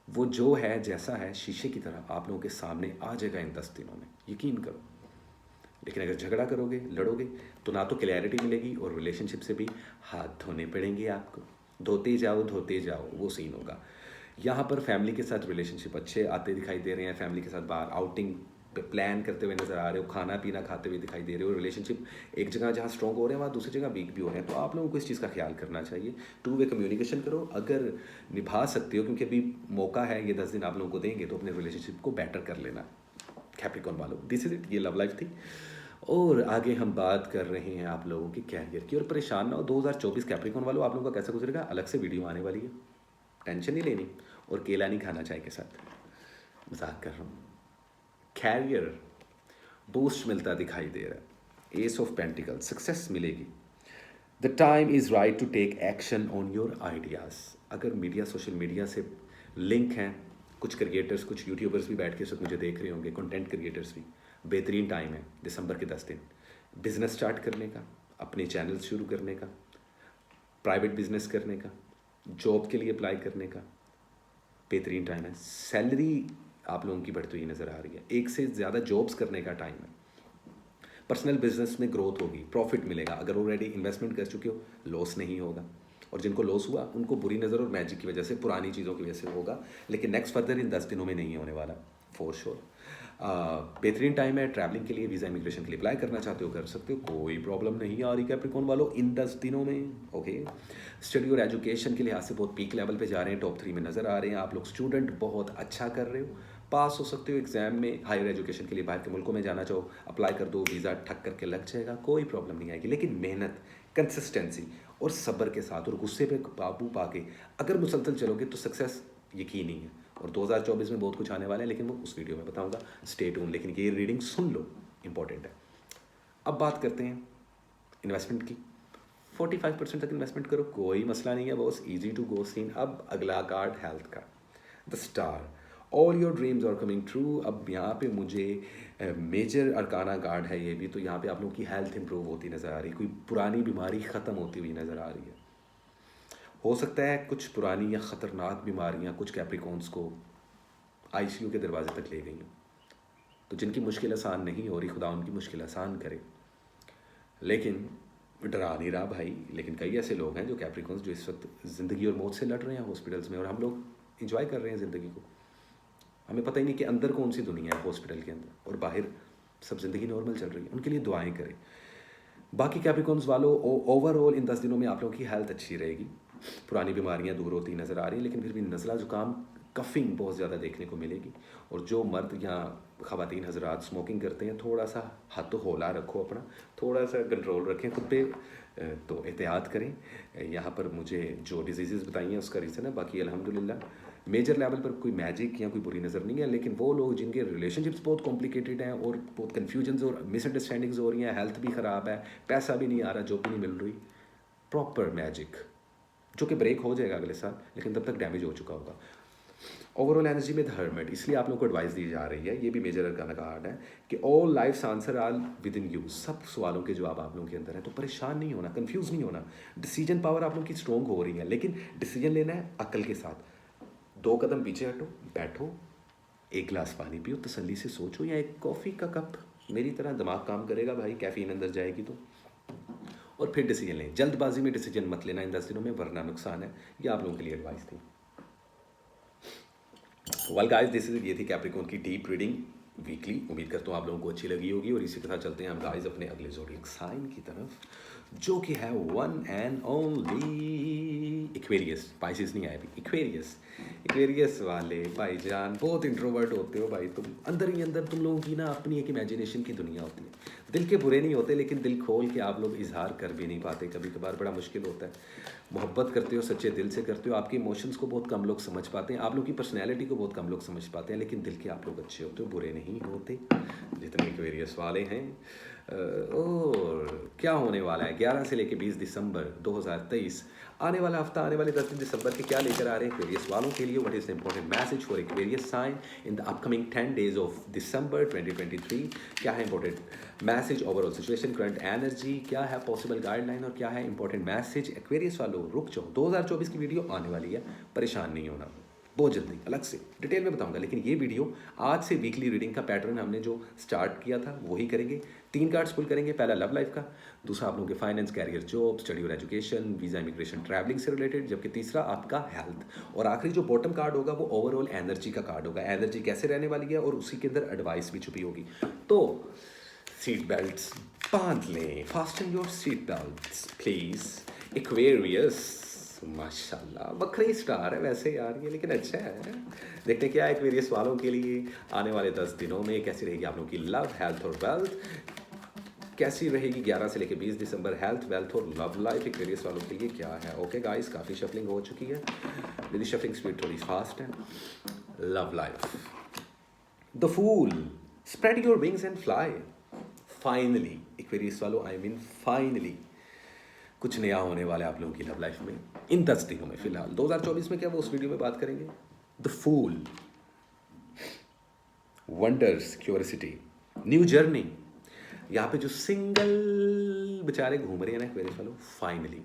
वो जो है जैसा है शीशे की तरह आप लोगों के सामने आ जाएगा इन 10 दिनों में, यकीन करो। लेकिन अगर झगड़ा करोगे, लड़ोगे, तो ना तो क्लैरिटी मिलेगी और रिलेशनशिप से भी हाथ धोने पड़ेंगे आपको। धोते जाओ, वो सीन होगा। यहाँ पर फैमिली के साथ रिलेशनशिप अच्छे आते दिखाई दे रहे हैं, फैमिली के साथ बाहर आउटिंग प्लान करते हुए नज़र आ रहे हो, खाना पीना खाते हुए दिखाई दे रहे हो। रिलेशनशिप एक जगह जहाँ स्ट्रॉन्ग हो रहे हैं वहाँ दूसरी जगह वीक भी हो रहे हैं, तो आप लोगों को इस चीज़ का ख्याल करना चाहिए। 2 वे कम्युनिकेशन करो, अगर निभा सकते हो, क्योंकि अभी मौका है, ये 10 दिन आप लोगों को देंगे, तो अपने रिलेशनशिप को बेटर कर लेना। कैप्रिकॉन वालों, दिस इज इट, ये लव लाइफ थी। और आगे हम बात कर रहे हैं आप लोगों के कैरियर की। और परेशान ना हो, 2024 कैप्रिकॉन वालों आप लोगों का कैसा गुजरेगा, अलग से वीडियो आने वाली है, टेंशन नहीं लेनी, और केला नहीं खाना चाय के साथ, मजाक कर रहा हूँ। कैरियर बूस्ट मिलता दिखाई दे रहा है, एस ऑफ पेंटिकल, सक्सेस मिलेगी। The time is right to take action on your ideas. अगर मीडिया, सोशल मीडिया से लिंक हैं, कुछ क्रिएटर्स, कुछ यूट्यूबर्स भी बैठ के सब मुझे देख रहे होंगे, कंटेंट क्रिएटर्स भी, बेहतरीन टाइम है दिसंबर के 10 दिन बिजनेस स्टार्ट करने का, अपने चैनल शुरू करने का, प्राइवेट बिजनेस करने का, जॉब के लिए अप्लाई करने का बेहतरीन टाइम है। सैलरी आप लोगों की बढ़ती हुई नज़र आ रही है, एक से ज़्यादा जॉब्स करने का टाइम है। पर्सनल बिजनेस में ग्रोथ होगी, प्रॉफिट मिलेगा, अगर ऑलरेडी इन्वेस्टमेंट कर चुके हो लॉस नहीं होगा, और जिनको लॉस हुआ उनको बुरी नज़र और मैजिक की वजह से, पुरानी चीज़ों की वजह से होगा, लेकिन नेक्स्ट फर्दर इन 10 दिनों में नहीं होने वाला, फॉर श्योर। बेहतरीन टाइम है ट्रैवलिंग के लिए, वीज़ा इमिग्रेशन के लिए अप्लाई करना चाहते हो कर सकते हो, कोई प्रॉब्लम नहीं आ रही कैप्रिकॉन वालों इन 10 दिनों में। ओके, स्टडी और एजुकेशन के लिहाज से बहुत पीक लेवल पे जा रहे हैं, टॉप 3 में नज़र आ रहे हैं आप लोग। स्टूडेंट बहुत अच्छा कर रहे हो, पास हो सकते हो एग्जाम में, हायर एजुकेशन के लिए बाहर के मुल्कों में जाना चाहो अप्लाई कर दो, वीज़ा ठक करके लग जाएगा, कोई प्रॉब्लम नहीं आएगी। लेकिन मेहनत, कंसिस्टेंसी और सब्र के साथ और गुस्से पे काबू पाके अगर मुसलसल चलोगे तो सक्सेस यकीनी है। और 2024 में बहुत कुछ आने वाला है, लेकिन वो उस वीडियो में बताऊंगा, स्टे ट्यून। लेकिन ये रीडिंग सुन लो, इंपॉर्टेंट है। अब बात करते हैं इन्वेस्टमेंट की। 45% तक इन्वेस्टमेंट करो, कोई मसला नहीं है boss, easy to go scene. अब अगला कार्ड हेल्थ का, the star, all your dreams are coming true. अब यहाँ पे मुझे मेजर अरकाना कार्ड है ये भी, तो यहाँ पे आप लोगों की हेल्थ इंप्रूव होती नज़र आ रही है, कोई पुरानी बीमारी ख़त्म होती हुई नज़र आ रही है। हो सकता है कुछ पुरानी या ख़तरनाक बीमारियाँ कुछ कैप्रिकॉन्स को आईसीयू के दरवाजे तक ले गई हैं, तो जिनकी मुश्किल आसान नहीं हो रही, खुदा उनकी मुश्किल आसान करे। लेकिन डरा नहीं रहा भाई, लेकिन कई ऐसे लोग हैं जो कैप्रिकॉन्स जो इस वक्त ज़िंदगी और मौत से लड़ रहे हैं हॉस्पिटल्स में, और हम लोग इंजॉय कर रहे हैं ज़िंदगी को। हमें पता ही नहीं कि अंदर कौन सी दुनिया है हॉस्पिटल के अंदर, और बाहर सब ज़िंदगी नॉर्मल चल रही है। उनके लिए दुआएं करें। बाकी कैप्रिकॉन्स वालों, ओवरऑल इन 10 दिनों में आप लोगों की हेल्थ अच्छी रहेगी, पुरानी बीमारियां दूर होती नज़र आ रही हैं, लेकिन फिर भी नज़ला ज़ुकाम, कफ़िंग बहुत ज़्यादा देखने को मिलेगी। और जो मर्द या ख़वातीन हजरात स्मोकिंग करते हैं, थोड़ा सा हाथ होला रखो अपना, थोड़ा सा कंट्रोल रखें खुद पे, तो एहतियात करें। यहाँ पर मुझे जो डिजीज़ बताई हैं उसका रीज़न है, बाकी अल्हम्दुलिल्लाह मेजर लेवल पर कोई मैजिक या कोई बुरी नज़र नहीं है। लेकिन वो लोग जिनके रिलेशनशिप्स बहुत कॉम्प्लिकेटेड हैं और बहुत कन्फ्यूजन्स और मिसअंडरस्टैंडिंग्स हो रही हैं, हेल्थ भी ख़राब है, पैसा भी नहीं आ रहा, जॉब भी नहीं मिल रही, प्रॉपर मैजिक जो कि ब्रेक हो जाएगा अगले साल, लेकिन तब तक डैमेज हो चुका होगा। ओवरऑल एनर्जी में द हर्मिट, इसलिए आप लोगों को एडवाइस दी जा रही है, ये भी मेजर अरकान का कार्ड है कि all life's answer are within you, सब सवालों के जवाब आप लोगों के अंदर है। तो परेशान नहीं होना, कंफ्यूज नहीं होना, डिसीजन पावर आप लोगों की स्ट्रॉन्ग हो रही है, लेकिन डिसीजन लेना है अकल के साथ। 2 कदम पीछे हटो, बैठो, एक गिलास पानी पियो, तसल्ली से सोचो, या एक कॉफ़ी का कप मेरी तरह दिमाग काम करेगा भाई, कैफीन अंदर जाएगी तो, और फिर डिसीजन लें। जल्दबाजी में डिसीजन मत लेना इन 10 दिनों में, वरना नुकसान है। ये आप लोगों के लिए एडवाइस थी। वेल गाइस, दिस इज, ये थी कैप्रिकॉन की डीप रीडिंग वीकली। उम्मीद करता हूँ आप लोगों को अच्छी लगी होगी। और इसी के साथ चलते हैं हम गाइस अपने अगले ज़ोडिएक साइन की तरफ, जो कि है one and only Aquarius. Pisces नहीं आए अभी, एक्वेरियस। एक्वेरियस वाले भाईजान बहुत इंट्रोवर्ट होते हो भाई तुम, अंदर ही अंदर तुम लोगों की ना अपनी एक इमेजिनेशन की दुनिया होती है। दिल के बुरे नहीं होते, लेकिन दिल खोल के आप लोग इजहार कर भी नहीं पाते, कभी कभार बड़ा मुश्किल होता है। मोहब्बत करते हो, सच्चे दिल से करते हो, आपके इमोशंस को बहुत कम लोग समझ पाते हैं, आप लोग की पर्सनैलिटी को बहुत कम लोग समझ पाते हैं, लेकिन दिल के आप लोग अच्छे होते हो, बुरे नहीं होते जितने एक्वेरियस वाले हैं। और क्या होने वाला है 11 से लेकर 20 दिसंबर 2023, आने वाला हफ्ता, आने वाले 10 दिसंबर के क्या लेकर आ रहे हैं एक्वेरियस वालों के लिए? What is the important message for Aquarius sign in the upcoming 10 days of December 2023? क्या है important message, overall situation, current energy, क्या है पॉसिबल गाइडलाइन, और क्या है इंपॉर्टेंट मैसेज? एक्वेरियस वालों रुक जाओ, 2024 की वीडियो आने वाली है, परेशान नहीं होना, बहुत जल्दी अलग से डिटेल में बताऊंगा। लेकिन ये वीडियो आज से वीकली रीडिंग का पैटर्न हमने जो स्टार्ट किया था वही करेंगे। 3 कार्ड्स पुल करेंगे, पहला लव लाइफ का, दूसरा आप लोगों के फाइनेंस, कैरियर, जॉब, स्टडी और एजुकेशन, वीज़ा, इमिग्रेशन, ट्रैवलिंग से रिलेटेड, जबकि तीसरा आपका हेल्थ, और आखिरी जो बॉटम कार्ड होगा वो ओवरऑल एनर्जी का कार्ड होगा। एनर्जी कैसे रहने वाली है और उसी के अंदर एडवाइस भी छुपी होगी। तो सीट बेल्ट्स बांध लें, fasten your seat belts please. Aquarius माशाल्लाह बखरी स्टार है वैसे यार ये, लेकिन अच्छा है। देखते क्या है एक्वेरियस वालों के लिए आने वाले 10 दिनों में कैसी रहेगी आप लोगों की लव, हेल्थ और वेल्थ, कैसी रहेगी 11 से लेकर 20 दिसंबर हेल्थ, वेल्थ और लव लाइफ एक्वेरियस वालों के लिए क्या है। ओके गाइस, काफ़ी शफलिंग हो चुकी है, मेरी शफलिंग स्पीड थोड़ी फास्ट है। Love life, the fool, spread your wings and fly. Finally Aquarius वालों, आई मीन फाइनली कुछ नया होने वाला है आप लोगों की लव लाइफ में इन 10 दिनों में। फिलहाल 2024 में क्या, वो उस वीडियो में बात करेंगे। The fool, wonders, curiosity, new journey. यहाँ पे जो सिंगल बेचारे घूम रहे हैं ना एक्वेरियस वालों, फाइनली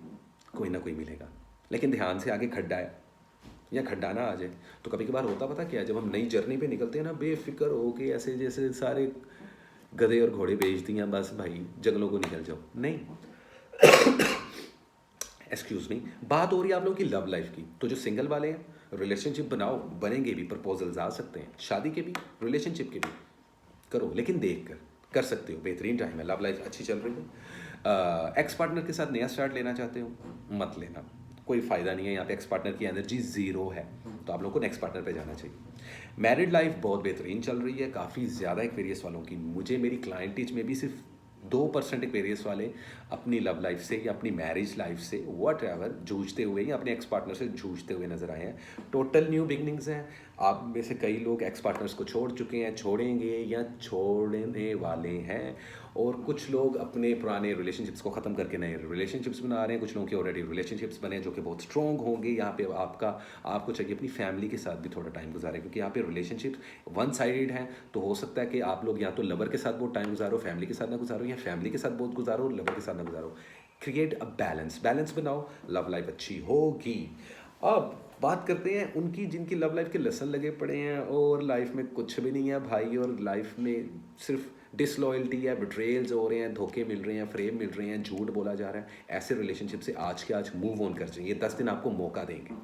कोई ना कोई मिलेगा, लेकिन ध्यान से, आगे खड्डा है या खड्डा ना आ जाए। तो कभी कभार होता पता क्या है, जब हम नई जर्नी पे निकलते हैं ना, बेफिक्र हो के ऐसे जैसे सारे गधे और घोड़े बेच दिए बस भाई जंगलों को निकल जाओ, नहीं। एक्सक्यूज मी, बात हो रही है आप लोगों की लव लाइफ की। तो जो सिंगल वाले हैं, रिलेशनशिप बनाओ, बनेंगे भी, प्रपोजल्स आ सकते हैं, शादी के भी, रिलेशनशिप के भी करो, लेकिन देख कर सकते हो, बेहतरीन टाइम है, लव लाइफ अच्छी चल रही है। एक्स पार्टनर के साथ नया स्टार्ट लेना चाहते हो, मत लेना, कोई फ़ायदा नहीं है। यहाँ पे एक्स पार्टनर की एनर्जी ज़ीरो है, तो आप लोगों को नेक्स्ट पार्टनर पे जाना चाहिए। मैरिड लाइफ बहुत बेहतरीन चल रही है, काफ़ी ज़्यादा एक्वेरियस वालों की। मुझे मेरी क्लाइंटेज में भी सिर्फ 2% एक्वेरियस वाले अपनी लव लाइफ से या अपनी मैरिज लाइफ से वट एवर जूझते हुए या अपने एक्स पार्टनर से जूझते हुए नजर आए हैं। टोटल न्यू बिगनिंग्स हैं। आप में से कई लोग एक्स पार्टनर्स को छोड़ चुके हैं, छोड़ेंगे या छोड़ने वाले हैं, और कुछ लोग अपने पुराने रिलेशनशिप्स को ख़त्म करके नए रिलेशनशिप्स बना रहे हैं। कुछ लोगों के ऑलरेडी रिलेशनशिप्स बने जो कि बहुत स्ट्रॉन्ग होंगे। यहाँ पे आपको चाहिए अपनी फैमिली के साथ भी थोड़ा टाइम गुजारें, क्योंकि यहाँ पे रिलेशनशिप वन साइडेड है। तो हो सकता है कि आप लोग या तो लवर के साथ बहुत टाइम गुजारो, फैमिली के साथ ना गुजारो, या फैमिली के साथ बहुत गुजारो, लवर के साथ ना गुजारो। क्रिएट अ बैलेंस बनाओ, लव लाइफ अच्छी होगी। अब बात करते हैं उनकी जिनकी लव लाइफ के लेसन लगे पड़े हैं और लाइफ में कुछ भी नहीं है भाई, और लाइफ में सिर्फ डिसलॉयल्टी है, बिट्रेयल्स हो रहे हैं, धोखे मिल रहे हैं, फ्रेम मिल रहे हैं, झूठ बोला जा रहा है। ऐसे रिलेशनशिप से आज के आज मूव ऑन कर चाहिए। ये 10 दिन आपको मौका देंगे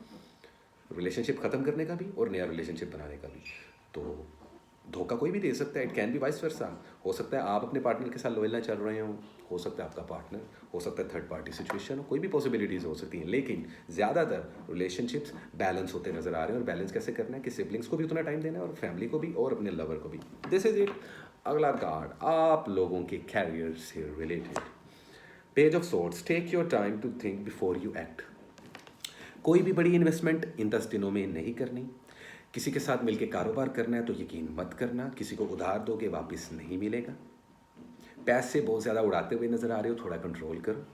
रिलेशनशिप ख़त्म करने का भी और नया रिलेशनशिप बनाने का भी। तो धोखा कोई भी दे सकता है, it can be vice versa. हो सकता है आप अपने पार्टनर के साथ लॉयल ना चल रहे हो सकता है आपका पार्टनर, हो सकता है थर्ड पार्टी सिचुएशन हो, कोई भी पॉसिबिलिटीज़ हो सकती हैं। लेकिन ज़्यादातर रिलेशनशिप्स बैलेंस होते नजर आ रहे हैं, और बैलेंस कैसे करना है कि सिबलिंग्स को भी उतना टाइम देना है और फैमिली को भी और अपने लवर को भी। This is it. अगला कार्ड आप लोगों के कैरियर से related, page of swords. Take your time to think before you act. कोई भी बड़ी इन्वेस्टमेंट इन 10 दिनों में नहीं करनी। किसी के साथ मिलकर कारोबार करना है तो यकीन मत करना, किसी को उधार दोगे वापस नहीं मिलेगा। पैसे बहुत ज़्यादा उड़ाते हुए नजर आ रहे हो, थोड़ा कंट्रोल करो।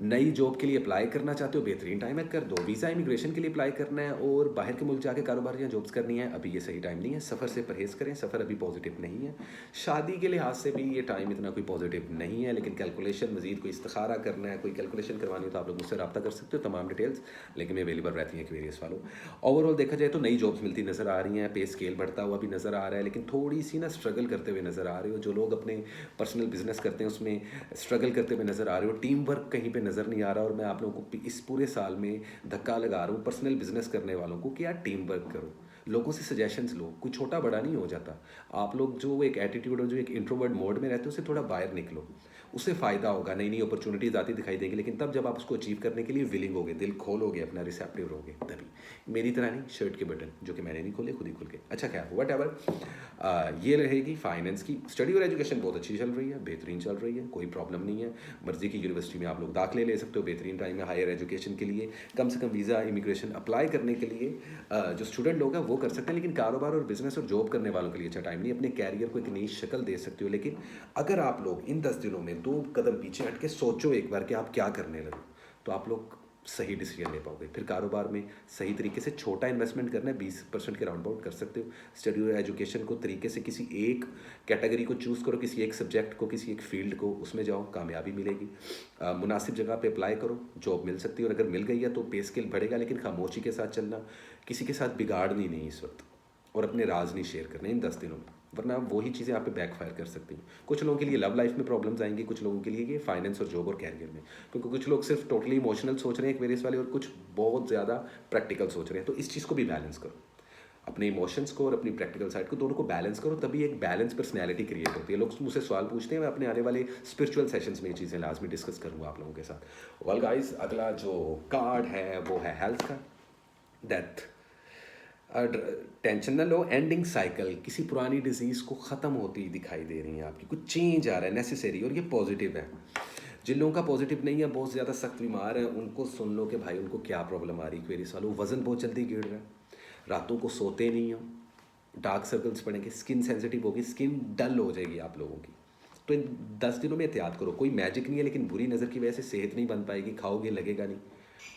नई जॉब के लिए अप्लाई करना चाहते हो, बेहतरीन टाइम है, कर दो। वीज़ा इमिग्रेशन के लिए अप्लाई करना है और बाहर के मुल्क जाके कारोबार या जॉब्स करनी है, अभी ये सही टाइम नहीं है। सफ़र से परहेज़ करें, सफ़र अभी पॉजिटिव नहीं है। शादी के लिहाज से भी ये टाइम इतना कोई पॉजिटिव नहीं है, लेकिन कैलकुलेशन मजीद कोई इस्तिखारा करना है, कोई कैलकुलेशन करवानी हो तो आप लोग मुझसे रब्ता कर सकते हो। तमाम डिटेल्स लेकिन में अवेलेबल रहती हैं एक्वेरियस वालों। ओवरऑल देखा जाए तो नई जॉब्स मिलती नज़र आ रही हैं, पे स्केल बढ़ता हुआ भी नज़र आ रहा है, लेकिन थोड़ी सी ना स्ट्रगल करते हुए नज़र आ रहे हो। जो लोग अपने पर्सनल बिजनेस करते हैं उसमें स्ट्रगल करते हुए नज़र आ रहे हो। टीम वर्क कहीं पे नज़र नहीं आ रहा, और मैं आप लोगों को इस पूरे साल में धक्का लगा रहा हूँ पर्सनल बिजनेस करने वालों को कि यार टीम वर्क करो, लोगों से सजेशंस लो। कोई छोटा बड़ा नहीं हो जाता। आप लोग जो एक एटीट्यूड और जो एक इंट्रोवर्ट मोड में रहते हो उससे थोड़ा बाहर निकलो, उससे फ़ायदा होगा। नई नई अपॉर्चुनिटीज़ आती दिखाई देंगी, लेकिन तब जब आप उसको अचीव करने के लिए विलिंग होगे, दिल खोलोगे, अपना रिसेप्टिव रहोगे, तभी। मेरी तरह नहीं शर्ट के बटन जो कि मैंने नहीं खोले, खुद ही खुल के। अच्छा खैर वट एवर, ये रहेगी फाइनेंस की। स्टडी और एजुकेशन बहुत अच्छी चल रही है, बेहतरीन चल रही है, कोई प्रॉब्लम नहीं है। मर्जी की यूनिवर्सिटी में आप लोग दाखिले ले सकते हो, बेहतरीन टाइम है हायर एजुकेशन के लिए। कम से कम वीज़ा इमिग्रेशन अप्लाई करने के लिए जो स्टूडेंट लोग हैं वो कर सकते हैं, लेकिन कारोबार और बिजनेस और जॉब करने वालों के लिए अच्छा टाइम नहीं। अपने कैरियर को एक नई शक्ल दे सकते हो, लेकिन अगर आप लोग इन 10 दिनों में 2 कदम पीछे हट के सोचो एक बार कि आप क्या करने लगे, तो आप लोग सही डिसीजन ले पाओगे। फिर कारोबार में सही तरीके से छोटा इन्वेस्टमेंट करना है, 20% के राउंड अबाउट कर सकते हो। स्टडी और एजुकेशन को तरीके से किसी एक कैटेगरी को चूज़ करो, किसी एक सब्जेक्ट को, किसी एक फील्ड को, उसमें जाओ, कामयाबी मिलेगी। मुनासिब जगह पे अप्लाई करो, जॉब मिल सकती है, और अगर मिल गई है तो पे स्केल बढ़ेगा, लेकिन खामोशी के साथ चलना, किसी के साथ बिगाड़नी नहीं इस वक्त, और अपने राज नहीं शेयर करने इन 10 दिनों में, वरना वही चीज़ें आप पे बैकफायर कर सकती हैं। कुछ लोगों के लिए लव लाइफ में प्रॉब्लम्स आएंगी, कुछ लोगों के लिए ये फाइनेंस और जॉब और कैरियर में, क्योंकि कुछ लोग सिर्फ टोटली इमोशनल सोच रहे हैं एक वेरियस वाले, और कुछ बहुत ज़्यादा प्रैक्टिकल सोच रहे हैं। तो इस चीज़ को भी बैलेंस करो। अपने इमोशंस को और अपनी प्रैक्टिकल साइड को दोनों को बैलेंस करो, तभी एक बैलेंस पर्सनैलिटी क्रिएट होती है। लोग मुझसे सवाल पूछते हैं, मैं अपने आने वाले स्पिरिचुअल सेशंस में ये चीज़ें लाजमी डिस्कस करूँगा आप लोगों के साथ। वेल गाइस, अगला जो कार्ड है वो है हेल्थ का। डेथ, टेंशन ना लो, एंडिंग साइकिल, किसी पुरानी डिजीज़ को ख़त्म होती दिखाई दे रही है आपकी, कुछ चेंज आ रहा है नेसेसरी, और ये पॉजिटिव है। जिन लोगों का पॉजिटिव नहीं है, बहुत ज़्यादा सख्त बीमार है, उनको सुन लो कि भाई उनको क्या प्रॉब्लम आ रही है। क्वेरीज वालों, वज़न बहुत जल्दी गिर रहा है, रातों को सोते नहीं हो, डार्क सर्कल्स पड़ेंगे, स्किन सेंसिटिव होगी, स्किन डल हो जाएगी आप लोगों की। तो इन 10 दिनों में एहतियात करो। कोई मैजिक नहीं है, लेकिन बुरी नज़र की वजह से सेहत नहीं बन पाएगी, खाओगे लगेगा नहीं,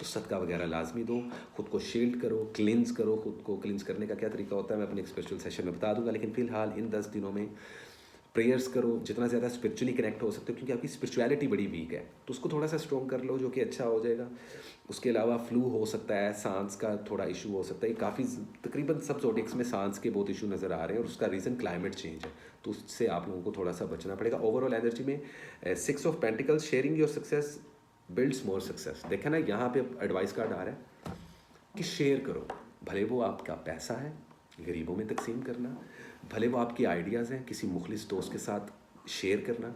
तो सदका वगैरह लाजमी दो, खुद को शील्ड करो, क्लिनज करो। खुद को क्लिनज करने का क्या तरीका होता है मैं अपने स्पिरिचुअल सेशन में बता दूंगा, लेकिन फ़िलहाल इन 10 दिनों में प्रेयर्स करो, जितना ज़्यादा स्पिरिचुअली कनेक्ट हो सकते हो, क्योंकि आपकी स्पिरिचुअलिटी बड़ी वीक है, तो उसको थोड़ा सा स्ट्रॉन्ग कर लो, जो कि अच्छा हो जाएगा। उसके अलावा फ्लू हो सकता है, सांस का थोड़ा इशू हो सकता है, काफ़ी तकरीबन सब ज़ोडिक्स में सांस के बहुत इशू नज़र आ रहे हैं, और उसका रीज़न क्लाइमेट चेंज है, तो उससे आप लोगों को थोड़ा सा बचना पड़ेगा। ओवरऑल एनर्जी में 6 of pentacles, sharing your success builds more success. देखा ना, यहाँ पे एडवाइस कार्ड आ रहा है कि शेयर करो, भले वो आपका पैसा है गरीबों में तकसीम करना, भले वो आपकी आइडियाज़ हैं किसी मुखलिस दोस्त के साथ शेयर करना,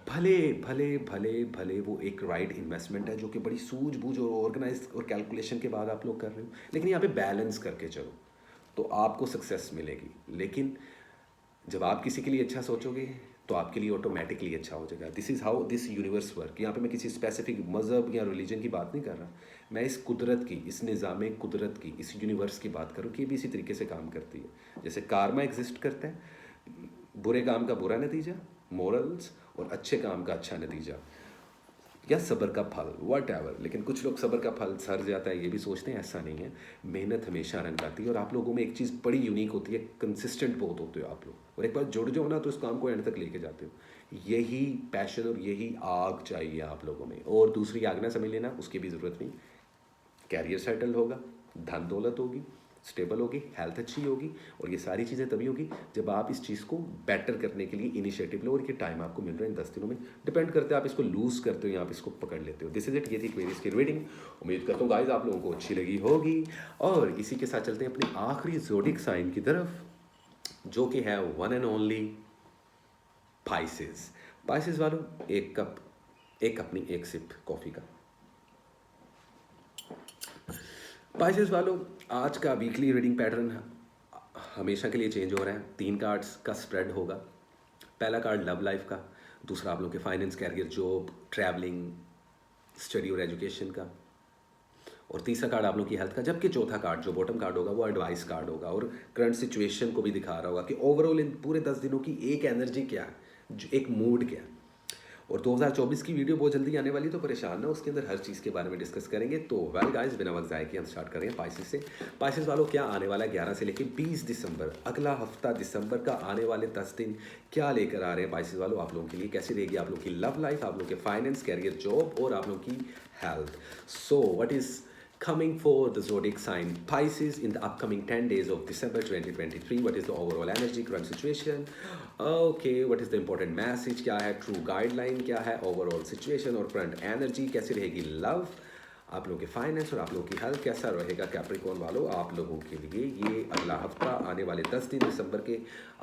भले भले भले भले वो एक राइट इन्वेस्टमेंट है जो कि बड़ी सूझबूझ और ऑर्गेनाइज और कैलकुलेशन के बाद आप लोग कर रहे हो, लेकिन यहाँ पे बैलेंस करके चलो तो आपको सक्सेस मिलेगी। लेकिन जब आप किसी के लिए अच्छा सोचोगे तो आपके लिए ऑटोमेटिकली अच्छा हो जाएगा। This is how this universe work. यहाँ पे मैं किसी स्पेसिफिक मज़हब या रिलीजन की बात नहीं कर रहा, मैं इस कुदरत की, इस निज़ाम कुदरत की, इस यूनिवर्स की बात करूँ कि ये भी इसी तरीके से काम करती है। जैसे कारमा एग्जिस्ट करता है, बुरे काम का बुरा नतीजा, मोरल्स, और अच्छे काम का अच्छा नतीजा, या सब्र का फल, वट एवर। लेकिन कुछ लोग सब्र का फल सर जाता है ये भी सोचते हैं, ऐसा नहीं है। मेहनत हमेशा रंग लाती है, और आप लोगों में एक चीज़ बड़ी यूनिक होती है, कंसिस्टेंट बहुत होते हो आप लोग, और एक बार जुड़ जाओ ना तो इस काम को एंड तक लेके जाते हो। यही पैशन और यही आग चाहिए आप लोगों में, और दूसरी आग ना समझ लेना, उसकी भी ज़रूरत नहीं। कैरियर सेटल होगा, धन दौलत होगी, स्टेबल होगी, हेल्थ अच्छी होगी, और ये सारी चीज़ें तभी होगी जब आप इस चीज़ को बेटर करने के लिए इनिशिएटिव लो, और ये टाइम आपको मिल रहा है इन 10 दिनों में। डिपेंड करते हैं आप इसको लूज़ करते हो या आप इसको पकड़ लेते हो। दिस इज इट, ये थी क्वेरीज की रीडिंग। उम्मीद करता हूँ गाइस आप लोगों को अच्छी लगी होगी, और इसी के साथ चलते हैं अपनी आखिरी ज़ोडिक साइन की तरफ, जो कि है one and only Pisces. Pisces वालों, एक कप, एक अपनी एक सिप कॉफ़ी का। पाइसेस वालों, आज का वीकली रीडिंग पैटर्न हमेशा के लिए चेंज हो रहा है। 3 कार्ड्स का स्प्रेड होगा। पहला कार्ड लव लाइफ का, दूसरा आप लोगों के finance, career, job, travelling, study और एजुकेशन का, और तीसरा कार्ड आप लोगों की हेल्थ का। जबकि चौथा कार्ड जो बॉटम कार्ड होगा वो एडवाइस कार्ड होगा, और करंट सिचुएशन को भी दिखा रहा होगा कि ओवरऑल इन पूरे 10 दिनों की एक एनर्जी क्या है, एक मूड क्या है। और 2024 की वीडियो बहुत जल्दी आने वाली, तो परेशान ना, उसके अंदर हर चीज़ के बारे में डिस्कस करेंगे। तो वेल गाइस, बिना वक्त ज़ाये किए हम स्टार्ट कर रहे हैं पाइसेस से। पाइसेस वालों, क्या आने वाला है 11 से लेकर 20 दिसंबर, अगला हफ्ता दिसंबर का, आने वाले 10 दिन क्या लेकर आ रहे हैं पाइसेस वालों आप लोगों के लिए। कैसी रहेगी आप लोगों की लव लाइफ, आप लोगों के फाइनेंस, कैरियर, जॉब, और आप लोगों की health. So what is coming for the zodiac sign Pisces in the upcoming 10 days of December 2023? What is the overall energy, current situation? Okay, what is the important message? क्या है true guideline? क्या है overall situation और current energy? कैसी रहेगी love, आप लोगों के फाइनेंस, और आप लोगों की हेल्थ कैसा रहेगा कैप्रिकॉर्न वालों आप लोगों के लिए ये अगला हफ्ता, आने वाले 10 दिन दिसंबर के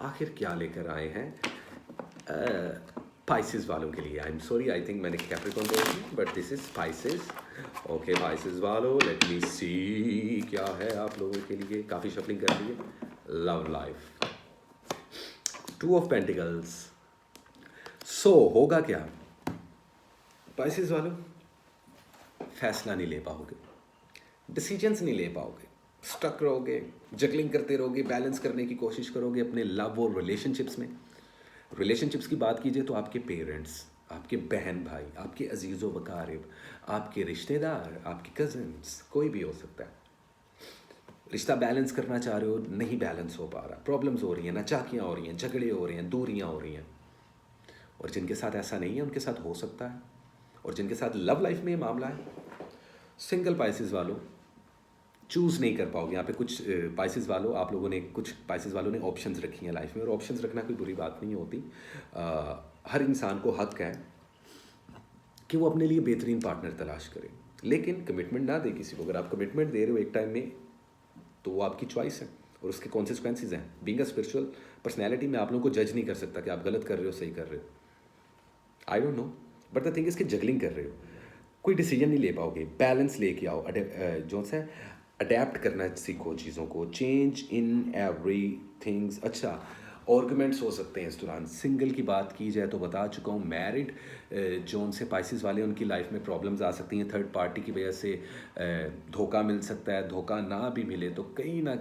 आखिर क्या लेकर आए हैं पाइसेस वालों के लिए। आई एम सॉरी, आई थिंक मैंने कैप्रिकॉर्न बोल दिया, but this is Pisces. Okay Pisces वालों, लेट मी सी क्या है आप लोगों के लिए। काफ़ी शफलिंग कर ली है। Love life, 2 of pentacles. So होगा क्या पाइसेस वालों, फैसला नहीं ले पाओगे, डिसीजंस नहीं ले पाओगे, स्टक रहोगे, जगलिंग करते रहोगे, बैलेंस करने की कोशिश करोगे अपने लव और रिलेशनशिप्स में। रिलेशनशिप्स की बात कीजिए तो आपके पेरेंट्स, आपके बहन भाई, आपके अजीज़ व वकारिब, आपके रिश्तेदार, आपके कज़न्स, कोई भी हो सकता है। रिश्ता बैलेंस करना चाह रहे हो, नहीं बैलेंस हो पा रहा, प्रॉब्लम्स हो रही हैं, नाचाकियाँ हो रही हैं, झगड़े हो रहे हैं, दूरियाँ हो रही हैं। और जिनके साथ ऐसा नहीं है उनके साथ हो सकता है, और जिनके साथ लव लाइफ में ये मामला है, सिंगल पाइसेस वालों चूज़ नहीं कर पाओगे। यहाँ पे कुछ पाइसेस वालों, आप लोगों ने, कुछ पाइसेस वालों ने ऑप्शंस रखी हैं लाइफ में, और ऑप्शंस रखना कोई बुरी बात नहीं होती। हर इंसान को हक है कि वो अपने लिए बेहतरीन पार्टनर तलाश करे, लेकिन कमिटमेंट ना दे किसी को। अगर आप कमिटमेंट दे रहे हो एक टाइम में तो वो आपकी चॉइस है, और उसके कॉन्सिक्वेंसेज हैं। बीइंग अ स्पिरिचुअल पर्सनैलिटी, मैं आप लोगों को जज नहीं कर सकता कि आप गलत कर रहे हो सही कर रहे हो, I don't know, but the thing इसकी जगलिंग कर रहे हो, कोई डिसीजन नहीं ले पाओगे। बैलेंस लेके आओ, जो सा अडेप्ट करना सीखो चीज़ों को, चेंज इन एवरी थिंग्स। अच्छा, आर्गूमेंट्स हो सकते हैं इस दौरान। सिंगल की बात की जाए तो बता चुका हूँ, मैरिड जोन से पाइसिस वाले, उनकी लाइफ में प्रॉब्लम्स आ सकती हैं, थर्ड पार्टी की वजह से धोखा मिल सकता है। धोखा ना भी मिले तो कहीं ना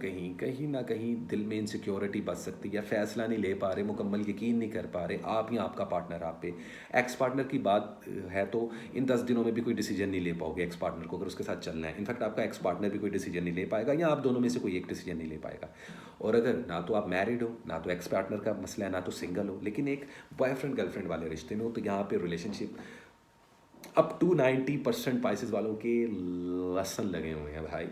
कहीं दिल में इनसिक्योरिटी बच सकती है, फैसला नहीं ले पा रहे, मुकम्मल यकीन नहीं कर पा रहे आप या आपका पार्टनर आप पे। एक्स पार्टनर की बात है तो इन 10 दिनों में भी कोई डिसीजन नहीं ले पाओगे एक्स पार्टनर को, अगर उसके साथ चलना है। इनफैक्ट आपका एक्स पार्टनर भी कोई डिसीजन नहीं ले पाएगा, या आप दोनों में से कोई एक डिसीजन नहीं ले पाएगा। और अगर ना तो आप मैरिड हो, ना तो एक्स पार्टनर का मसला है, ना तो सिंगल हो, लेकिन एक बॉयफ्रेंड गर्लफ्रेंड वाले रिश्ते में हो, तो यहाँ पे रिलेशनशिप अप टू 90% पाइसेस वालों के लसन लगे हुए हैं भाई।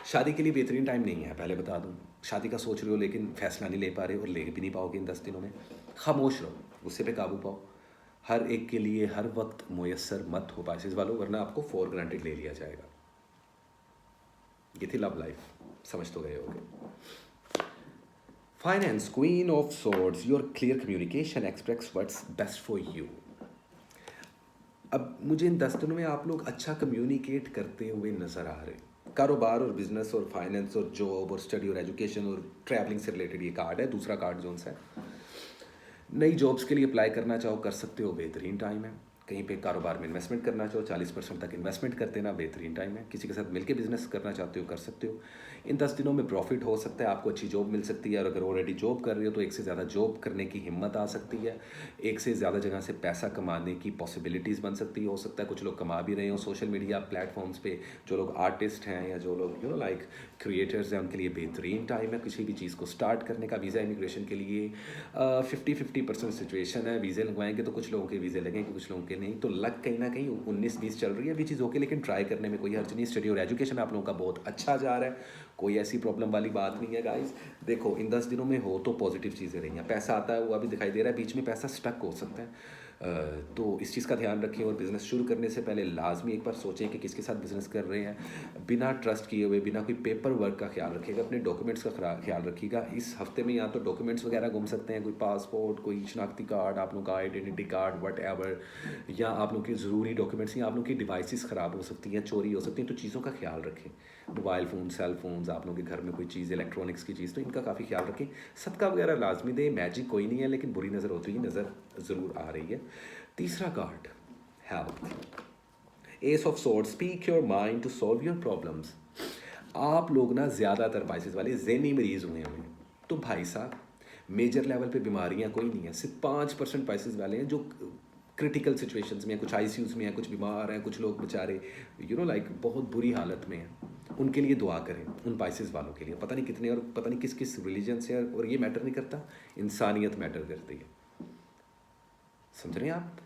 शादी के लिए बेहतरीन टाइम नहीं है, पहले बता दूं। शादी का सोच रहे हो लेकिन फैसला नहीं ले पा रहे और ले भी नहीं पाओगे इन 10 दिनों में। खामोश रहो, गुस्से पे काबू पाओ। हर एक के लिए हर वक्त मुयस्सर मत हो पाइसेस वालों, वरना आपको फॉर ग्रांटेड ले लिया जाएगा। ये थी लव लाइफ, समझ तो गए होगे। Finance, queen of swords, your clear communication express what's best for you. अब मुझे इन 10 दिनों में आप लोग अच्छा कम्युनिकेट करते हुए नज़र आ रहे हैं। कारोबार और बिजनेस और फाइनेंस और जॉब और स्टडी और एजुकेशन और ट्रैवलिंग से रिलेटेड ये कार्ड है। दूसरा कार्ड जोन सा है, नई जॉब्स के लिए अप्लाई करना चाहो कर सकते हो, बेहतरीन टाइम है। कहीं पे कारोबार में इन्वेस्टमेंट करना चाहो 40% तक इन्वेस्टमेंट कर देना, बेहतरीन टाइम है। किसी के साथ मिलकर बिजनेस करना चाहते हो कर सकते हो। इन 10 दिनों में प्रॉफिट हो सकता है, आपको अच्छी जॉब मिल सकती है, और अगर ऑलरेडी जॉब कर रहे हो तो एक से ज़्यादा जॉब करने की हिम्मत आ सकती है। एक से ज़्यादा जगह से पैसा कमाने की पॉसिबिलिटीज़ बन सकती है। हो सकता है कुछ लोग कमा भी रहे हो सोशल मीडिया प्लेटफॉर्म्स पे, जो लोग आर्टिस्ट हैं या जो लोग लाइक क्रिएटर्स हैं, उनके लिए बेहतरीन टाइम है किसी भी चीज़ को स्टार्ट करने का। वीज़ा इमिग्रेशन के लिए 50-50% सिचुएशन है। वीज़े लगवाएंगे तो कुछ लोगों के वीज़े लगेंगे, कुछ लोगों के नहीं। तो लग कहीं ना कहीं 19-20 चल रही है, भी चीज़ ओके, लेकिन ट्राई करने में कोई हर्ज नहीं। स्टडी और एजुकेशन आप लोगों का बहुत अच्छा जा रहा है, कोई ऐसी प्रॉब्लम वाली बात नहीं है गाइस। देखो इन 10 दिनों में हो तो पॉजिटिव चीज़ें रही हैं। पैसा आता है, वो अभी दिखाई दे रहा है, बीच में पैसा स्टक हो सकता है। तो इस चीज़ का ध्यान रखें, और बिज़नेस शुरू करने से पहले लाजमी एक बार सोचें कि किसके साथ बिज़नेस कर रहे हैं। बिना ट्रस्ट किए हुए, बिना कोई पेपर वर्क का ख्याल रखिएगा, अपने डॉक्यूमेंट्स का ख्याल रखिएगा। इस हफ्ते में या तो डॉक्यूमेंट्स वगैरह घूम सकते हैं, कोई पासपोर्ट, कोई शनाख्ती कार्ड, आप लोगों का आइडेंटिटी कार्ड, वट एवर, या आप लोग की ज़रूरी डॉक्यूमेंट्स, या आप लोग की डिवाइसेस ख़राब हो सकती हैं, चोरी हो सकती हैं, तो चीज़ों का ख्याल रखें। मोबाइल फ़ोन, सेल फोन्स, आप लोगों के घर में कोई चीज़ इलेक्ट्रॉनिक्स की चीज़, तो इनका काफ़ी ख्याल रखें। सदका वगैरह लाजमी दें, मैजिक कोई नहीं है, लेकिन बुरी नज़र होती हुई नज़र ज़रूर आ रही है। तीसरा card, health, ace of sword, speak your mind to solve your problems. आप लोग ना ज़्यादातर पाइसेस वाले ज़हनी मरीज़ हुए हैं, तो भाई साहब मेजर लेवल पे बीमारियां कोई नहीं है। सिर्फ 5% पाइसेस वाले हैं जो क्रिटिकल सिचुएशंस में हैं, कुछ आईसीयूज़ में हैं, कुछ बीमार हैं, कुछ लोग बेचारे लाइक बहुत बुरी हालत में हैं। उनके लिए दुआ करें, उन पाइसेस वालों के लिए। पता नहीं कितने, और पता नहीं किस किस रिलीजन से है, और ये मैटर नहीं करता, इंसानियत मैटर करती है। समझ रहे हैं आप?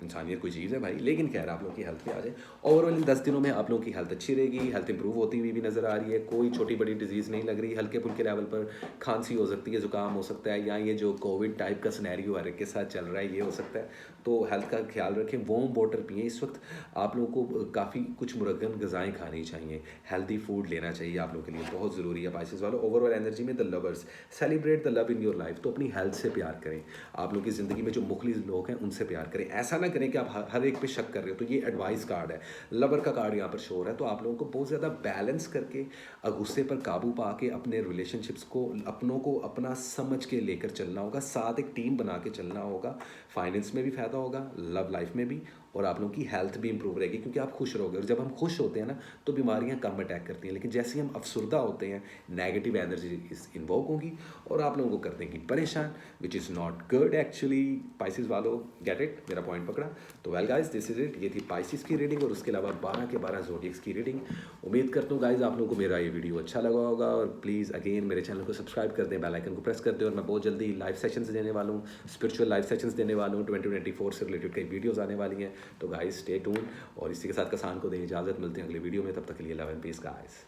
इंसानियत कोई चीज़ है भाई। लेकिन खैर आप लोग की हेल्थ पे आ जाए। ओवरऑल इन 10 दिनों में आप लोगों की हेल्थ अच्छी रहेगी, हेल्थ इंप्रूव होती हुई भी नज़र आ रही है। कोई छोटी बड़ी डिजीज़ नहीं लग रही, हल्के फुल्के लेवल पर खांसी हो सकती है, ज़ुकाम हो सकता है, या ये जो कोविड टाइप का सिनेरियो हर एक के साथ चल रहा है ये हो सकता है। तो हेल्थ का ख्याल रखें, वार्म वाटर पिएँ। इस वक्त आप लोगों को काफ़ी कुछ मुरगन ग़िज़ाएँ खानी चाहिए, हेल्दी फूड लेना चाहिए, आप लोगों के लिए बहुत ज़रूरी है। पाइसेस वालों, ओवरऑल एनर्जी में the lovers, celebrate the love in your life. तो अपनी हेल्थ से प्यार करें, आप लोग की ज़िंदगी में जो मुखलिस लोग हैं उनसे प्यार करें। ऐसा ना करें कि आप हर एक पे शक कर रहे हो। तो ये एडवाइस कार्ड है, लवर का कार्ड यहाँ पर शो हो रहा है। तो आप लोगों को बहुत ज़्यादा बैलेंस करके, गुस्से पर काबू पा के, अपने रिलेशनशिप्स को, अपनों को अपना समझ के लेकर चलना होगा, साथ एक टीम बना के चलना होगा। फाइनेंस में भी फ़ायदा होगा, लव लाइफ में भी, और आप लोगों की हेल्थ भी इंप्रूव रहेगी, क्योंकि आप खुश रहोगे। और जब हम खुश होते हैं ना तो बीमारियां कम अटैक करती हैं, लेकिन जैसे ही हम अफसुर्दा होते हैं नेगेटिव एनर्जी इन्वोक होंगी और आप लोगों को कर देंगी परेशान, which is not good actually. Pisces वालों, गेट इट, मेरा पॉइंट पकड़ा? तो well guys, this is it. ये थी पाइसिस की रीडिंग, और उसके अलावा 12 के 12 ज़ोडिएक्स की रीडिंग। उम्मीद करता हूँ गाइज आप लोगों को मेरा ये वीडियो अच्छा लगा होगा, और प्लीज़ अगेन मेरे चैनल को सब्सक्राइब कर दें, बेल आइकन को प्रेस कर दें। और मैं बहुत जल्दी लाइव सेशंस देने वाला हूँ, स्पिरिचुअल लाइव सेशंस देने वाला हूँ। 2024 से रिलेटेड कई वीडियोज़ आने वाली हैं। तो गाइज स्टे ट्यून, और इसी के साथ कसान को दें इजाज़त। मिलते हैं अगले वीडियो में, तब तक के लिए लव एंड पीस गाइस।